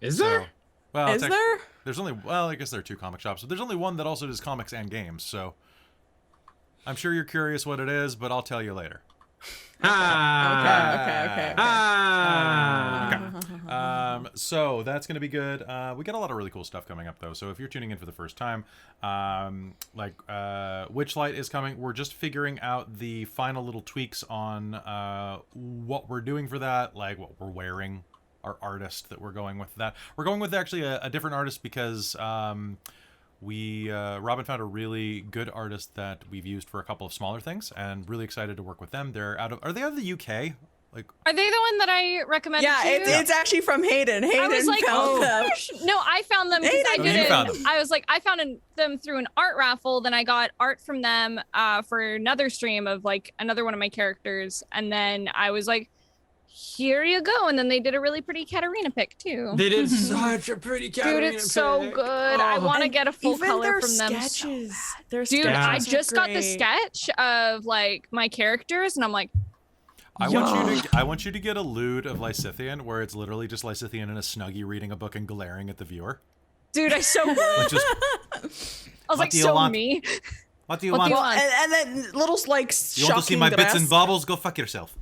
Is So, there? well, Is there? There's only, well, I guess there are two comic shops, but there's only one that also does comics and games. So I'm sure you're curious what it is, but I'll tell you later. Ah. Okay. Ah. So that's going to be good. We got a lot of really cool stuff coming up, though. So if you're tuning in for the first time, Witchlight is coming. We're just figuring out the final little tweaks on what we're doing for that, like what we're wearing, our artist that we're going with that. We're going with actually a different artist because Robin found a really good artist that we've used for a couple of smaller things, and really excited to work with them. Are they out of the UK? Like, are they the one that I recommended? Yeah, to you? it's actually from Hayden. Hayden I was like, found them. No, I found them because I You did found it. them. I was like, I found them through an art raffle. Then I got art from them for another stream of like another one of my characters, and then I was like, here you go. And then they did a really pretty Katerina pick too. They did such a pretty Katerina Dude, it's so pick. good. I Oh. want to get a full Even color their from them. sketches. Their Dude, Yeah. I sketches are just got the great. sketch of like my characters, and I'm like, I want you to get a lewd of Lysithian where it's literally just Lysithian in a snuggie reading a book and glaring at the viewer. dude, I so Like just, I was What like, do you so want? me. what do you What want? do you Well, want? and then little like You want to see my bits and bobbles? Go fuck yourself.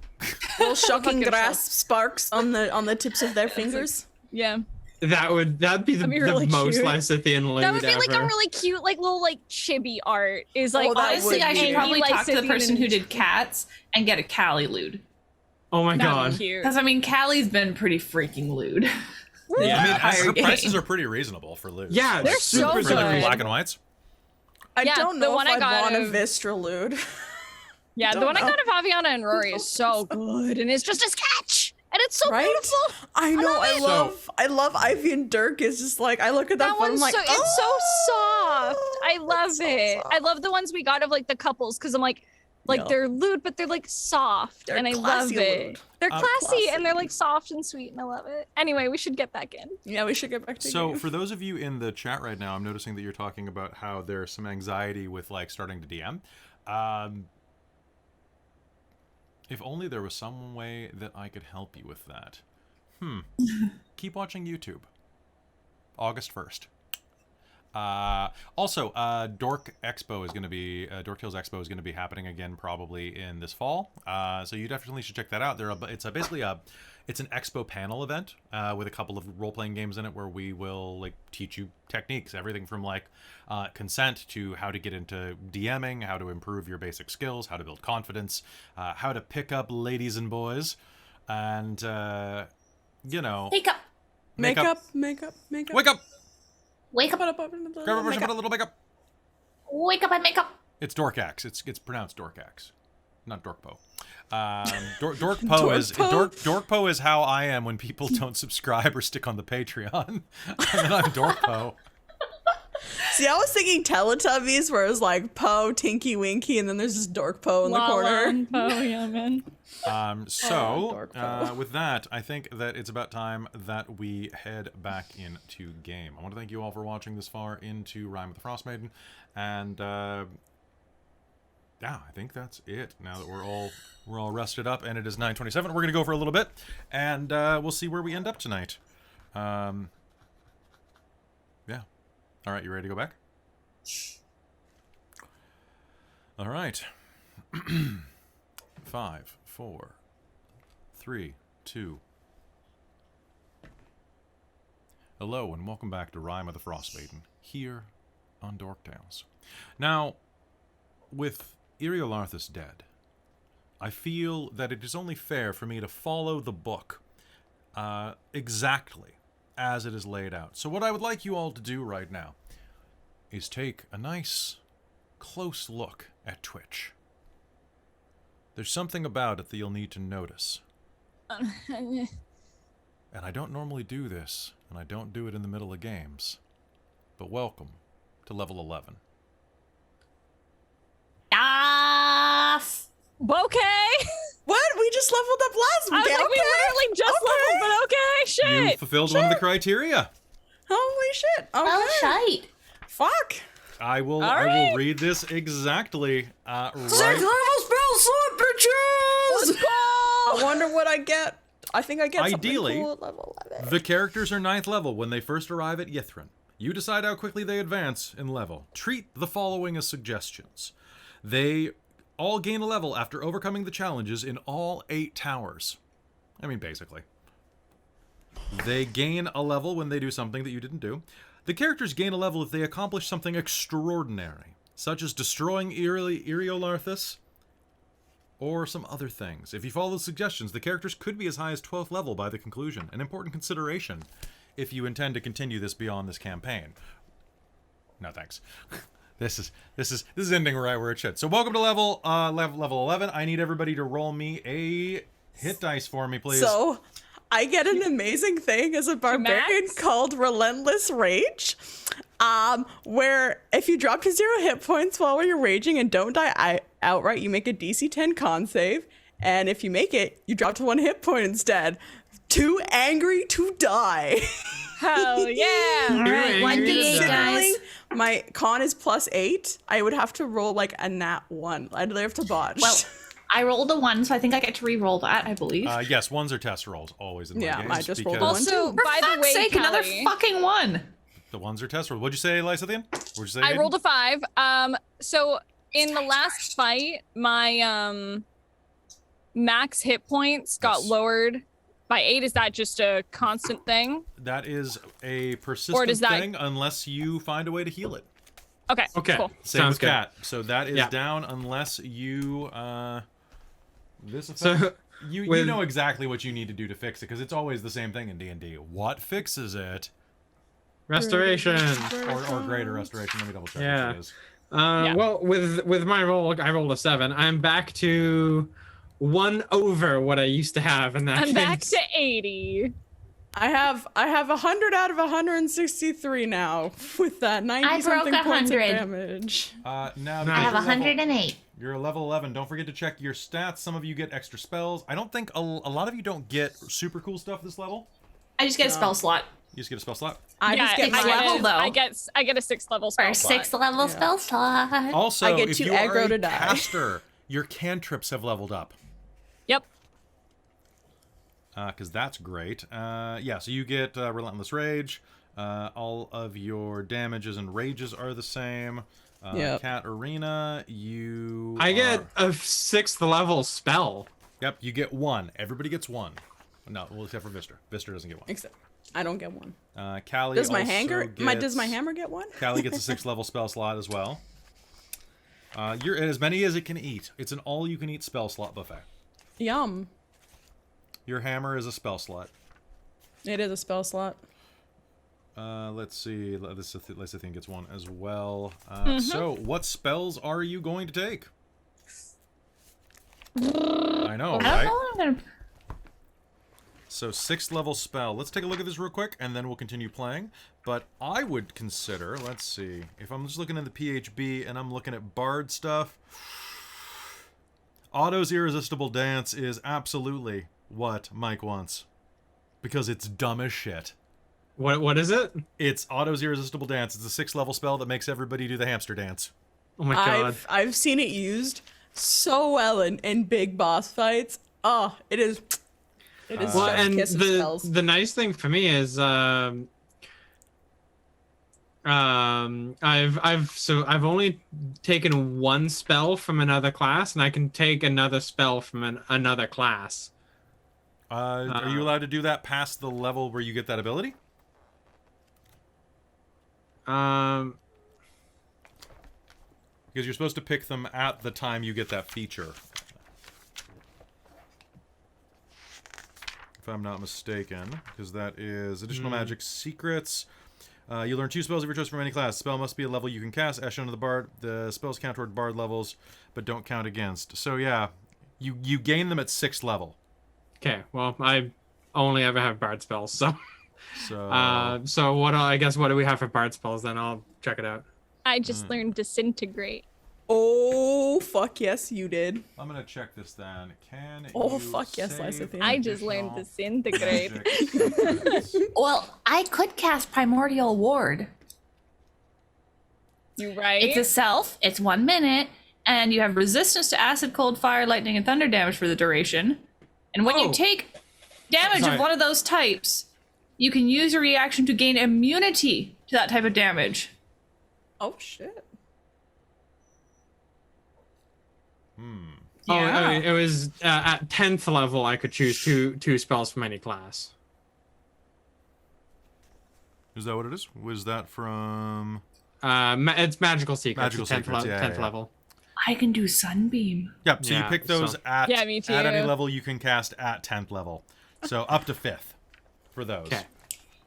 little shocking yourself. grass sparks on the tips of their fingers. Yeah. That'd be the, That'd be really the most cute. Lysithian lewd That would be like a ever. really cute, like little like chibi art. Is like Oh, that Honestly, would I should be. probably talk to the Lysithian person who and- did cats and get a Callie lewd. Oh my That'd god. be cute. Because I mean, Callie's been pretty freaking lewd. Yeah. I mean, entire her game. prices are pretty reasonable for lewd. Yeah, They're super so For like good. black and whites. I Yeah, don't the know one if I I'd got want a of- Vistra lewd. Yeah, the Don't one I know. got of Aviana and Rory is so good, and it's just a sketch, and it's so Right? beautiful. I know. love it. I love Ivy and Dirk. It's just like I look at that, That one, I'm one's like, so it's so soft. I love so it. soft. I love the ones we got of like the couples because I'm like Yeah. they're lewd, but they're like soft, They're and I love classy it. lewd. They're classy, Classy. and they're like soft and sweet, and I love it. Anyway, we should get back in. Yeah, we should get back to So game. for those of you in the chat right now, I'm noticing that you're talking about how there's some anxiety with like starting to DM. If only there was some way that I could help you with that. Keep watching YouTube. August 1st. Also, Dork Expo is going to be Dork Tales Expo is going to be happening again probably in this fall. So you definitely should check that out. It's an expo panel event with a couple of role-playing games in it where we will like teach you techniques, everything from like consent to how to get into DMing, how to improve your basic skills, how to build confidence, how to pick up ladies and boys, and you know, Wake up. Makeup. wake up, Wake up. grab a brush, put a little makeup. Wake up and make up. It's Dorkax. It's pronounced Dorkax, not Dorkpo. Dorkpo is Dorkpo is how I am when people don't subscribe or stick on the Patreon. And then I'm Dorkpo. See, I was thinking Teletubbies, where it was like Poe, Tinky, Winky, and then there's this Dork Poe in the corner. Oh yeah, man. Dorkpo. With that, I think that it's about time that we head back into game. I want to thank you all for watching this far into Rime of the Frostmaiden, and yeah, I think that's it. Now that we're all rested up, and it is 9:27, we're gonna go for a little bit, and we'll see where we end up tonight. Yeah. All right, you ready to go back? All right. 5, 4, 3, 2. Hello and welcome back to Rime of the Frostmaiden, here on Dork Tales. Now, with Iriolarthas dead, I feel that it is only fair for me to follow the book exactly as it is laid out. So what I would like you all to do right now is take a nice, close look at Twitch. There's something about it that you'll need to notice. And I don't normally do this, and I don't do it in the middle of games. But welcome to level 11. Yes. Okay. What? We just leveled up last I was week. like, we literally just leveled, but okay, You shit. fulfilled one of the criteria. Holy shit. Okay. Oh, shite. Fuck. I will right. read this exactly right. Level spell slot, bitches! I wonder what I get. I think I get Ideally, something cool at level 11. The characters are 9th level when they first arrive at Ythryn. You decide how quickly they advance in level. Treat the following as suggestions. They all gain a level after overcoming the challenges in all 8 towers. I mean, basically. They gain a level when they do something that you didn't do. The characters gain a level if they accomplish something extraordinary, such as destroying Iriolarthas or some other things. If you follow the suggestions, the characters could be as high as 12th level by the conclusion, an important consideration if you intend to continue this beyond this campaign. No thanks. This is ending right where it should. So welcome to level 11. I need everybody to roll me a hit dice for me, please. So, I get an amazing thing as a barbarian Max? called Relentless Rage, where if you drop to 0 hit points while you're raging and don't die outright, you make a DC 10 con save, and if you make it, you drop to 1 hit point instead. Too angry to die. Hell yeah! All right, 1d8, guys. My con is +8. I would have to roll like a nat 1. I'd literally have to botch. Well, I rolled a 1, so I think I get to re-roll that, I believe. Yes, ones are test rolls, always in my Yeah, games. I just rolled a because one. Also, For by the fuck's way, sake, another Callie, fucking 1. The ones are test rolls. What'd you say, Lysithian? What'd you say, I Hayden? rolled a 5. So in the last fight, my max hit points got Yes. lowered by 8. Is that just a constant thing? That is a persistent does that- thing unless you find a way to heal it. Okay. Okay. Cool. Same Sounds with good. Cat. So that is Yeah. down unless you this effect. So, you with- know exactly what you need to do to fix it because it's always the same thing in D&D. What fixes it? restoration. Or greater restoration. Let me double check Yeah. what it is. Yeah. Well, with my roll, I rolled a 7. I'm back to 1 over what I used to have in that I'm back case. to 80. I have 100 out of 163 now with that 90 I broke something points of 100. damage. Now I because I have you're level- 108. You're a level 11. Don't forget to check your stats. Some of you get extra spells. I don't think a lot of you don't get super cool stuff this level. I just get a spell slot. You just get a spell slot. I yeah, just get my I level, a, though. I get a 6th level spell For slot. 6th level Yeah. spell slot. Also, I get if too you are aggro a to die. caster, your cantrips have leveled up. Yep. Because that's great. Yeah, so you get Relentless Rage. All of your damages and rages are the same. Yep. Katerina, you I get are- a 6th level spell. Yep, you get 1. Everybody gets 1. No, well, except for Vistra. Vistra doesn't get 1. Except I don't get one. Callie Does my also hanger? gets, Does my hammer get one? Callie gets a 6th level spell slot as well. You're as many as it can eat. It's an all-you-can-eat spell slot buffet. Yum. Your hammer is a spell slot. It is a spell slot. Let's see. Lysithian gets 1 as well. So, what spells are you going to take? I know, I don't right? know what I'm gonna... So 6th level spell. Let's take a look at this real quick, and then we'll continue playing. But I would consider, let's see, if I'm just looking at the PHB and I'm looking at Bard stuff, Otto's Irresistible Dance is absolutely what Mike wants. Because it's dumb as shit. What is it? It's Otto's Irresistible Dance. It's a 6th level spell that makes everybody do the hamster dance. Oh my god. I've seen it used so well in big boss fights. Oh, it is. It is Well, chef's and kiss of spells. the nice thing for me is I've only taken 1 spell from another class, and I can take another spell from another class. Are you allowed to do that past the level where you get that ability? Um, Because you're supposed to pick them at the time you get that feature. If I'm not mistaken, because that is additional magic secrets. You learn 2 spells of your choice from any class. Spell must be a level you can cast, as shown to the bard. The spells count toward bard levels, but don't count against. So yeah, you gain them at 6th level. okay, well, I only ever have bard spells, so So so what do we have for bard spells then? I'll check it out. I just learned Disintegrate. Oh fuck yes, you did. I'm gonna check this then. Can Oh, you fuck yes, save Lysithian. I just learned additional Disintegrate. magic secrets? Well, I could cast Primordial Ward. You right? It's a self, it's 1 minute, and you have resistance to acid, cold, fire, lightning, and thunder damage for the duration. And when you Oh. take damage Sorry. of one of those types, you can use your reaction to gain immunity to that type of damage. Oh shit. Oh, Yeah. it was at 10th level I could choose two spells from any class. Is that what it is? Was that from... It's magical secrets. Magical 10th secrets, yeah, 10th yeah. level. I can do Sunbeam. Yep, so you Yeah, pick those so- at me too. any level you can cast at 10th level. So up to 5th for those. Okay.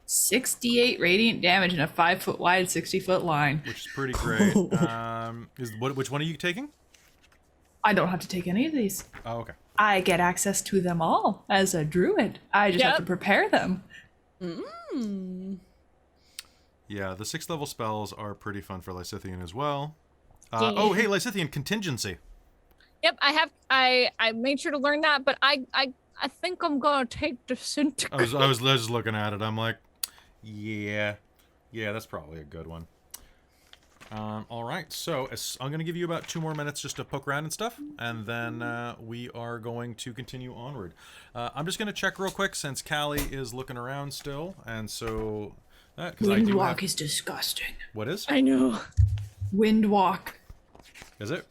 68 radiant damage in a 5-foot wide, 60-foot line. Which is pretty great. Which one are you taking? I don't have to take any of these. Oh, okay. I get access to them all as a druid. I just have to Yep. prepare them. Yeah, the 6th level spells are pretty fun for Lysithian as well. Yeah. Oh, hey, Lysithian, contingency. Yep, I made sure to learn that, but I think I'm gonna take disintegrate. I was just looking at it. I'm like, yeah, that's probably a good one. All right, so I'm going to give you about 2 more minutes just to poke around and stuff, and then we are going to continue onward. I'm just going to check real quick since Callie is looking around still, and so... Windwalk is disgusting. What is? I know. Windwalk. Is it?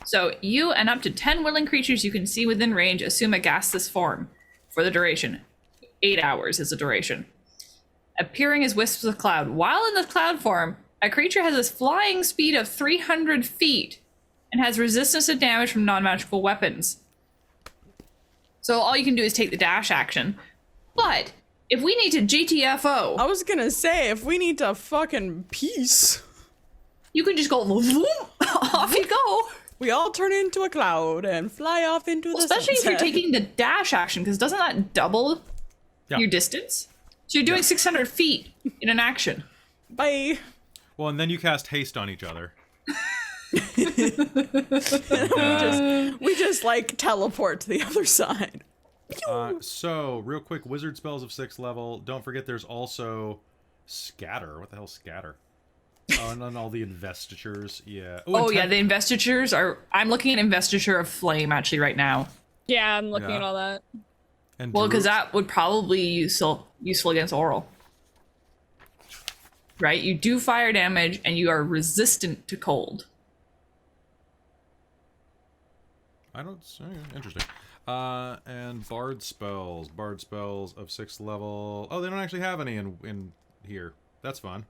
So you and up to 10 willing creatures you can see within range assume a gaseous form for the duration. 8 hours is the duration. Appearing as wisps of cloud. While in the cloud form, a creature has a flying speed of 300 feet and has resistance to damage from non-magical weapons. So all you can do is take the dash action. But if we need to GTFO, I was gonna say, if we need to fucking peace, you can just go vroom, off you go. we all turn into a cloud and fly off into the Especially if sunset. you're taking the dash action, because doesn't that double Yeah. your distance? So you're doing 600 feet in an action. Bye. Well, and then you cast haste on each other. We just like teleport to the other side. So, real quick, wizard spells of 6th level. Don't forget there's also scatter. What the hell, scatter? And then all the investitures. Yeah. Oh yeah, the investitures are... I'm looking at investiture of flame actually right now. Yeah, I'm looking Yeah. at all that. And Well, because druid- that would probably be useful against Auril. Right? You do fire damage and you are resistant to cold. I don't see. Interesting. And bard spells. Bard spells of 6th level. Oh, they don't actually have any in here. That's fun.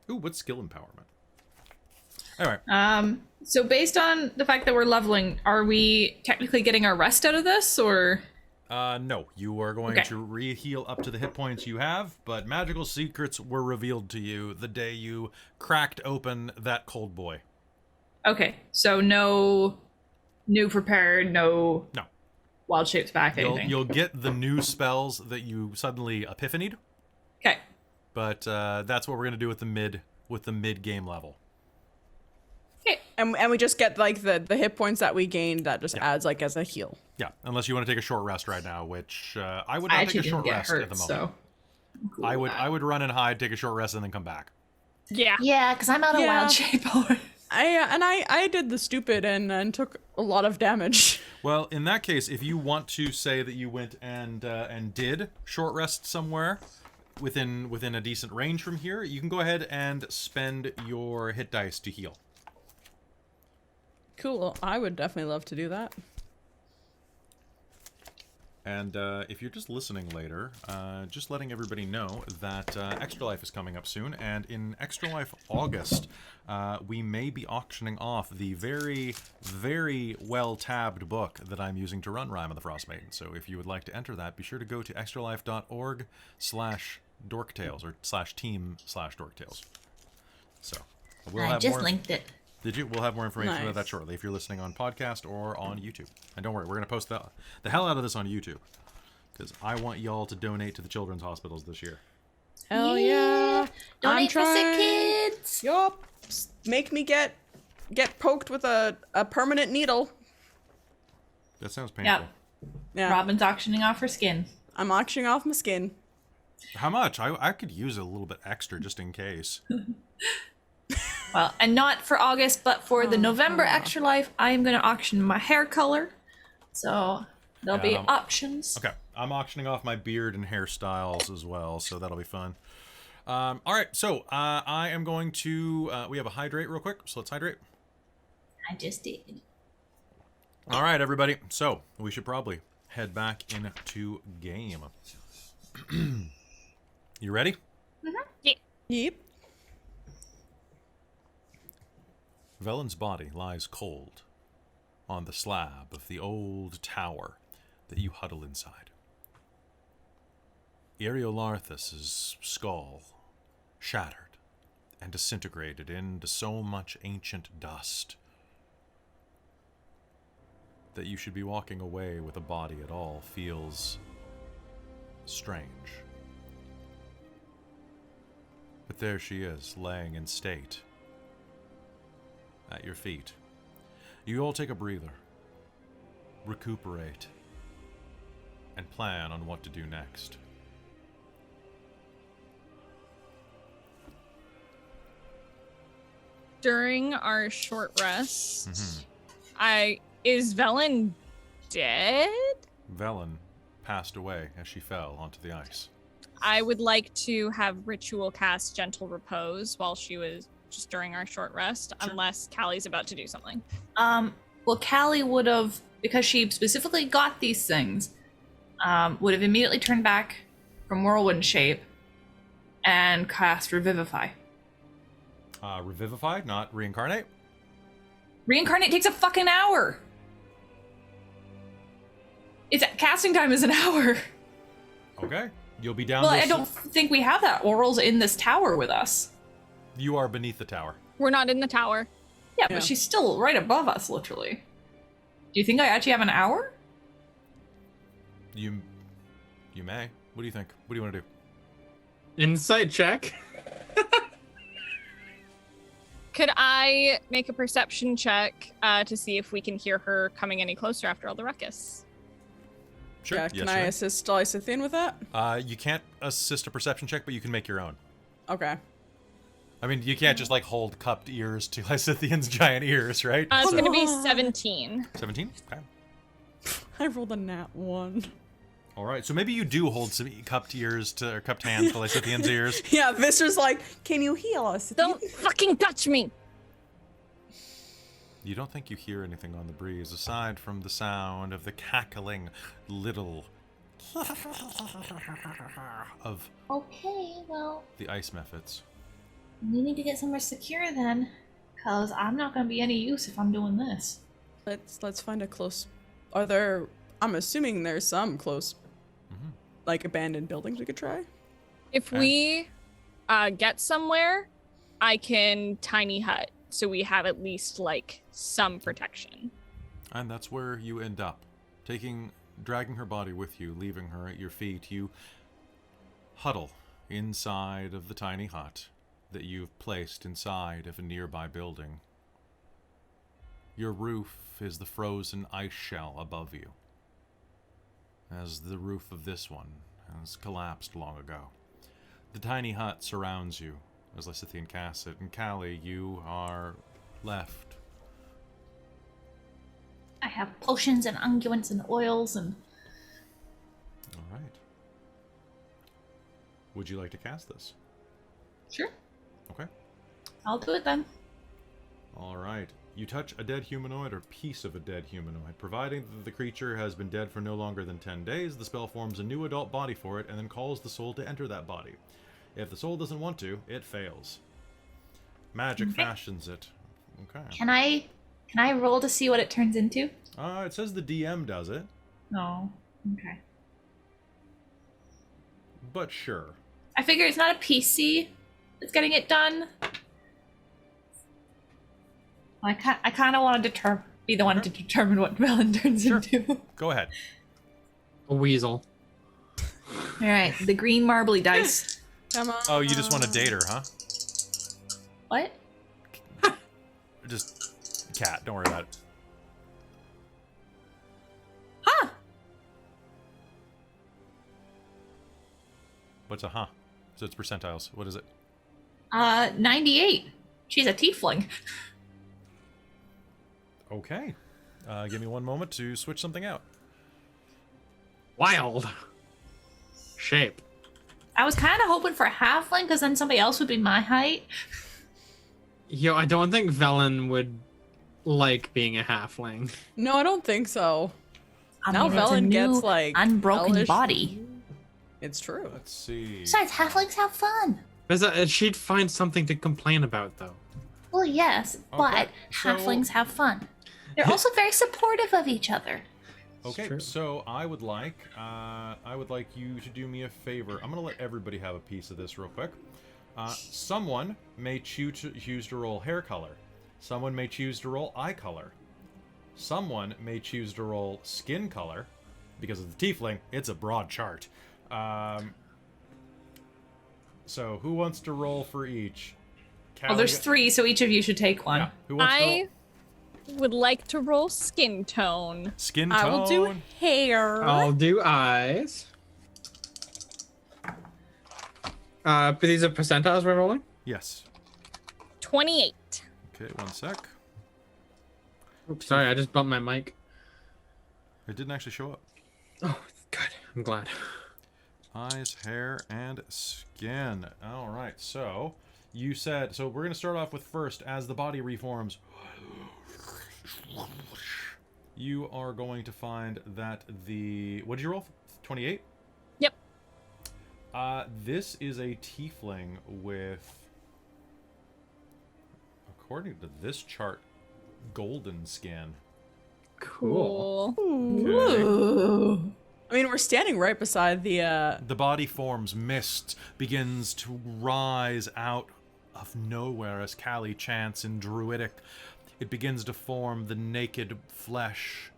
Ooh, what's skill empowerment? Anyway, So based on the fact that we're leveling, are we technically getting our rest out of this, or... no, you are going Okay. to re-heal up to the hit points you have, but magical secrets were revealed to you the day you cracked open that cold boy. Okay, so no new prepared, no wild shapes back, anything. You'll get the new spells that you suddenly epiphanied, Okay. but that's what we're gonna do with the mid game level. Okay. And we just get like the hit points that we gained that just adds like as a heal. Yeah, unless you want to take a short rest right now, which I would I not actually take a short didn't get rest hurt, at the moment. so... I'm cool I with would that. I would run and hide, take a short rest, and then come back. Yeah. Yeah, because I'm out of Yeah. wild shape already. I did the stupid and took a lot of damage. Well, in that case, if you want to say that you went and did short rest somewhere within a decent range from here, you can go ahead and spend your hit dice to heal. Cool. I would definitely love to do that. And if you're just listening later, just letting everybody know that Extra Life is coming up soon, and in Extra Life August, we may be auctioning off the very, very well-tabbed book that I'm using to run Rime of the Frostmaiden. So if you would like to enter that, be sure to go to extralife.org/dorktales or /team/dorktales. So we'll I have just more. linked it. Did you? We'll have more information about Nice. that shortly if you're listening on podcast or on YouTube. And don't worry, we're going to post the hell out of this on YouTube because I want y'all to donate to the children's hospitals this year. Hell yeah. Donate for sick trying. kids. Yup. Make me get poked with a permanent needle. That sounds painful. Yeah. Yeah. Robin's auctioning off her skin. I'm auctioning off my skin. How much? I could use a little bit extra just in case. Well, and not for August, but for the November Extra Life, I am going to auction my hair color. So there'll be Yeah. options. Okay, I'm auctioning off my beard and hairstyles as well, so that'll be fun. All right, so I am going to. We have a hydrate real quick, so let's hydrate. I just did. All right, everybody. So we should probably head back into game. You ready? Mhm. Yep. Vellynne's body lies cold on the slab of the old tower that you huddle inside. Iriolarthas' skull shattered and disintegrated into so much ancient dust that you should be walking away with a body at all feels strange. But there she is, laying in state at your feet. You all take a breather, recuperate, and plan on what to do next. During our short rest, is Vellynne dead? Vellynne passed away as she fell onto the ice. I would like to have ritual cast Gentle Repose while she was just during our short rest, unless Callie's about to do something. Well, Callie would have, because she specifically got these things, would have immediately turned back from whirlwind shape and cast Revivify. Revivify, not reincarnate? Reincarnate takes a fucking hour! Casting time is an hour. Okay. You'll be down Well, this... I don't think we have that. Aural's in this tower with us. You are beneath the tower. We're not in the tower. Yeah, but she's still right above us, literally. Do you think I actually have an hour? You may. What do you think? What do you want to do? Insight check. Could I make a perception check to see if we can hear her coming any closer after all the ruckus? Sure. Yeah, Yes, can I assist Lysithian with that? You can't assist a perception check, but you can make your own. Okay. I mean, you can't just, like, hold cupped ears to Lysithian's giant ears, right? It's So- going to be 17. 17? Okay. I rolled a nat 1. All right, so maybe you do hold some cupped ears to, or cupped hands to Lysithian's ears. Yeah, Vistra's like, can you heal us? Don't fucking touch me! You don't think you hear anything on the breeze aside from the sound of the cackling little of Okay, well, the ice methods. we need to get somewhere secure then, because I'm not going to be any use if I'm doing this. Let's find a close. Are there? I'm assuming there's some close, like abandoned buildings we could try. If we get somewhere, I can tiny hut, so we have at least, like, some protection. And that's where you end up. Dragging her body with you, leaving her at your feet, you huddle inside of the tiny hut that you've placed inside of a nearby building. Your roof is the frozen ice shell above you, as the roof of this one has collapsed long ago. The tiny hut surrounds you as Lysithian casts it, and Callie, you are left. I have potions and unguents and oils and... All right. Would you like to cast this? Sure, Okay. I'll do it then. All right. You touch a dead humanoid or piece of a dead humanoid. Providing that the creature has been dead for no longer than 10 days, the spell forms a new adult body for it and then calls the soul to enter that body. If the soul doesn't want to, it fails. Magic fashions it. Okay. Can I roll to see what it turns into? It says the DM does it, No. Okay. but sure. I figure it's not a PC that's getting it done. I kind of want to be the one to determine what Vellynne turns into. Go ahead. A weasel. All right, the green marbly dice. Come on. Oh, you just want to date her, huh? What? Just cat. Don't worry about it. Huh. What's a huh? So it's percentiles. What is it? 98. She's a tiefling. Okay. Give me one moment to switch something out. Wild. Shape. I was kind of hoping for a halfling, because then somebody else would be my height. Yo, I don't think Vellynne would like being a halfling. No, I don't think so. I Now mean, it's a Vellynne gets, new, like, unbroken hellish- body. It's true. Let's see. Besides, halflings have fun. She'd find something to complain about, though. Well, yes, but so- halflings have fun. They're also very supportive of each other. Okay, True. so I would like you to do me a favor. I'm gonna let everybody have a piece of this real quick. Someone may choose to roll hair color. Someone may choose to roll eye color. Someone may choose to roll skin color. Because of the tiefling, it's a broad chart. So who wants to roll for each? Well, there's 3, so each of you should take one. Yeah. Who wants to roll? I would like to roll skin tone. Skin tone. I will do hair. I'll do eyes. But these are percentiles we're rolling? Yes. 28. Okay, one sec. Oops, sorry, I just bumped my mic. It didn't actually show up. Oh, good. I'm glad. Eyes, hair, and skin. All right, so you said... So we're going to start off with first, as the body reforms, you are going to find that the... What did you roll? 28? Yep. This is a tiefling with, according to this chart, golden skin. Cool. Okay. Ooh. I mean, we're standing right beside the The body forms, mist begins to rise out of nowhere as Callie chants in Druidic. It begins to form the naked flesh.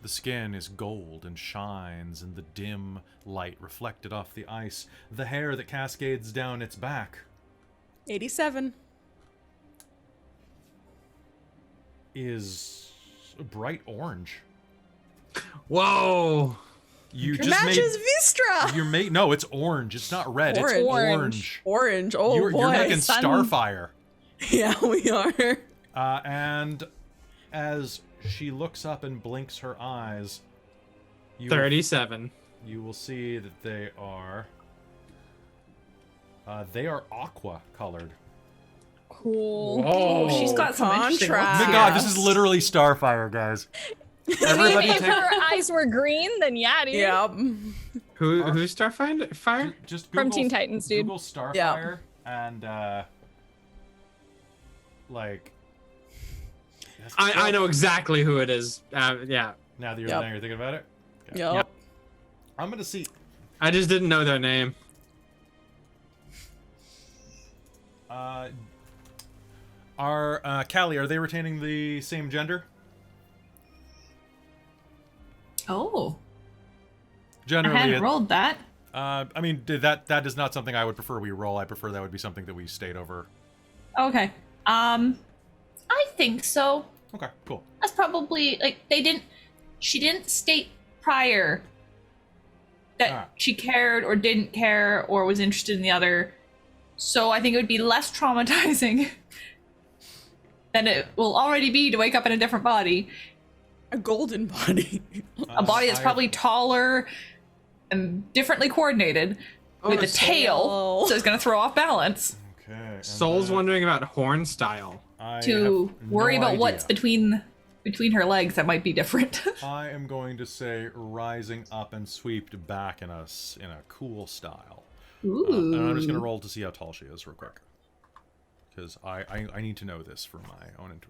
The skin is gold and shines in the dim light reflected off the ice. The hair that cascades down its back 87. is a bright orange. Whoa! You It just matches made... Vistra. You're made... No, it's orange. It's not red. Orange. It's Orange. orange. Orange. Oh boy. You're making sun- Starfire. Yeah, we are. And as she looks up and blinks her eyes, you 37. you will see that they are aqua colored. Cool. Whoa! She's got some interesting Contrast. looks. My God, this is literally Starfire, guys. Everybody If take her eyes were green, then yeah, dude. Yeah. Who's Starfire? Fire? just Google, From Teen Titans, dude. Google Starfire and like. I know exactly who it is. Yeah. Now that Yep. now you're thinking about it, okay. Yep. I'm gonna see. I just didn't know their name. Callie, are they retaining the same gender? Oh, I Generally, hadn't rolled that. I mean, that is not something I would prefer we roll. I prefer that would be something that we stayed over. Okay. I think so. Okay, cool. That's probably like she didn't state prior that Ah. she cared or didn't care or was interested in the other. So I think it would be less traumatizing than it will already be to wake up in a different body. A golden body. A body that's probably taller and differently coordinated with a tail, so it's going to throw off balance. Okay. and Soul's then wondering about horn style. I To have worry no about what's idea. between her legs that might be different. I am going to say rising up and sweeped back in a cool style. Ooh. And I'm just gonna roll to see how tall she is real quick, because I need to know this for my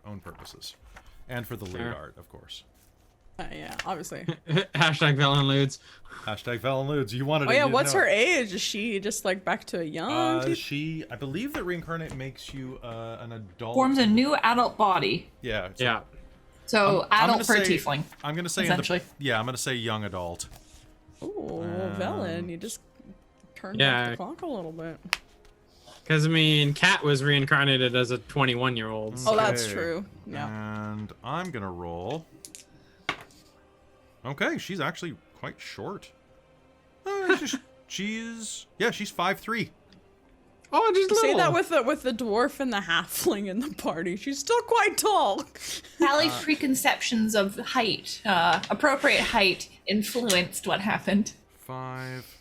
own purposes, and for the lead Fair. art, of course. Yeah, obviously. Hashtag Vellynne Ludes. Hashtag Vellynne. You wanted. Oh yeah, to what's know. her age? Is she just like back to a young? I believe that reincarnate makes you an adult. Forms a new adult body. Yeah. so Yeah. So I'm adult for gonna a say- tiefling. I'm gonna say Essentially. I'm gonna say young adult. Ooh, Vellynne, you just turned Yeah. off the clock a little bit. Because, I mean, Kat was reincarnated as a 21-year-old. Oh, that's Okay. true. Yeah. And I'm gonna roll. Okay, she's actually quite short. She's 5'3". Oh, just You little. say that with the dwarf and the halfling in the party. She's still quite tall. Callie's preconceptions of height, appropriate height, influenced what happened. 5.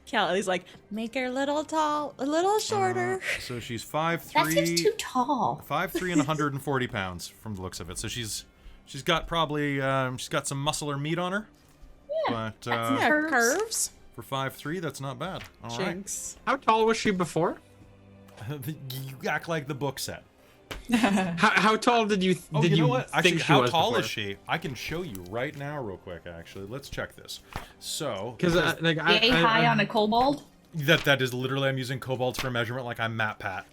Callie's like, make her a little tall, a little shorter. So she's 5'3". That seems too tall. 5'3" and 140 pounds from the looks of it. So she's got probably she's got some muscle or meat on her. But Yeah, curves. curves. For 5'3", that's not bad. All right. Jinx. How tall was she before? You act like the book said. How tall did you Oh, did you know you what? think Actually, she how was tall before? is she? I can show you right now, real quick. Actually, let's check this. So, Because like Yay high on a kobold. that is literally, I'm using kobolds for measurement, like I'm Matt Pat.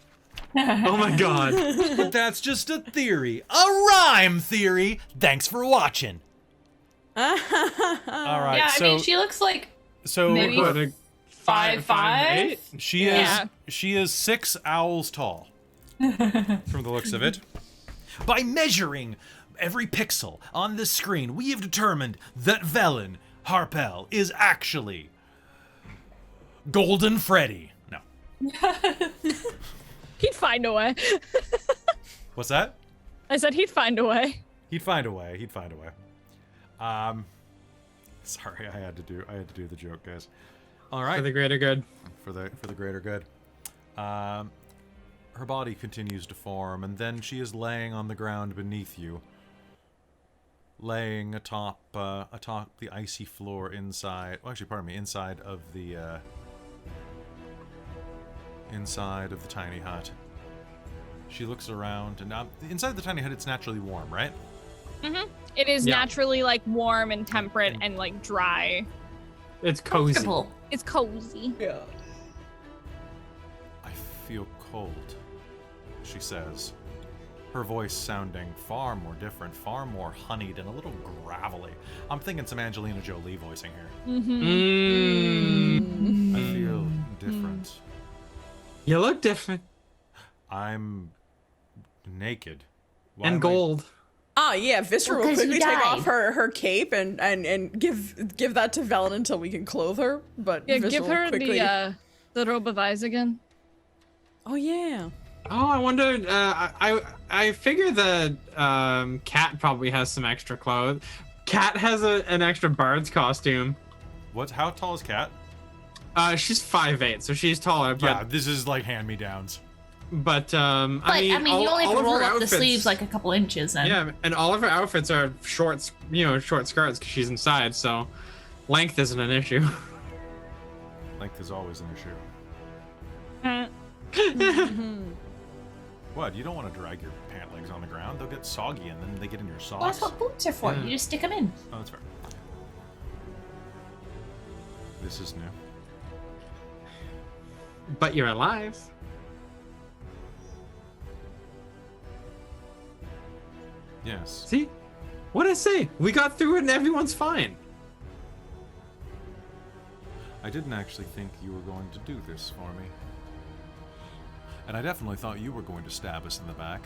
oh my god. But that's just a theory, a rhyme theory. Thanks for watching. All right. Yeah, I so, mean, she looks like so maybe What, like 5'5". she Yeah. is 6 owls tall, from the looks of it. By measuring every pixel on the screen, we have determined that Vellynne Harpel is actually Golden Freddy. No. He'd find a way. What's that? I said he'd find a way. He'd find a way. He'd find a way. Sorry, I had to do the joke, guys. All right. For the greater good. For the greater good. Her body continues to form, and then she is laying on the ground beneath you, laying atop the icy floor inside. Well, actually, pardon me, inside of the tiny hut. She looks around, and inside the tiny hut, it's naturally warm, right? Mm-hmm. It is Yeah. naturally like warm and temperate and like dry. It's cozy. comfortable. It's cozy. Yeah. I feel cold, she says, her voice sounding far more different, far more honeyed, and a little gravelly. I'm thinking some Angelina Jolie voicing here. Mm. I feel different. You look different. I'm naked. Why And am I- gold. Ah, yeah, Vistra Well, will 'cause you quickly take died. off her cape and give that to Vellynne until we can clothe her. But Yeah, Vistra give will her quickly... the robe of eyes again. Oh yeah. Oh, I wonder. I figure that Cat probably has some extra clothes. Cat has an extra bard's costume. How tall is Kat? She's 5'8", so she's taller. But Yeah, this is like hand-me-downs. But I mean, you only have all to of roll her up the outfits- sleeves like a couple inches then. Yeah, and all of her outfits are short skirts because she's inside. So length isn't an issue. Length is always an issue. Uh, What? You don't want to drag your pant legs on the ground. They'll get soggy and then they get in your Well, that's socks. what boots are for. Yeah. You just stick them in. Oh, that's fair. This is new. But you're alive. Yes. See? What'd I say? We got through it and everyone's fine. I didn't actually think you were going to do this for me. And I definitely thought you were going to stab us in the back.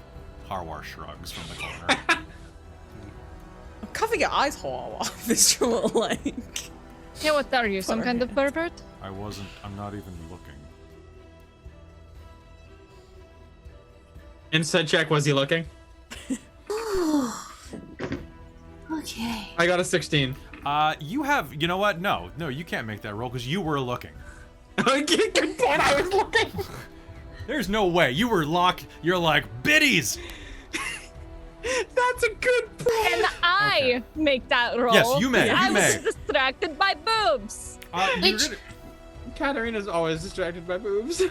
Harwar shrugs from the corner. I'm covering your eyes hole off, Vistra will like. yeah, what are you, some kind of pervert? I'm not even looking. Instead check, was he looking? Okay. I got a 16. You know what? No, you can't make that roll because you were looking. Okay, good point. I was looking. There's no way. You were locked. You're like, biddies! That's a good point. And I make that roll. Yes, you may, I you was may. distracted by boobs. Which- Katerina's always distracted by boobs.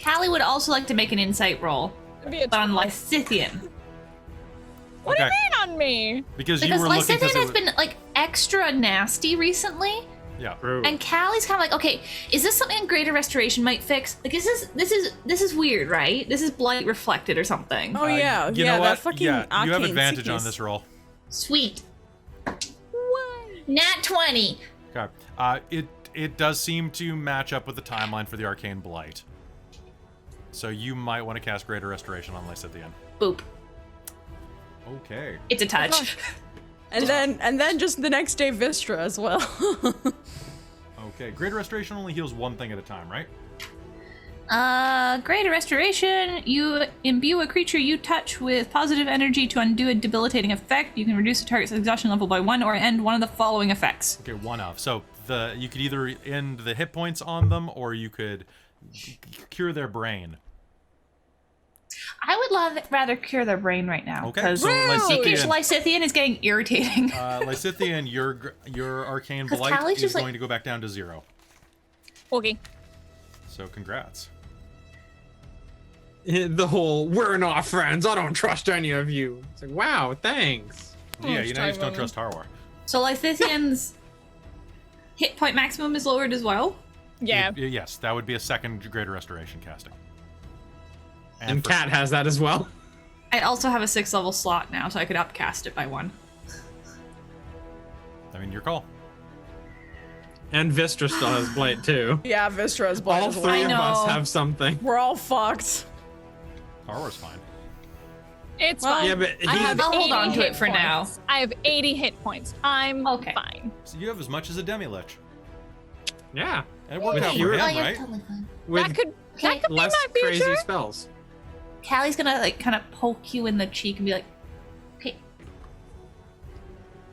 Callie would also like to make an insight roll, Be a but on Lysithian. What do Okay. you mean on me? Because you Because were looking. Lysithian has been like extra nasty recently. Yeah. And Callie's kind of like, okay, is this something Greater Restoration might fix? Like, this is weird, right? This is blight reflected or something. Oh yeah, You yeah, know that what? fucking Yeah, you have arcane advantage sickness. on this roll. Sweet. What? Nat 20. Okay. It does seem to match up with the timeline for the Arcane Blight. So you might want to cast Greater Restoration on Lysithian. Boop. Okay. It's a touch. And then just the next day Vistra as well. Okay. Greater Restoration only heals one thing at a time, right? Greater Restoration. You imbue a creature you touch with positive energy to undo a debilitating effect. You can reduce the target's exhaustion level by 1 or end one of the following effects. Okay, one of. So you could either end the hit points on them, or you could cure their brain. I would rather cure their brain right now. Okay, Because so Geekish Lysithian, Lysithian is getting irritating. Lysithian, your Arcane 'Cause Blight Callie's is just like- going to go back down to 0. Okay. So congrats. The whole "we're not friends. I don't trust any of you." It's like, wow, thanks. Yeah, you know you just don't trust Harwar. So Lysithian's hit point maximum is lowered as well. Yeah. Yes, that would be a second Greater Restoration casting. And for- Kat has that as well. I also have a 6th level slot now, so I could upcast it by 1. I mean, your call. And Vistra still has Blight too. Yeah, Vistra's blind All as three well. of us know. have something. We're all fucked. Harwar's fine. It's Well, fine. Yeah, but I have I'll hold 80 on to hit it for now. points. I have 80 hit points. I'm Okay. fine. So you have as much as a demilich. yeah, And it worked With out for fewer- him, Oh, you're right? totally fine. with That could be less my crazy future. spells. Callie's gonna like kind of poke you in the cheek and be like, "Okay,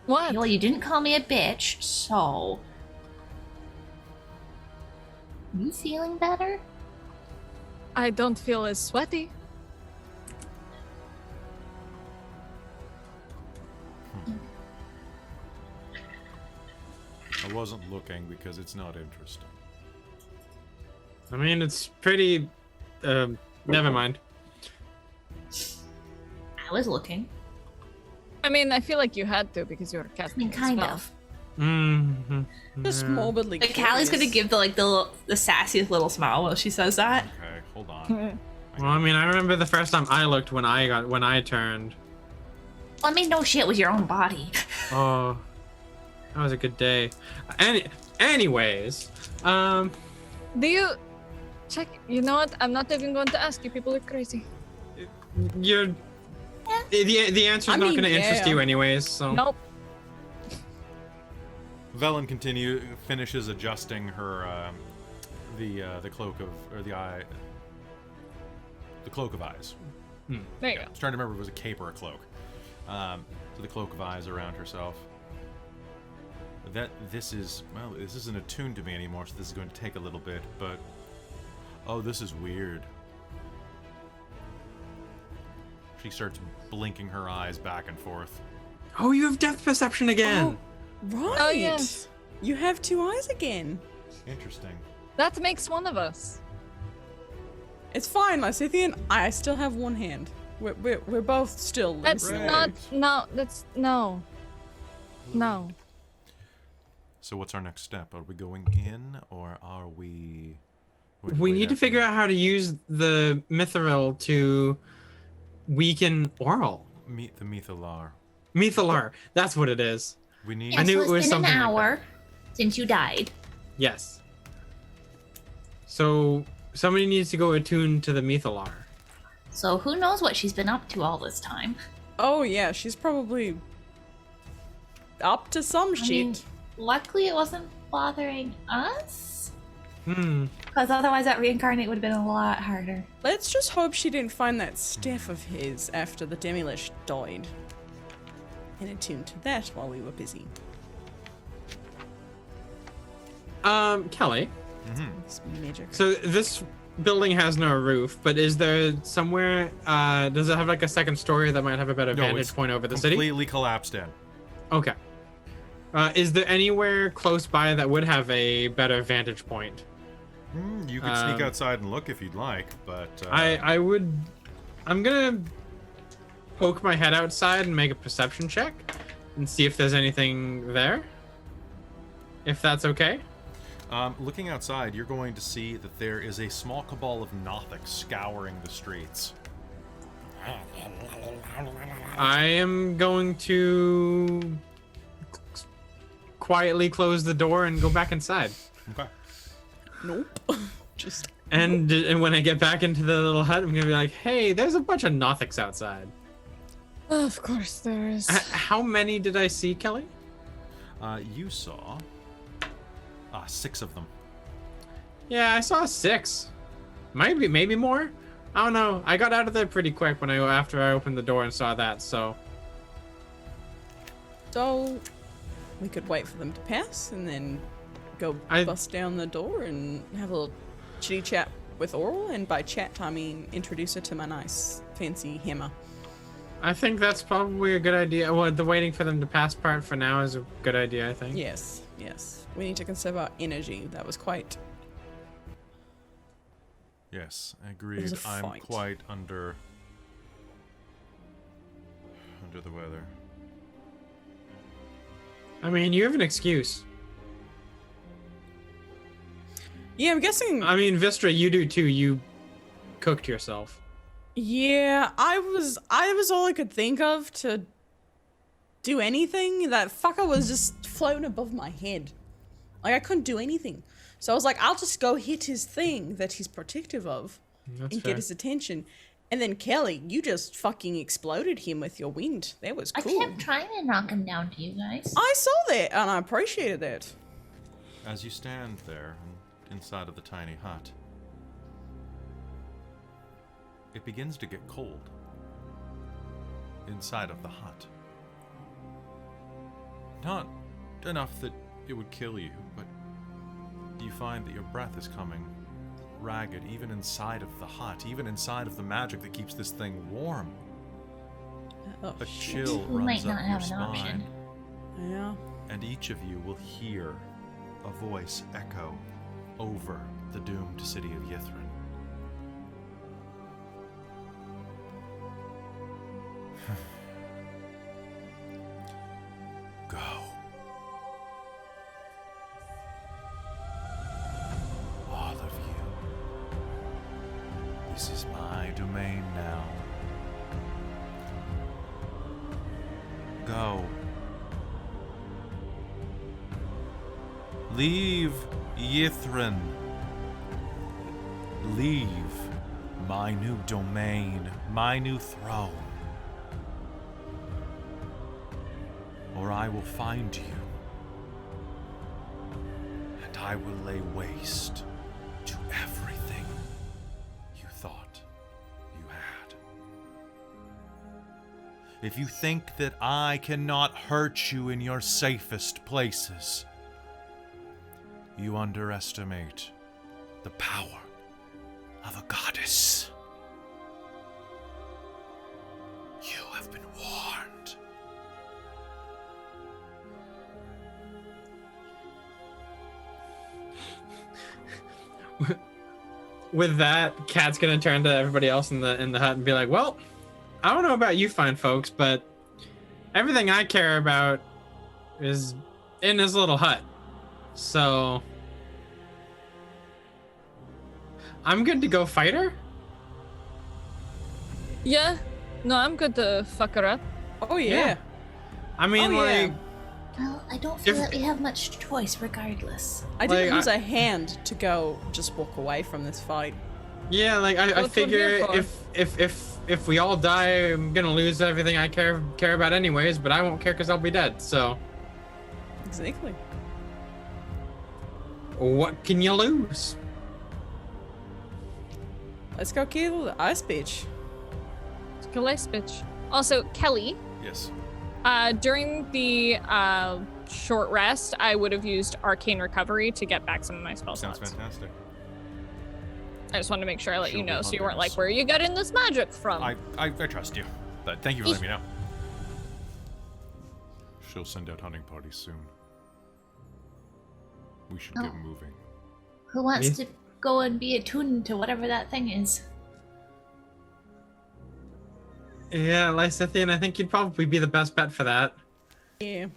What? well, you didn't call me a bitch, so You feeling better? I don't feel as sweaty. I wasn't looking because it's not interesting. I mean, it's pretty. Never mind. I was looking." I mean, I feel like you had to because you were I casting mean, a kind spell. of. Mm-hmm. Just morbidly Like Callie's gonna curious. give the sassiest little smile while she says that. Okay, hold on. Well, I mean, I remember the first time I looked when I turned. Well, I mean, no shit with your own body. Oh, that was a good day. Anyways, Do you check? You know what? I'm not even going to ask you. People are crazy. you're. The answer's I not mean, going to interest yeah. you anyways. So. Nope. Vellynne finishes adjusting her the cloak of the cloak of eyes. There you I was trying to remember if it was a cape or a cloak. So the cloak of eyes around herself. This isn't attuned to me anymore, so this is going to take a little bit, but oh, this is weird. She starts blinking her eyes back and forth. Oh, you have depth perception again. Right. Oh, yes. You have 2 eyes again. Interesting. go. That makes one of us. It's fine, Lysithian. I still have 1 hand. We're both still. That's Right. not. No. That's no. No. So what's our next step? Are we going in, or are we? We need to figure out how to use the mithril to weaken Auril. Meet the Mithalar. Mithalar. That's what it is. We need. I knew so it was it's been something an like hour since you died. Yes. So somebody needs to go attune to the Mithalar. So who knows what she's been up to all this time? Oh yeah, she's probably up to some I shit. mean, luckily it wasn't bothering us, Hmm. because otherwise that reincarnate would have been a lot harder. Let's just hope she didn't find that staff of his after the demilich died. And attuned to that while we were busy. Kelly. It's magic. So this building has no roof, but is there somewhere? Does it have like a second story that might have a better No, vantage it's point over the city? completely collapsed in. Okay. Is there anywhere close by that would have a better vantage point? You could sneak outside and look if you'd like, but I would. I'm gonna poke my head outside and make a perception check and see if there's anything there. If that's okay. looking outside, you're going to see that there is a small cabal of Nothic scouring the streets. I am going to quietly close the door and go back inside. Okay. Nope. Just And when I get back into the little hut, I'm gonna be like, "Hey, there's a bunch of Nothics outside." Of course there is. How many did I see, Kelly? You saw 6 of them. Yeah, I saw 6. Maybe more. I don't know. I got out of there pretty quick after I opened the door and saw that. So we could wait for them to pass and then go I- bust down the door and have a little chitty chat with Auril, and by chat I mean introduce her to my nice fancy hammer. I think that's probably a good idea. Well, the waiting for them to pass part for now is a good idea, I think. Yes. We need to conserve our energy. That was quite Yes, was agreed. a I'm fight. quite under the weather. I mean, you have an excuse. Yeah, I'm guessing. I mean, Vistra, you do too. You cooked yourself. Yeah, I was all I could think of to do anything. That fucker was just floating above my head. Like, I couldn't do anything. So I was like, I'll just go hit his thing that he's protective of That's and fair. get his attention. And then Callie, you just fucking exploded him with your wind. That was cool. I kept trying to knock him down to you guys. I saw that and I appreciated that. As you stand there inside of the tiny hut, it begins to get cold inside of the hut. Not enough that it would kill you, but you find that your breath is coming ragged, even inside of the hut, even inside of the magic that keeps this thing warm. Oh, A shit. chill We might runs not up your have an option. spine, Yeah. and each of you will hear a voice echo over the doomed city of Ythryn. Go. All of you. This is my domain now. Go. Leave Ythryn. Leave my new domain, my new throne. Or I will find you, and I will lay waste to everything you thought you had. If you think that I cannot hurt you in your safest places, you underestimate the power of a goddess. You have been warned. With that, Kat's gonna turn to everybody else in the hut and be like, "Well, I don't know about you fine folks, but everything I care about is in this little hut. So I'm good to go fight her." Yeah. No, I'm good to fuck her up. Oh, yeah. I mean, Oh, yeah. like, Well, I don't feel If- that we have much choice regardless. I didn't Like, use a hand to go just walk away from this fight. yeah, like I That's what we're figure here for. if we all die, I'm gonna lose everything I care about anyways. But I won't care because I'll be dead. So Exactly. what can you lose? Let's go kill the ice bitch. Callisto bitch. Also, Callie, Yes. during the short rest, I would have used Arcane Recovery to get back some of my spell Sounds slots. fantastic. I just wanted to make sure I let you She'll be know so you weren't like, hunters. where are you getting this magic from? I trust you, but thank you for letting me know. She'll send out hunting parties soon. We should get Oh. moving. Who wants Me? to go and be attuned to whatever that thing is? Yeah, Lysithian, I think you'd probably be the best bet for that. Yeah.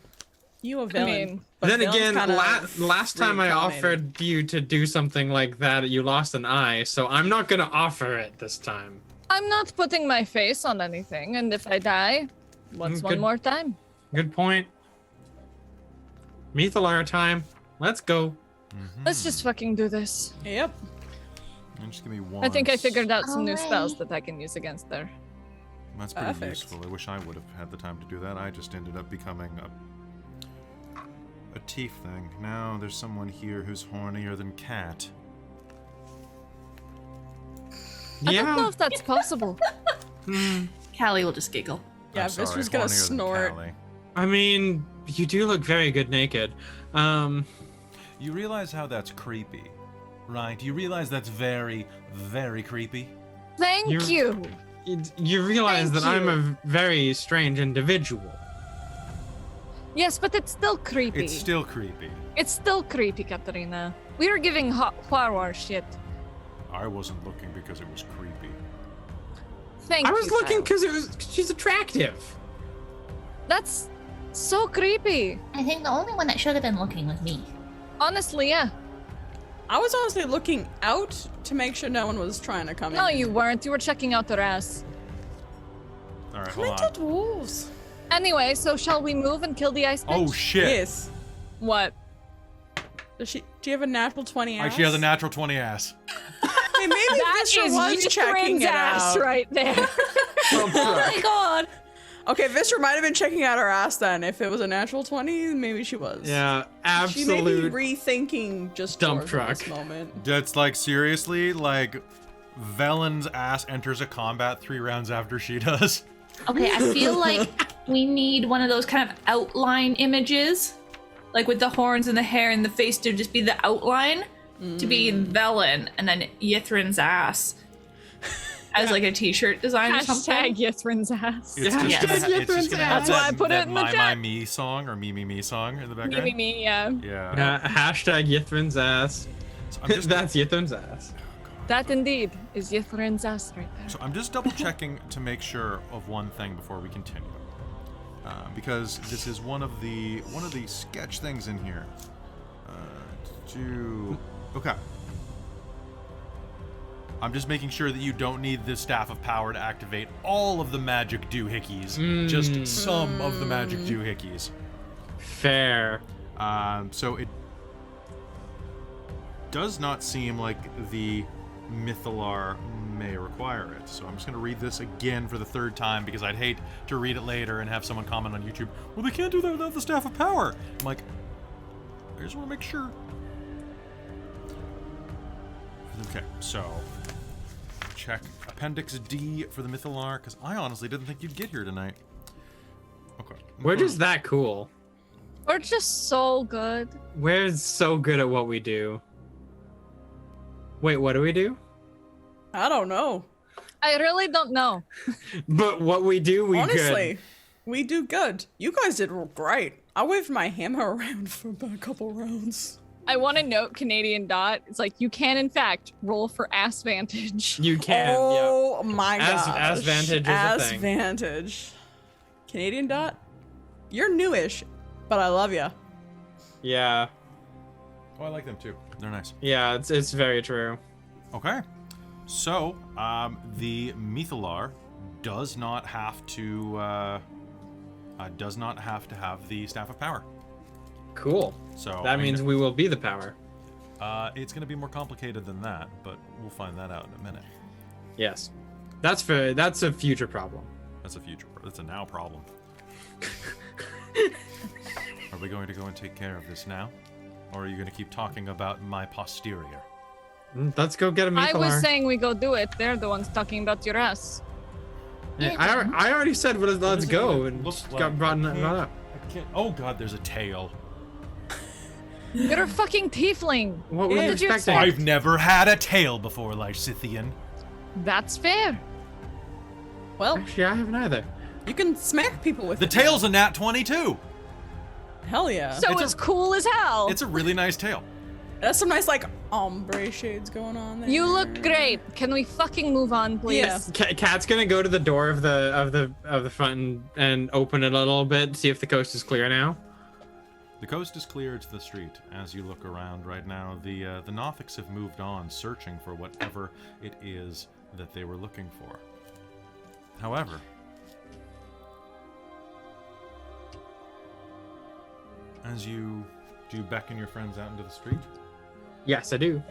You a I villain. mean, but Then villains again, kinda last time I reincarnated. offered you to do something like that, you lost an eye, so I'm not gonna offer it this time. I'm not putting my face on anything, and if I die, what's one Good. more time? Good point. Mythalar time. Let's go. Let's just fucking do this. Yep. And just give me one. I think I figured out some new Alright. spells that I can use against there. That's pretty Perfect. useful. I wish I would have had the time to do that. I just ended up becoming a teeth thing. Now there's someone here who's hornier than Cat. I don't know Yeah. if that's possible. Callie will just giggle. Yeah, I'm this sorry, was gonna hornier than snort. Callie. I mean, you do look very good naked. You realize how that's creepy, right? You realize that's very, very creepy? Thank You're- you. You realize Thank that I'm you. a very strange individual. Yes, but it's still creepy. It's still creepy. It's still creepy, Katerina. We are giving horror shit. I wasn't looking because it was creepy. Thank you. I was looking Kyle. because she's attractive. That's so creepy. I think the only one that should have been looking was me. Honestly, yeah. I was honestly looking out to make sure no one was trying to come in. No, you weren't. You were checking out their ass. All right, Come hold into on. dwarves. Anyway, so shall we move and kill the ice bitch? Oh shit! Yes. What? Do you have a natural 20 ass? She has a natural 20 ass. Hey, maybe That Vistra is was checking Ythryn's it ass out. right there. Oh my god. Okay, Vistra might have been checking out her ass then. If it was a natural 20, maybe she was. Yeah, She may be absolute. rethinking just dump dwarves at this truck. moment. That's like seriously, like Vellynne's ass enters a combat 3 rounds after she does. Okay, I feel like we need one of those kind of outline images. Like with the horns and the hair and the face to just be the outline. To be Vellynne and then Ythryn's ass. As like a t-shirt design or something. Hashtag Ythryn's ass. It's Yeah. just gonna, Yeah. it's just gonna have That's why I that, put it that in the My chat. Me song or Me song in the background. Me, yeah. Yeah. Hashtag Ythryn's ass. So I'm just, That's Ythryn's ass. That indeed is Ythryn's ass right there. so I'm just double checking to make sure of one thing before we continue, because this is one of the sketch things in here. Okay. I'm just making sure that you don't need the Staff of Power to activate all of the magic doohickeys, just some of the magic doohickeys. Fair. So it does not seem like the Mythalar may require it. So I'm just going to read this again for the 3rd time because I'd hate to read it later and have someone comment on YouTube, well, they can't do that without the Staff of Power. I'm like, I just want to make sure. Okay, so check Appendix D for the Mythalar, because I honestly didn't think you'd get here tonight. Okay. We're just that cool. We're just so good. We're so good at what we do. Wait, what do we do? I don't know. I really don't know. But what we do, we Honestly, good. we do good. You guys did great. I waved my hammer around for about a couple rounds. I want to note Canadian Dot. It's like you can in fact roll for ass vantage. You can, Oh my gosh. As vantage is a thing. Vantage. Canadian Dot, you're newish, but I love ya. yeah. Oh, I like them too. They're nice. Yeah, it's very true. Okay. So, the Mythalar does not have to have the Staff of Power. Cool. So That means we will be the power. it's going to be more complicated than that, but we'll find that out in a minute. Yes. That's a future problem. That's a future. That's a now problem. Are we going to go and take care of this now, or are you going to keep talking about my posterior? Let's go get a Mythalar. I was saying we go do it. They're the ones talking about your ass. Yeah, I already said let's does it go, even and look just like? got brought I up. can't. Oh god, there's a tail. You're a fucking tiefling. What were you did you expecting? I've never had a tail before, Lysithian. That's fair. Well, Actually, I haven't either. you can smack people with The it. tail's a nat 22. Hell yeah. So It's it's, a- cool as hell. It's a really nice tail. That's some nice like ombre shades going on there. You look great. Can we fucking move on, please? Yeah. Cat's gonna go to the door of the front and open it a little bit, see if the coast is clear now. The coast is clear to the street as you look around right now. The Nothics have moved on, searching for whatever it is that they were looking for. However, as you beckon your friends out into the street, Yes, I do.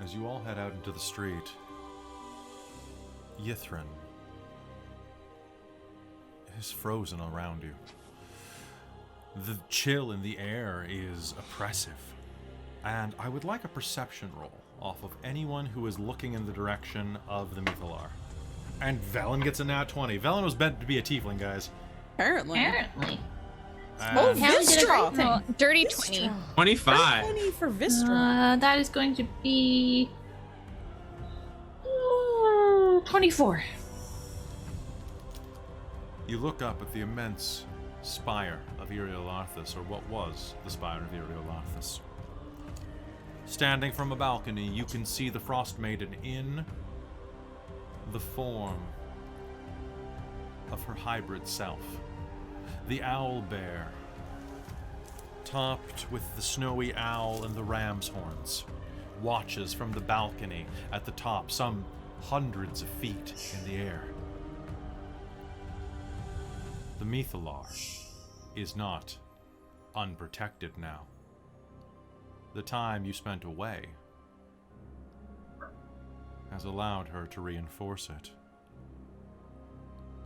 as you all head out into the street, Ythryn is frozen around you. The chill in the air is oppressive, and I would like a perception roll off of anyone who is looking in the direction of the Mythalar. And Vellynne gets a nat 20. Vellynne was meant to be a tiefling, guys. Apparently. Apparently. Oh, And Callie did a Vistra. great thing. Oh, dirty 20. 25. 20 for Vistra. That is going to be 24. you look up at the immense spire of Iriolarthas, or what was the spire of Iriolarthas. Standing from a balcony, you can see the Frostmaiden in the form of her hybrid self. The owl bear, topped with the snowy owl and the ram's horns, watches from the balcony at the top, some hundreds of feet in the air. The Mythalar is not unprotected now. The time you spent away has allowed her to reinforce it.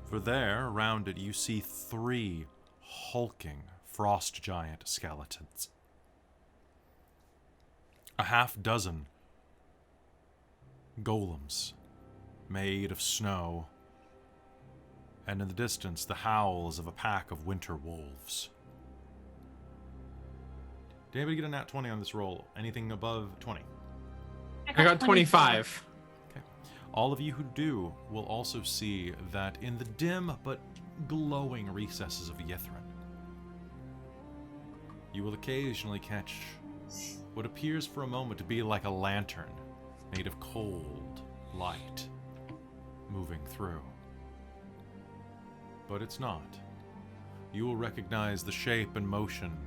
For there, around it, you see 3 hulking frost giant skeletons. A half-dozen golems made of snow, and in the distance, the howls of a pack of winter wolves. Did anybody get a nat 20 on this roll? Anything above 20? I got 25. Okay. All of you who do will also see that in the dim but glowing recesses of Ythryn, you will occasionally catch what appears for a moment to be like a lantern made of cold light moving through. But it's not. You will recognize the shape and motion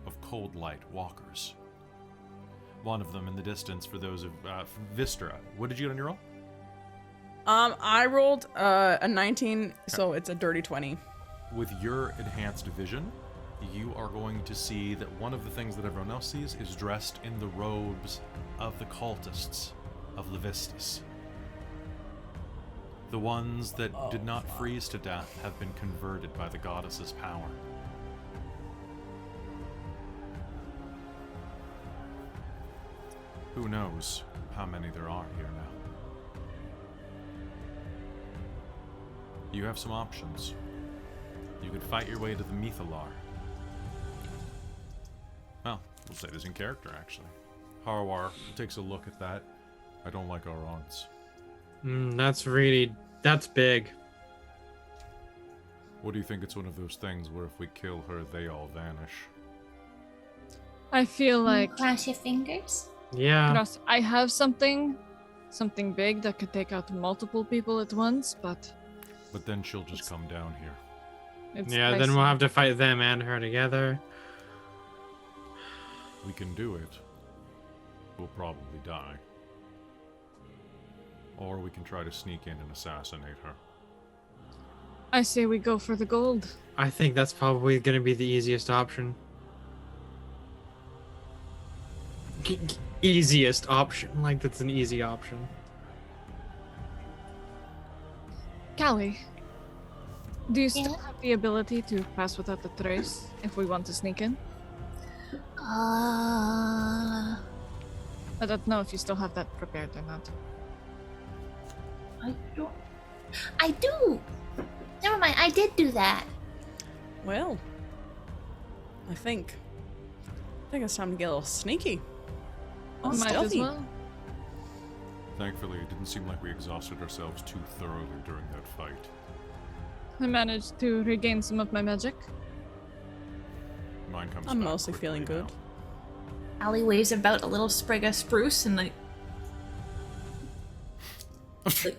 of cold light walkers. One of them in the distance for those of Vistra. What did you get on your roll? I rolled a 19, so it's a dirty 20. With your enhanced vision, you are going to see that one of the things that everyone else sees is dressed in the robes of the cultists of Levistus. The ones that did not freeze to death have been converted by the goddess's power. Who knows how many there are here now? You have some options. You could fight your way to the Mythalar. Well, we'll say this in character, actually. Harwar takes a look at that. I don't like our odds. That's big. What do you think? It's one of those things where if we kill her, they all vanish? I feel like Cross your fingers. Yeah. I have something big that could take out multiple people at once, but then she'll just come down here. Yeah, then we'll have to fight them and her together. We can do it. We'll probably die. Or we can try to sneak in and assassinate her. I say we go for the gold. I think that's probably going to be the easiest option. Easiest option. Like, that's an easy option. Callie, do you still have the ability to pass without a trace if we want to sneak in? I don't know if you still have that prepared or not. I do. Never mind. I did do that. Well, I think it's time to get a little sneaky. Might as Stealthy. well. Thankfully, it didn't seem like we exhausted ourselves too thoroughly during that fight. I managed to regain some of my magic. Mine comes I'm back mostly quickly feeling good. now. Callie waves about a little sprig of spruce and like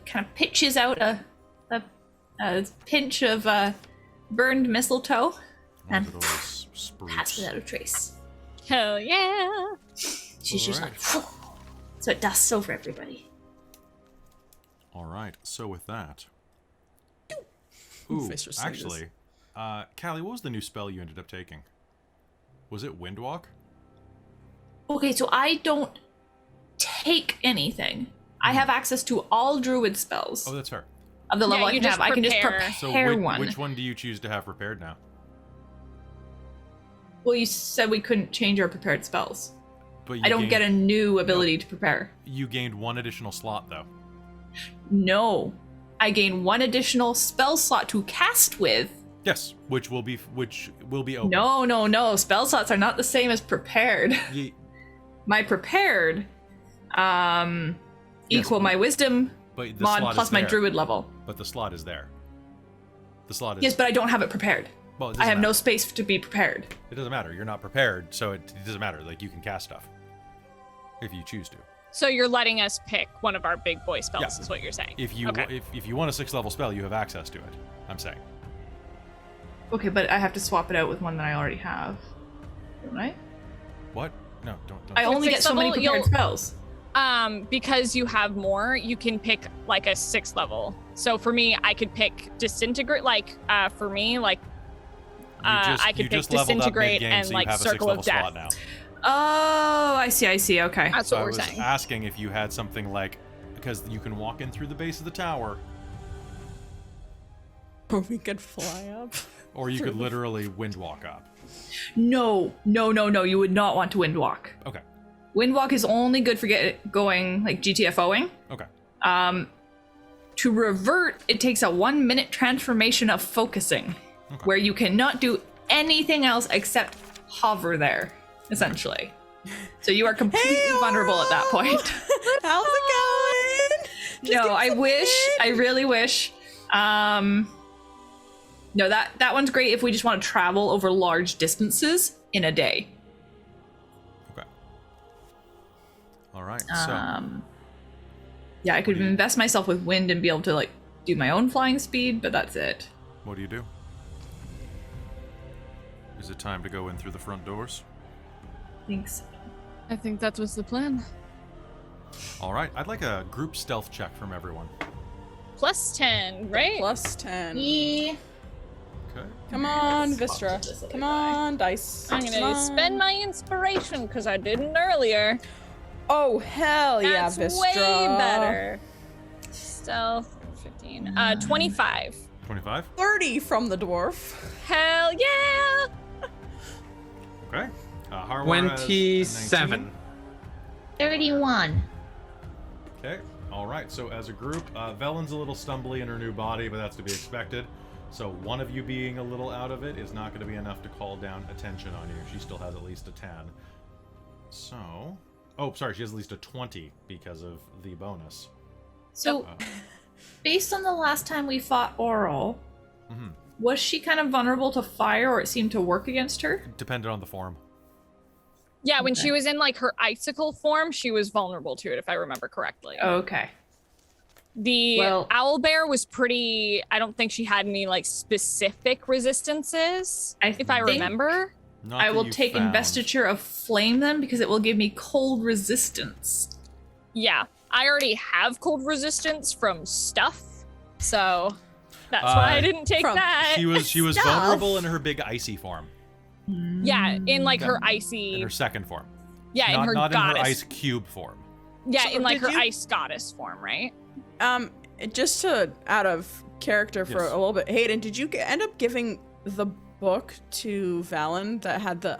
kind of pitches out a pinch of burned mistletoe One of those spruce. Pass without a trace. Hell yeah! She's just Alright. like, so it dusts over everybody. Alright, so with that... Ooh, Vistra says. actually, Callie, what was the new spell you ended up taking? Was it Windwalk? Okay, so I don't take anything. I have access to all druid spells Oh, that's her. of the level Yeah, I you can just have. I can just prepare. So prepare one. which one do you choose to have prepared now? well, you said we couldn't change our prepared spells. But you I don't get a new ability to prepare. You gained one additional slot, though. No. I gain one additional spell slot to cast with. Yes, which will be open. No. Spell slots are not the same as prepared. Ye- My prepared equal my wisdom but the mod slot plus is my there. druid level. But the slot is there. The slot is Yes, but I don't have it prepared. Well, it I have doesn't no matter. space to be prepared. It doesn't matter. You're not prepared, so it doesn't matter. Like, you can cast stuff if you choose to. So you're letting us pick one of our big boy spells, Yeah. is what you're saying. If you Okay. if you want a 6th level spell, you have access to it. I'm saying. Okay, but I have to swap it out with one that I already have. Don't I? What? No, don't. I only get sixth so many level, prepared spells. Because you have more, you can pick like a 6th level. So for me, I could pick disintegrate. Like for me, like I could you pick just leveled up disintegrate mid-game, and so like you have circle a 6th of level death. slot now. Oh, I see. Okay. That's So what I we're was saying. asking if you had something like, because you can walk in through the base of the tower, Or we could fly up. or you could literally wind walk up. No. You would not want to windwalk. Okay. Windwalk is only good for going like GTFOing. Okay. To revert, it takes a 1-minute transformation of focusing, where you cannot do anything else except hover there, essentially. So you are completely vulnerable at that point. How's it going? Just No, give I us a wish. hint. I really wish. No, that one's great if we just want to travel over large distances in a day. Okay. All right. Yeah, I could do you- invest myself with wind and be able to like do my own flying speed, but that's it. So, what do you do? Is it time to go in through the front doors? Thanks. I think that was the plan. All right. I'd like a group stealth check from everyone. Plus 10, right? Plus 10. Yeah. Okay. Come on, Vistra. Come on, dice. I'm Come gonna on. spend my inspiration because I didn't earlier. Oh, hell yeah, That's Vistra. way better. Stealth 15. 25. 25. 30 from the dwarf. Hell yeah! Okay. Harwar has a 27. 19. 31. Okay. All right. So as a group, Vellynne's a little stumbly in her new body, but that's to be expected. So one of you being a little out of it is not going to be enough to call down attention on you. She still has at least a 10. So... Oh, sorry, she has at least a 20 because of the bonus. So, based on the last time we fought Auril, Mhm. was she kind of vulnerable to fire, or it seemed to work against her? Depended on the form. Yeah, when she was in like her icicle form, she was vulnerable to it, if I remember correctly. Okay. The Well- owlbear was pretty. I don't think she had any like specific resistances, if I think remember. Not I that will you take found. investiture of flame then, because it will give me cold resistance. Yeah, I already have cold resistance from stuff, so that's why I didn't take from- that. She was Stuff. vulnerable in her big icy form. Yeah, in like her In icy. her second form. Yeah, in her not goddess. in her ice cube form. Yeah, So in like did her you- ice goddess form, right? Just to out of character for Yes. a little bit, Hayden, did you end up giving the book to Vellynne that had the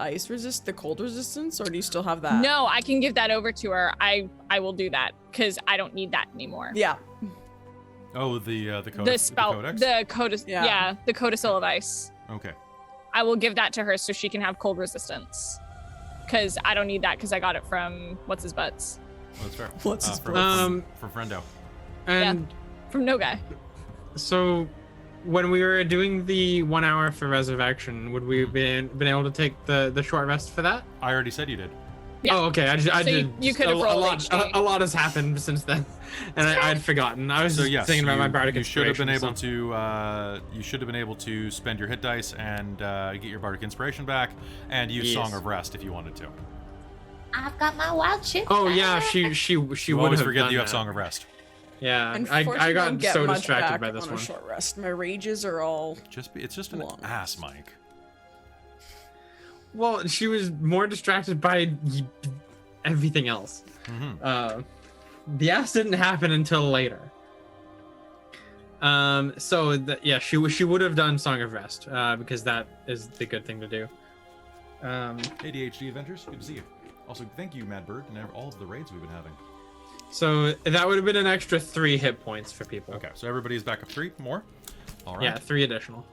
the cold resistance, or do you still have that? No, I can give that over to her. I will do that because I don't need that anymore. Yeah. Oh, the The codex. spell, codex? the codis, Yeah. yeah, the codicil of ice. Okay. I will give that to her so she can have cold resistance. Because I don't need that because I got it from what's his butts Well, that's fair. What's his from Friendo. And from No Guy. so, when we were doing the 1 hour for resurrection, would we have been able to take the short rest for that? I already said you did. Yeah. Oh, okay. I So did. you could have a rolled lot. HD. A lot has happened since then, and I'd forgotten. I was So just yes, thinking about my bardic you should have been inspiration, able so- to. You should have been able to spend your hit dice and get your bardic inspiration back, and use Yes. Song of Rest if you wanted to. I've got my wild chip. Oh yeah, she You would always have forget done that you have that. Song of Rest. Yeah, Unfortunately, I don't got get so much distracted back by this on one. a short rest. My rages are all. It's just an Long ass, rest. Mike. Well, she was more distracted by everything else. Mm-hmm. The ass didn't happen until later. Yeah, she would have done Song of Rest because that is the good thing to do. ADHD Adventures, good to see you. Also, thank you, Mad Bird, and all of the raids we've been having. So that would have been an extra 3 hit points for people. Okay, so everybody's back up 3 more. All right. Yeah, 3 additional.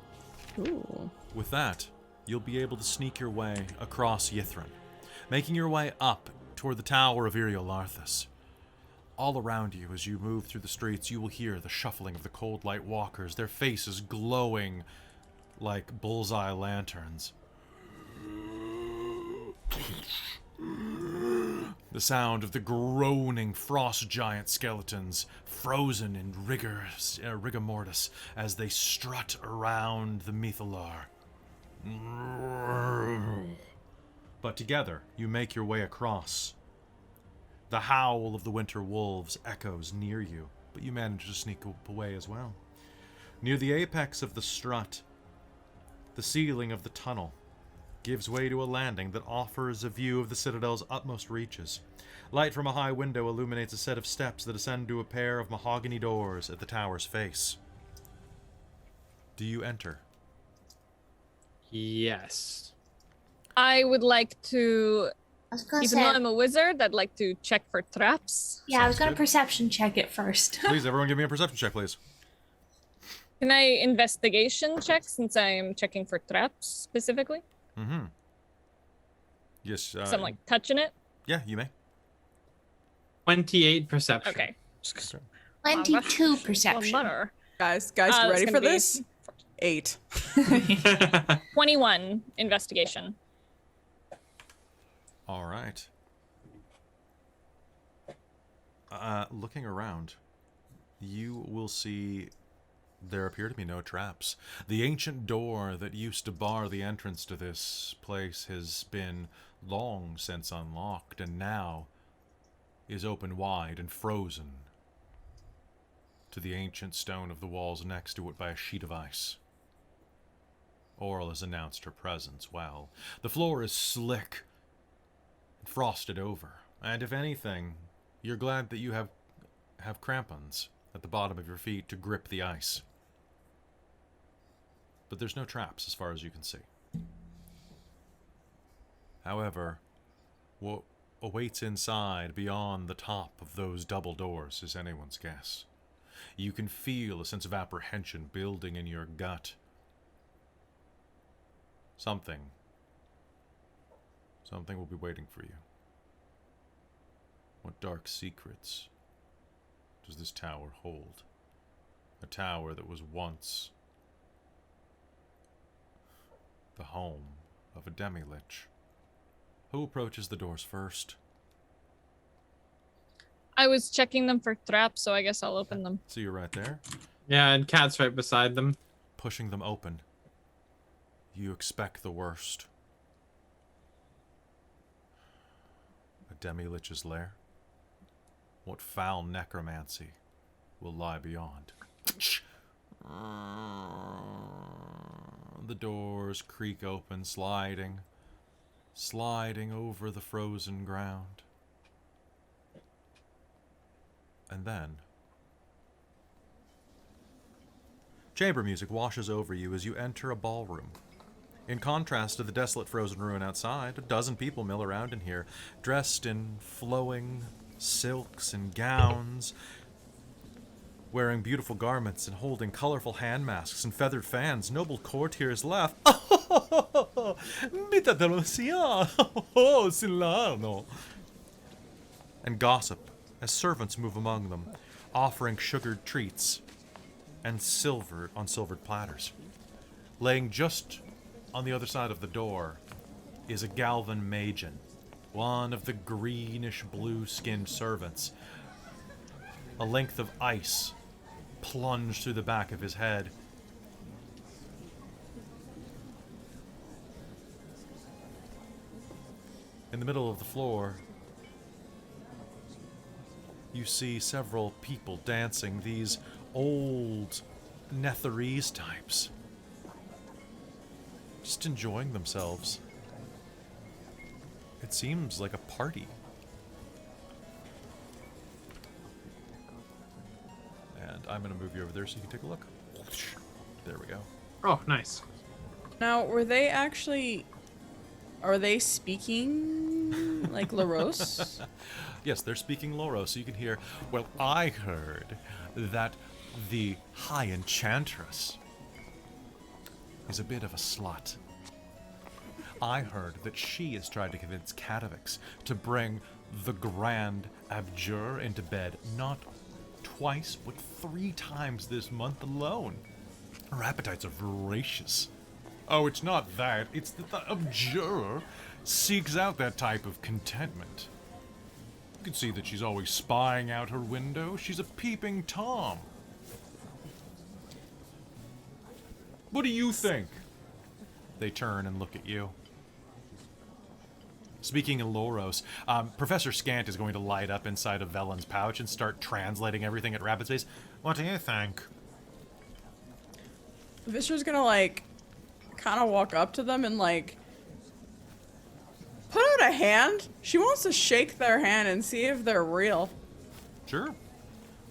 Ooh. With that, you'll be able to sneak your way across Ythryn, making your way up toward the tower of Iriolarthas. All around you, as you move through the streets, you will hear the shuffling of the cold light walkers, their faces glowing like bullseye lanterns. The sound of the groaning frost giant skeletons, frozen in rigor mortis, as they strut around the Mythalar. But together, you make your way across. The howl of the winter wolves echoes near you, but you manage to sneak away as well. Near the apex of the strut, the ceiling of the tunnel gives way to a landing that offers a view of the citadel's utmost reaches. Light from a high window illuminates a set of steps that ascend to a pair of mahogany doors at the tower's face. Do you enter? Yes. I would like to, I was gonna even say, though I'm a wizard, I'd like to check for traps. yeah, I was Sounds gonna good. perception check it first. Please, everyone give me a perception check, please. Can I investigation check since I'm checking for traps specifically? Mm-hmm. Yes. So I'm like touching it? Yeah, you may. 28 perception. Okay. 22 Well, perception. better. Guys, it's ready gonna for be- this? 8. 21 investigation. All right. Looking around, you will see there appear to be no traps. The ancient door that used to bar the entrance to this place has been long since unlocked, and now is open wide and frozen to the ancient stone of the walls next to it by a sheet of ice. Auril has announced her presence well. The floor is slick and frosted over, and if anything, you're glad that you have crampons at the bottom of your feet to grip the ice. But there's no traps as far as you can see. However, what awaits inside beyond the top of those double doors is anyone's guess. You can feel a sense of apprehension building in your gut. Something will be waiting for you. What dark secrets does this tower hold? A tower that was once the home of a demilich. Who approaches the doors first? I was checking them for traps, so I guess I'll open them. So you're right there, Yeah, and Cat's right beside them. pushing them open. You expect the worst. A demilich's lair? What foul necromancy will lie beyond? The doors creak open, sliding over the frozen ground. And then chamber music washes over you as you enter a ballroom. In contrast to the desolate frozen ruin outside, a dozen people mill around in here, dressed in flowing silks and gowns, wearing beautiful garments and holding colorful hand masks and feathered fans. Noble courtiers laugh. And gossip as servants move among them, offering sugared treats and silvered platters. Laying just on the other side of the door is a Galvan Magen, one of the greenish-blue skinned servants. A length of ice plunged through the back of his head. In the middle of the floor, you see several people dancing, these old Netherese types. Just enjoying themselves. It seems like a party. And I'm going to move you over there so you can take a look. There we go. Oh, nice. Now, are they speaking like Laros? Yes, they're speaking Loro, so you can hear, well, I heard that the High Enchantress is a bit of a slut. I heard that she has tried to convince Katavix to bring the Grand Abjure into bed not twice, but 3 times this month alone. Her appetites are voracious. Oh, it's not that. It's that the abjurer seeks out that type of contentment. You can see that she's always spying out her window. She's a peeping Tom. What do you think? They turn and look at you. Speaking of Loros, Professor Scant is going to light up inside of Vellynne's pouch and start translating everything at rapid pace. What do you think? Vistra's gonna, like, kind of walk up to them and, like, put out a hand. She wants to shake their hand and see if they're real. Sure.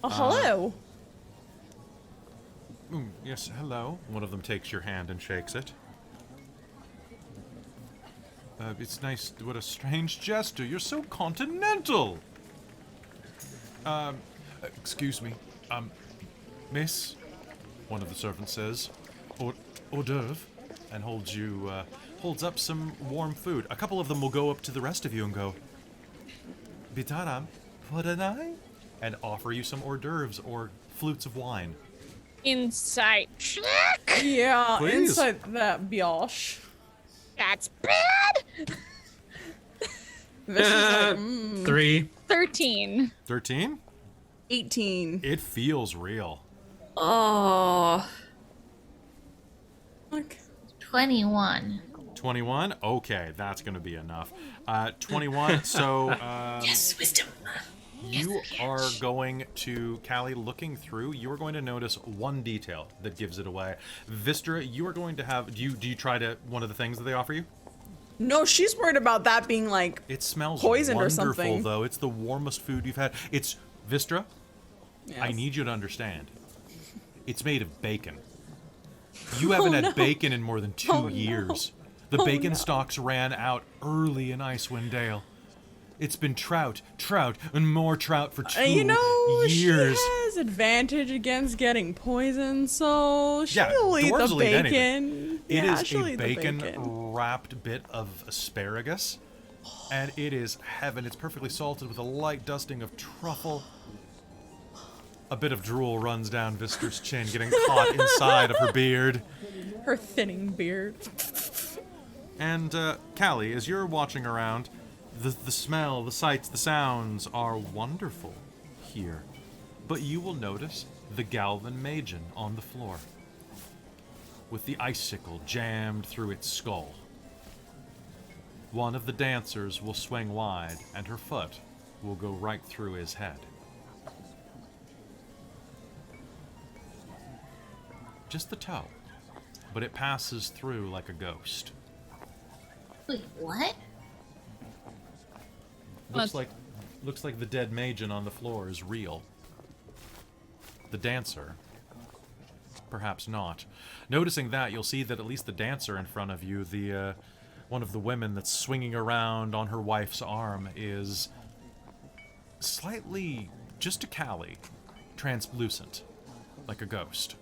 Oh, hello. Yes, hello. One of them takes your hand and shakes it. It's nice. What a strange gesture. You're so continental. Excuse me. Miss, one of the servants says, hors d'oeuvre, and holds up some warm food. A couple of them will go up to the rest of you and go, Bitaram, poranai? And offer you some hors d'oeuvres or flutes of wine. Insight check. Yeah, Please. inside that bioche. That's bad. Vistra's like, 3. 13. 13? 18. It feels real. Oh. Like, 21. 21? Okay, that's going to be enough. 21, so... Yes, wisdom. You are going to, Callie, looking through, you are going to notice one detail that gives it away. Vistra, you are going to have, do you try to, one of the things that they offer you? no, she's worried about that being like, It smells Poisoned or wonderful, something. though. It's the warmest food you've had. It's, Vistra, I yes. need you to understand. It's made of bacon. You haven't had bacon in more than 2 years. The bacon stocks ran out early in Icewind Dale. It's been trout, and more trout for 2 You know, years. she has advantage against getting poisoned, so she'll eat dwarves the will eat anything. bacon. It Yeah, is she'll a eat the bacon-wrapped bit of asparagus, and it is heaven. It's perfectly salted with a light dusting of truffle. A bit of drool runs down Vistra's chin, getting caught inside of her beard. Her thinning beard. And, Callie, as you're watching around, the smell, the sights, the sounds are wonderful here. But you will notice the Galvan Maiden on the floor, with the icicle jammed through its skull. One of the dancers will swing wide, and her foot will go right through his head. Just the toe, but it passes through like a ghost. Wait, what? Looks like the dead Maiden on the floor is real. The dancer, perhaps not. Noticing that, you'll see that at least the dancer in front of you, the one of the women that's swinging around on her wife's arm, is slightly, just a Callie, translucent, like a ghost.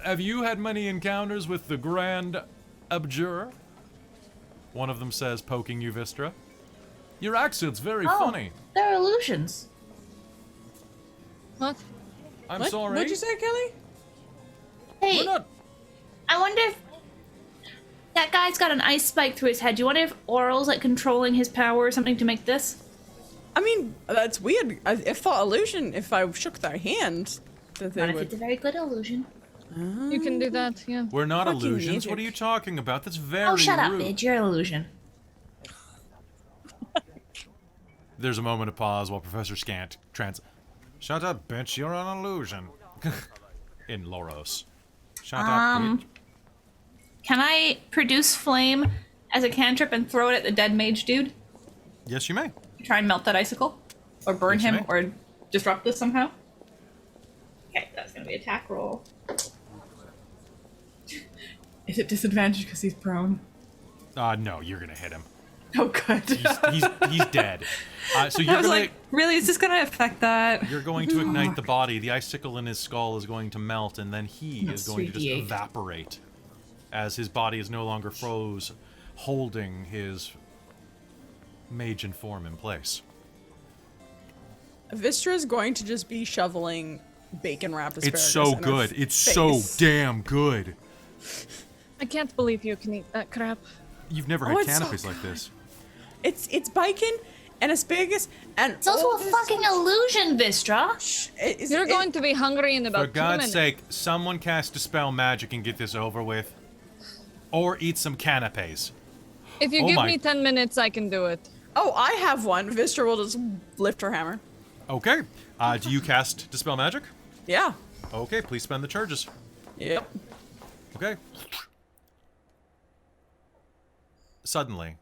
Have you had many encounters with the Grand Abjurer? One of them says, poking you, Vistra. Your accent's very funny. They're illusions. What? I'm What? sorry. What'd you say, Kelly? Hey, We're not. I wonder if that guy's got an ice spike through his head. Do you wonder if Auril's like controlling his power or something to make this? I mean, that's weird. I thought illusion, if I shook their hand, that they Not if would... it's a very good illusion. You can do that, yeah. We're not Fucking illusions. music. What are you talking about? That's very Oh, shut up, rude. bitch. You're an illusion. There's a moment of pause while Professor Scant Shut up, bitch. You're an illusion. In Loros. Shut up, bitch. Can I produce flame as a cantrip and throw it at the dead mage dude? Yes, you may. Try and melt that icicle? Or burn Yes, you him? may. Or disrupt this somehow? Okay, that's gonna be attack roll. Is it disadvantage because he's prone? No, you're gonna hit him. Oh, good. He's dead. So I you're was gonna like, really? Is this gonna affect that? you're going to ignite the body. The icicle in his skull is going to melt, and then he is going to just 3d8. evaporate, as his body is no longer froze, holding his Magen form in place. Vistra's going to just be shoveling bacon wrapped asparagus. It's so in her good. It's so face. damn good. I can't believe you can eat that crap. You've never Oh, had it's so canopies like this. It's bacon and asparagus and It's also all a this- fucking illusion, Vistra. You're going to be hungry in For about 2 God's minutes. sake, someone cast Dispel Magic and get this over with. Or eat some canapes. If you Oh give my- me 10 minutes, I can do it. Oh, I have one. Vistra will just lift her hammer. Okay. Do you cast Dispel Magic? Yeah. Okay, please spend the charges. Yep. Okay. Suddenly,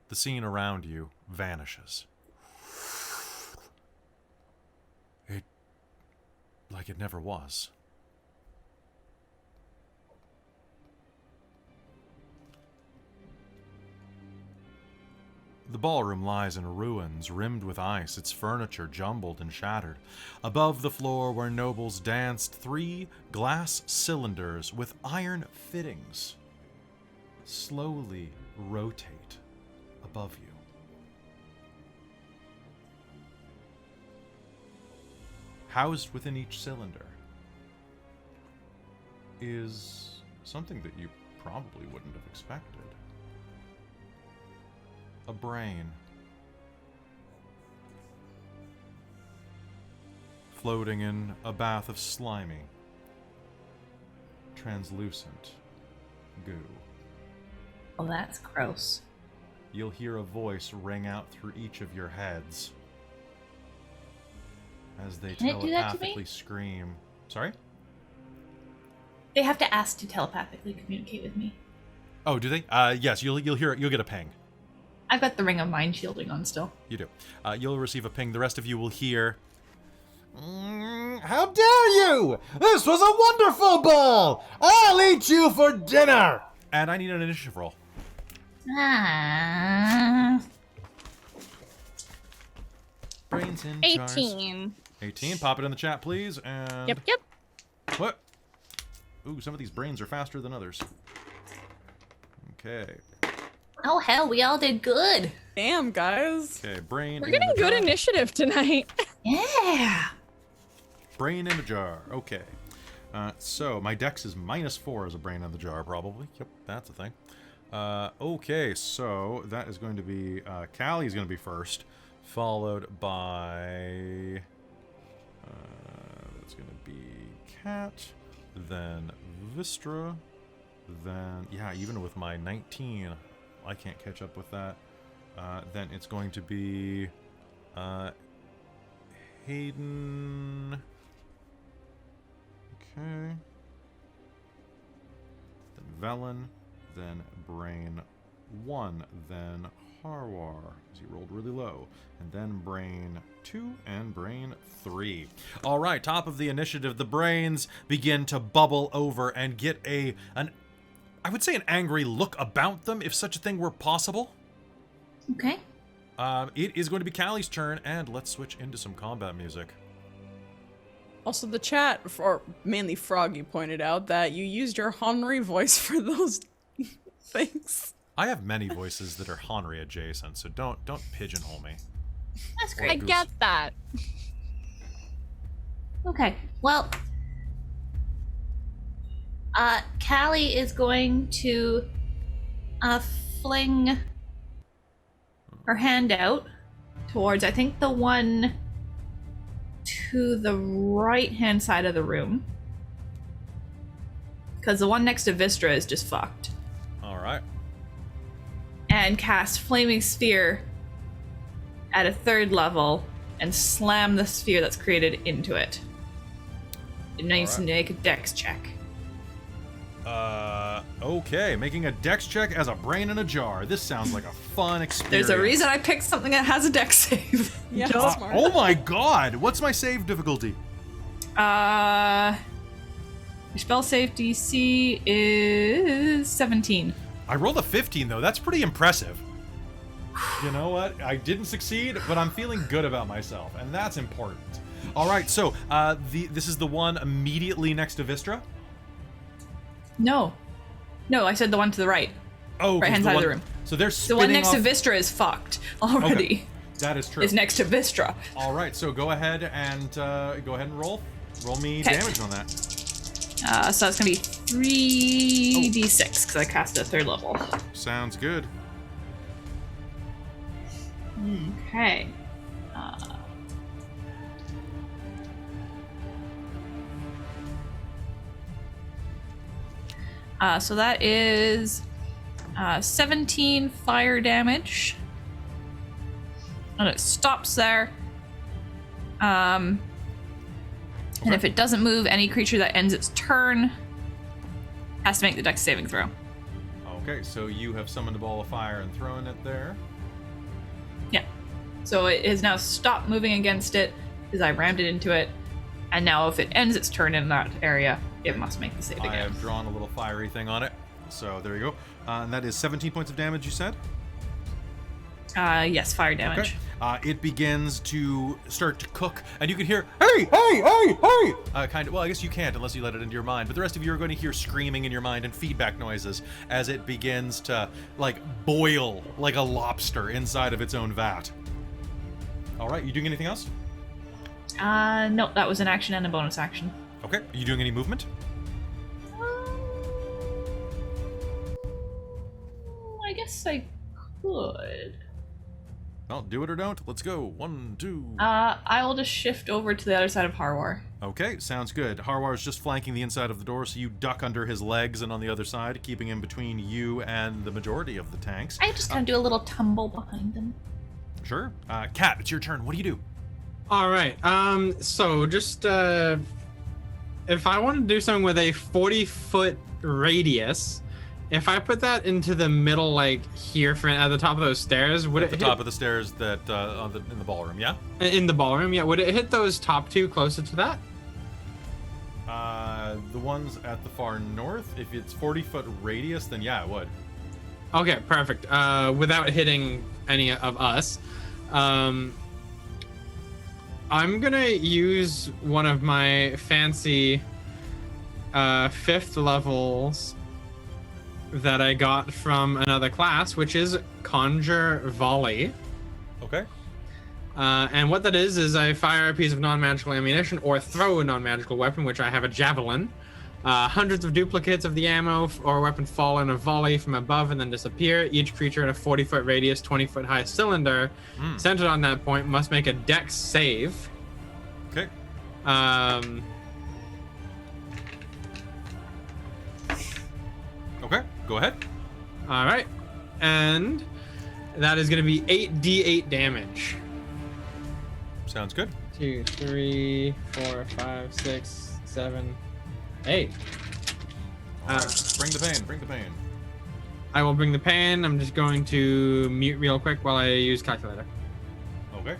the scene around you vanishes. Like it never was. The ballroom lies in ruins, rimmed with ice, its furniture jumbled and shattered. Above the floor where nobles danced, 3 glass cylinders with iron fittings slowly rotate above you. Housed within each cylinder is something that you probably wouldn't have expected. A brain. Floating in a bath of slimy, translucent goo. Well, that's gross. You'll hear a voice ring out through each of your heads as they Can it do that to me? telepathically scream. Sorry? They have to ask to telepathically communicate with me. Oh, do they? Yes, you'll hear it. You'll get a ping. I've got the ring of mind shielding on still. You do. You'll receive a ping. The rest of you will hear. How dare you! This was a wonderful ball! I'll eat you for dinner! And I need an initiative roll. Brains in jars. 18. 18. Pop it in the chat, please. And Yep. what? Ooh, some of these brains are faster than others. Okay. Oh hell, we all did good. Damn, guys. Okay, brain We're in getting the good jar. initiative tonight. Yeah. Brain in a jar. Okay. So my dex is -4 as a brain in the jar, probably. Yep, that's a thing. Okay, so that is going to be Callie is going to be first, followed by that's going to be Cat, then Vistra, then yeah, even with my 19, I can't catch up with that. Then it's going to be Hayden. Okay. Then Vellynne, then Brain 1, then Harwar, because he rolled really low, and then Brain 2 and Brain 3. All right, top of the initiative, the brains begin to bubble over and get I would say an angry look about them, if such a thing were possible. Okay. It is going to be Callie's turn, and let's switch into some combat music. Also, the chat, or mainly Froggy, pointed out that you used your Henry voice for those things. I have many voices that are Henry adjacent, so don't pigeonhole me. That's I great. get that. Okay. Well, Callie is going to fling her hand out towards, I think, the one to the right-hand side of the room. Because the one next to Vistra is just fucked. All right. And cast Flaming Sphere at a 3rd level and slam the sphere that's created into it. It needs to make a dex check. Okay, making a dex check as a brain in a jar. This sounds like a fun experience. There's a reason I picked something that has a dex save. Yeah, smart. Oh my god! What's my save difficulty? Your spell save DC is 17. I rolled a 15 though. That's pretty impressive. You know what? I didn't succeed, but I'm feeling good about myself, and that's important. All right, so this is the one immediately next to Vistra. No, I said the one to the right. Oh, Right-hand side of the room. So they're The spinning one next off. to Vistra is fucked already. Okay. That is true. Is next to Vistra. All right, so go ahead and roll. Roll me Okay. damage on that. So that's gonna be 3d6 because I cast it at 3rd level. Sounds good. Okay. So that is 17 fire damage. And it stops there. And if it doesn't move, any creature that ends its turn has to make the dex saving throw. Okay, so you have summoned a ball of fire and thrown it there. Yeah. So it has now stopped moving against it because I rammed it into it. And now if it ends its turn in that area, it must make the save I again. have drawn a little fiery thing on it. So there you go. And that is 17 points of damage, you said? Yes, fire damage. Okay. It begins to start to cook, and you can hear, hey, hey, hey, hey! Kind of, well, I guess you can't unless you let it into your mind, but the rest of you are going to hear screaming in your mind and feedback noises as it begins to, like, boil like a lobster inside of its own vat. All right, you doing anything else? No, that was an action and a bonus action. Okay. Are you doing any movement? I guess I could. Well, do it or don't. Let's go. 1, 2. I will just shift over to the other side of Harwar. Okay, sounds good. Harwar is just flanking the inside of the door, so you duck under his legs and on the other side, keeping him between you and the majority of the tanks. I just kind of do a little tumble behind them. Sure. Kat, it's your turn. What do you do? All right. So just if I want to do something with a 40-foot radius, if I put that into the middle, like here, at the top of those stairs, would At it the hit top of the stairs that in the ballroom, yeah? in the ballroom? Yeah. Would it hit those top two closer to that? The ones at the far north, if it's 40-foot radius, then yeah, it would. Okay, perfect. Without hitting any of us, I'm gonna use one of my fancy 5th levels that I got from another class, which is Conjure Volley. Okay. And what that is I fire a piece of non-magical ammunition or throw a non-magical weapon, which I have a javelin. Hundreds of duplicates of the ammo or weapon fall in a volley from above and then disappear. Each creature in a 40-foot radius, 20-foot high cylinder centered on that point must make a dex save. Okay. Okay, go ahead. All right. And that is going to be 8d8 damage. Sounds good. 2, 3, 4, 5, 6, 7, 8. All right. Bring the pain, bring the pain. I will bring the pain. I'm just going to mute real quick while I use calculator. Okay.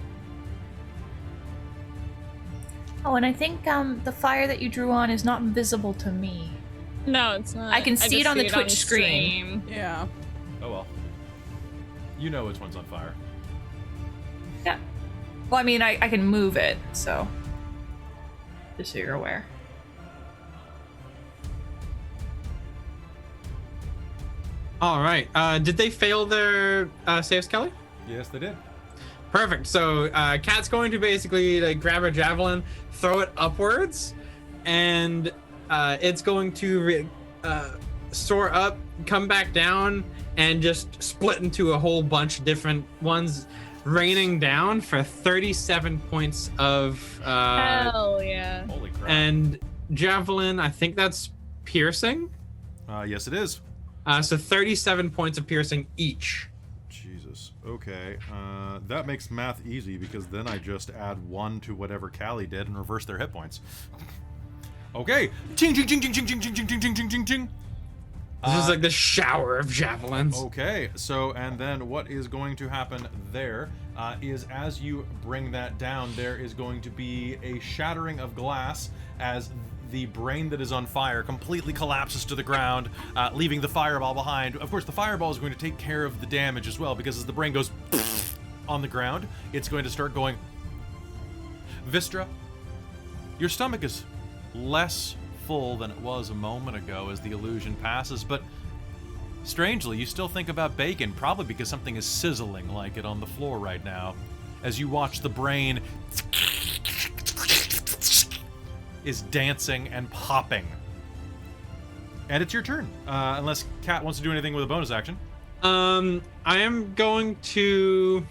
Oh, and I think the fire that you drew on is not visible to me. No, it's not. I can see just it on the see Twitch screen. Yeah. Oh well. You know which one's on fire. Yeah. Well, I mean, I can move it, so just so you're aware. All right. Did they fail their saves, Kelly? Yes, they did. Perfect. So Kat's going to basically like grab her javelin, throw it upwards, and it's going to soar up, come back down, and just split into a whole bunch of different ones, raining down for 37 points of Hell yeah. Holy crap. and javelin. I think that's piercing. Yes, it is. So 37 points of piercing each. Jesus. Okay. That makes math easy because then I just add 1 to whatever Callie did and reverse their hit points. Okay. Ting, ting, ting, ting, ting, ting, ting, ting, ting, ting, ting, ting. This is like the shower of javelins. Okay, so and then what is going to happen there is as you bring that down, there is going to be a shattering of glass as the brain that is on fire completely collapses to the ground, leaving the fireball behind. Of course, the fireball is going to take care of the damage as well, because as the brain goes on the ground, it's going to start going. Vistra, your stomach is less full than it was a moment ago as the illusion passes, but strangely, you still think about bacon, probably because something is sizzling like it on the floor right now, as you watch the brain is dancing and popping. And it's your turn, unless Kat wants to do anything with a bonus action. I am going to.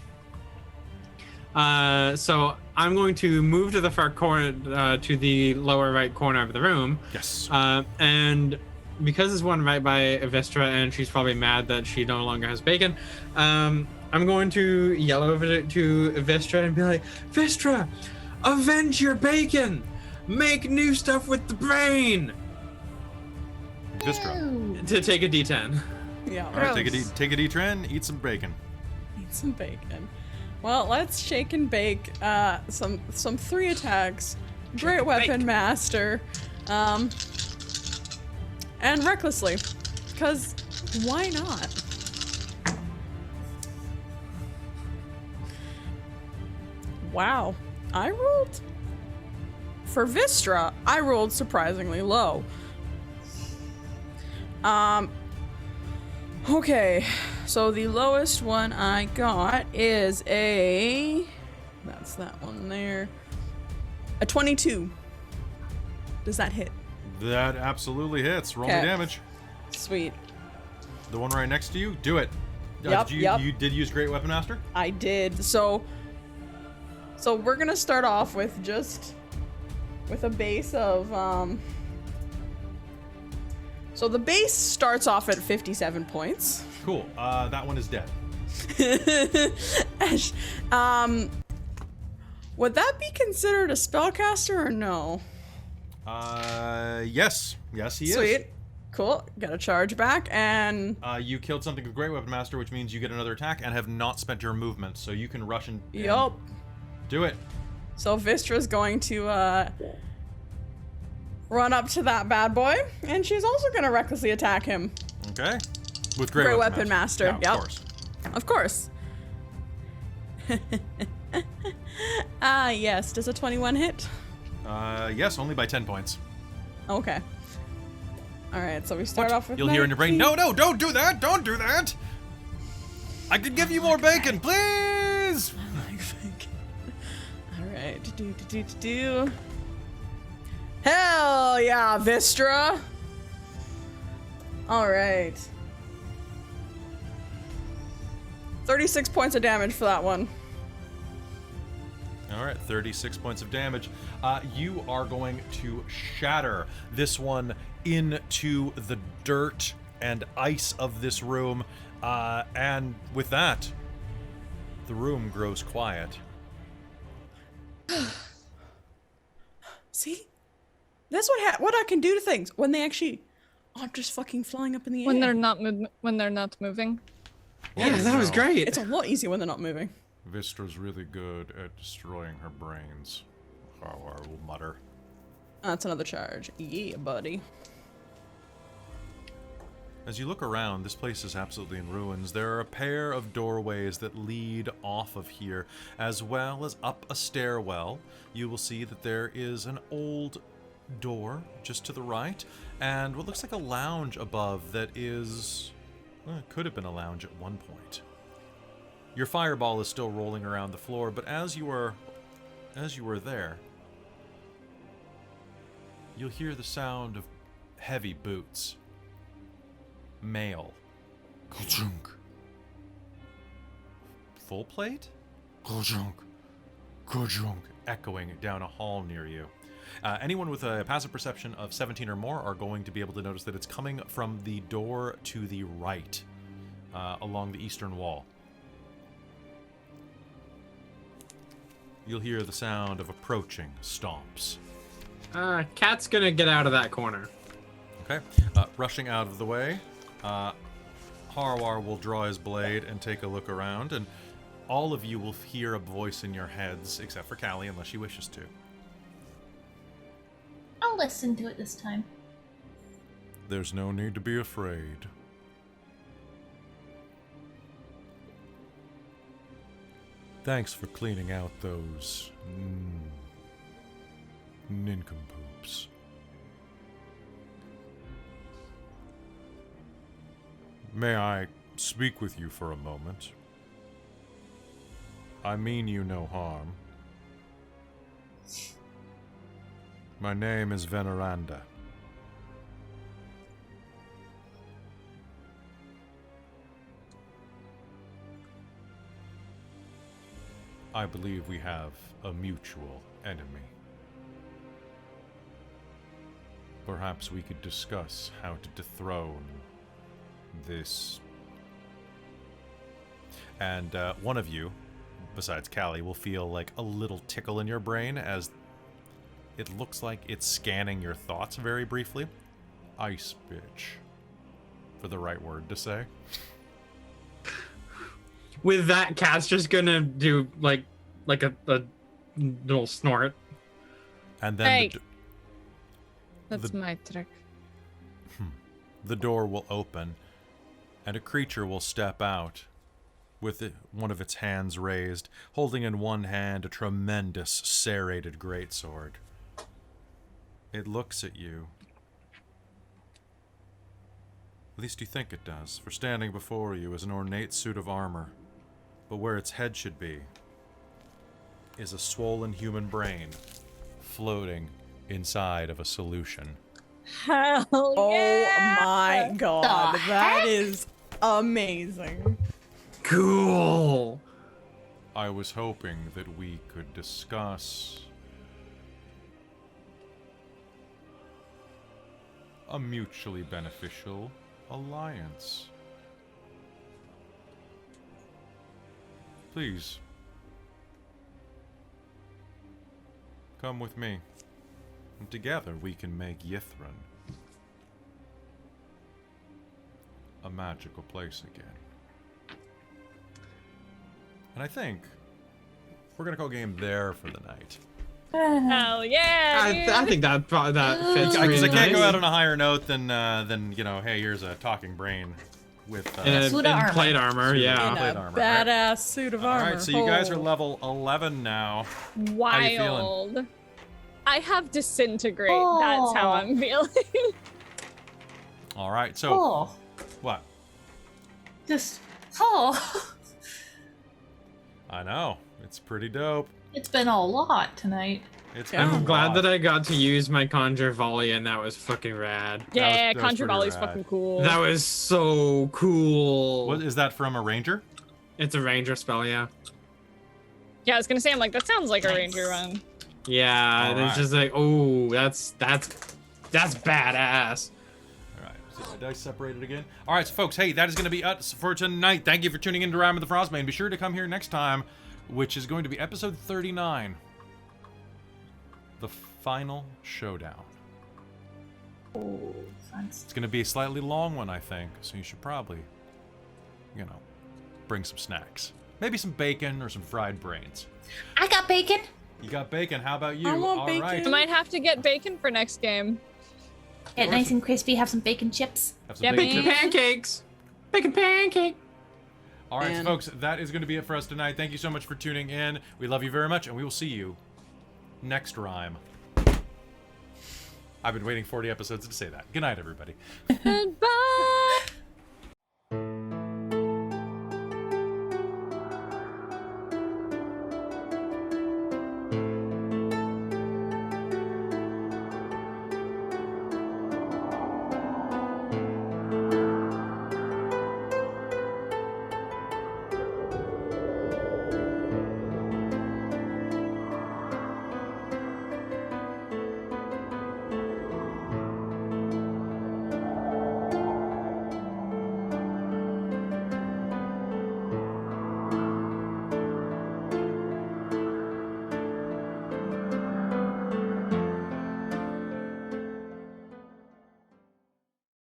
So I'm going to move to the far corner, to the lower right corner of the room. Yes. And because it's one right by Vistra, and she's probably mad that she no longer has bacon, I'm going to yell over to Vistra and be like, Vistra, avenge your bacon! Make new stuff with the brain! Vistra. To take a D10. Yeah. All right, take a D10, eat some bacon. Eat some bacon. Well, let's shake and bake some 3 attacks. Great Weapon Master. And recklessly. Because why not? Wow. I rolled... For Vistra, I rolled surprisingly low. Okay, so the lowest one I got is that's that one there. A 22. Does that hit? That absolutely hits. Roll me Okay. damage. Sweet. The one right next to you, do it. Yep, You did use Great Weapon Master? I did. So we're gonna start off with a base of So the base starts off at 57 points. Cool. That one is dead. Would that be considered a spellcaster or no? Yes. Yes, he is. Sweet. Cool. Got a charge back, and You killed something with Great Weapon Master, which means you get another attack and have not spent your movement, so you can rush and yup. do it. So Vistra's going to run up to that bad boy, and she's also going to recklessly attack him. Okay. With Great Great Weapon Weapon Master. Yeah, Yep. of course. Of course. Yes. Does a 21 hit? Yes, only by 10 points. Okay. All right. So we start off with. You'll hear in your brain, 19. no, don't do that, don't do that. I could give you more bacon, please. All right. Do. Hell yeah, Vistra. All right. 36 points of damage for that one. All right, 36 points of damage. You are going to shatter this one into the dirt and ice of this room. And with that, the room grows quiet. See? That's what I can do to things when they actually aren't just fucking flying up in the air. When they're not moving. Yeah, that was great. It's a lot easier when they're not moving. Vistra's really good at destroying her brains. I will mutter. That's another charge. Yeah, buddy. As you look around, this place is absolutely in ruins. There are a pair of doorways that lead off of here, as well as up a stairwell. You will see that there is an old door just to the right, and what looks like a lounge above that is... well, it could have been a lounge at one point. Your fireball is still rolling around the floor, but as you were there, you'll hear the sound of heavy boots. Male. Ka-chunk. Full plate? Ka-chunk. Ka-chunk. Echoing down a hall near you. Anyone with a passive perception of 17 or more are going to be able to notice that it's coming from the door to the right, along the eastern wall. You'll hear the sound of approaching stomps. Cat's gonna get out of that corner. Okay. Rushing out of the way, Harwar will draw his blade and take a look around, and all of you will hear a voice in your heads, except for Callie, unless she wishes to. I'll listen to it this time. There's no need to be afraid. Thanks for cleaning out those nincompoops. May I speak with you for a moment? I mean you no harm. My name is Veneranda. I believe we have a mutual enemy. Perhaps we could discuss how to dethrone this. And one of you, besides Callie, will feel like a little tickle in your brain as it looks like it's scanning your thoughts very briefly. Ice bitch. For the right word to say. With that, Cat's just gonna do like a little snort. And then Hey. That's the- my trick. the door will open, and a creature will step out with one of its hands raised, holding in one hand a tremendous serrated greatsword. It looks at you. At least you think it does, for standing before you is an ornate suit of armor. But where its head should be is a swollen human brain floating inside of a solution. Hell yeah! Oh my god, The that heck? is amazing. Cool. I was hoping that we could discuss a mutually beneficial alliance. Please, come with me, and together we can make Ythryn a magical place again. And I think we're gonna call game there for the night. Hell yeah! I think that fits Because really I can't go nice. out on a higher note than you know, hey, here's a talking brain with In Suit of armor. plate armor, Suit of yeah. In plate a armor, right? badass suit of All armor. right, so you guys are Oh. level 11 now. Wild. How you feeling? I have disintegrate. That's how Oh. I'm feeling. All right, so Oh, what? just oh, I know it's pretty dope. it's been a lot tonight. It's Yeah. been a I'm glad lot. that I got to use my conjure volley, and that was fucking rad. Yeah, that was Conjure pretty Volley's rad. fucking cool. That was so cool. What is that from a ranger? It's a ranger spell, yeah. Yeah, I was gonna say, I'm like, that sounds like a Nice. ranger one. Yeah, and Alright. it's just like, oh, that's badass. All right, so the dice separated again. All right, so folks, hey, that is going to be us for tonight. Thank you for tuning in to Rime of the Frostmaiden. Be sure to come here next time, which is going to be episode 39, the final showdown. Oh, fun. It's going to be a slightly long one, I think, so you should probably, you know, bring some snacks. Maybe some bacon or some fried brains. I got bacon. You got bacon. How about you? I want All bacon. right. I might have to get bacon for next game. Get nice and crispy. Have some bacon chips. Have some Yeah, bacon Bacon chips. pancakes. Bacon pancake. All right, Man. folks, that is going to be it for us tonight. Thank you so much for tuning in. We love you very much, and we will see you next Rime. I've been waiting 40 episodes to say that. Good night, everybody. Goodbye.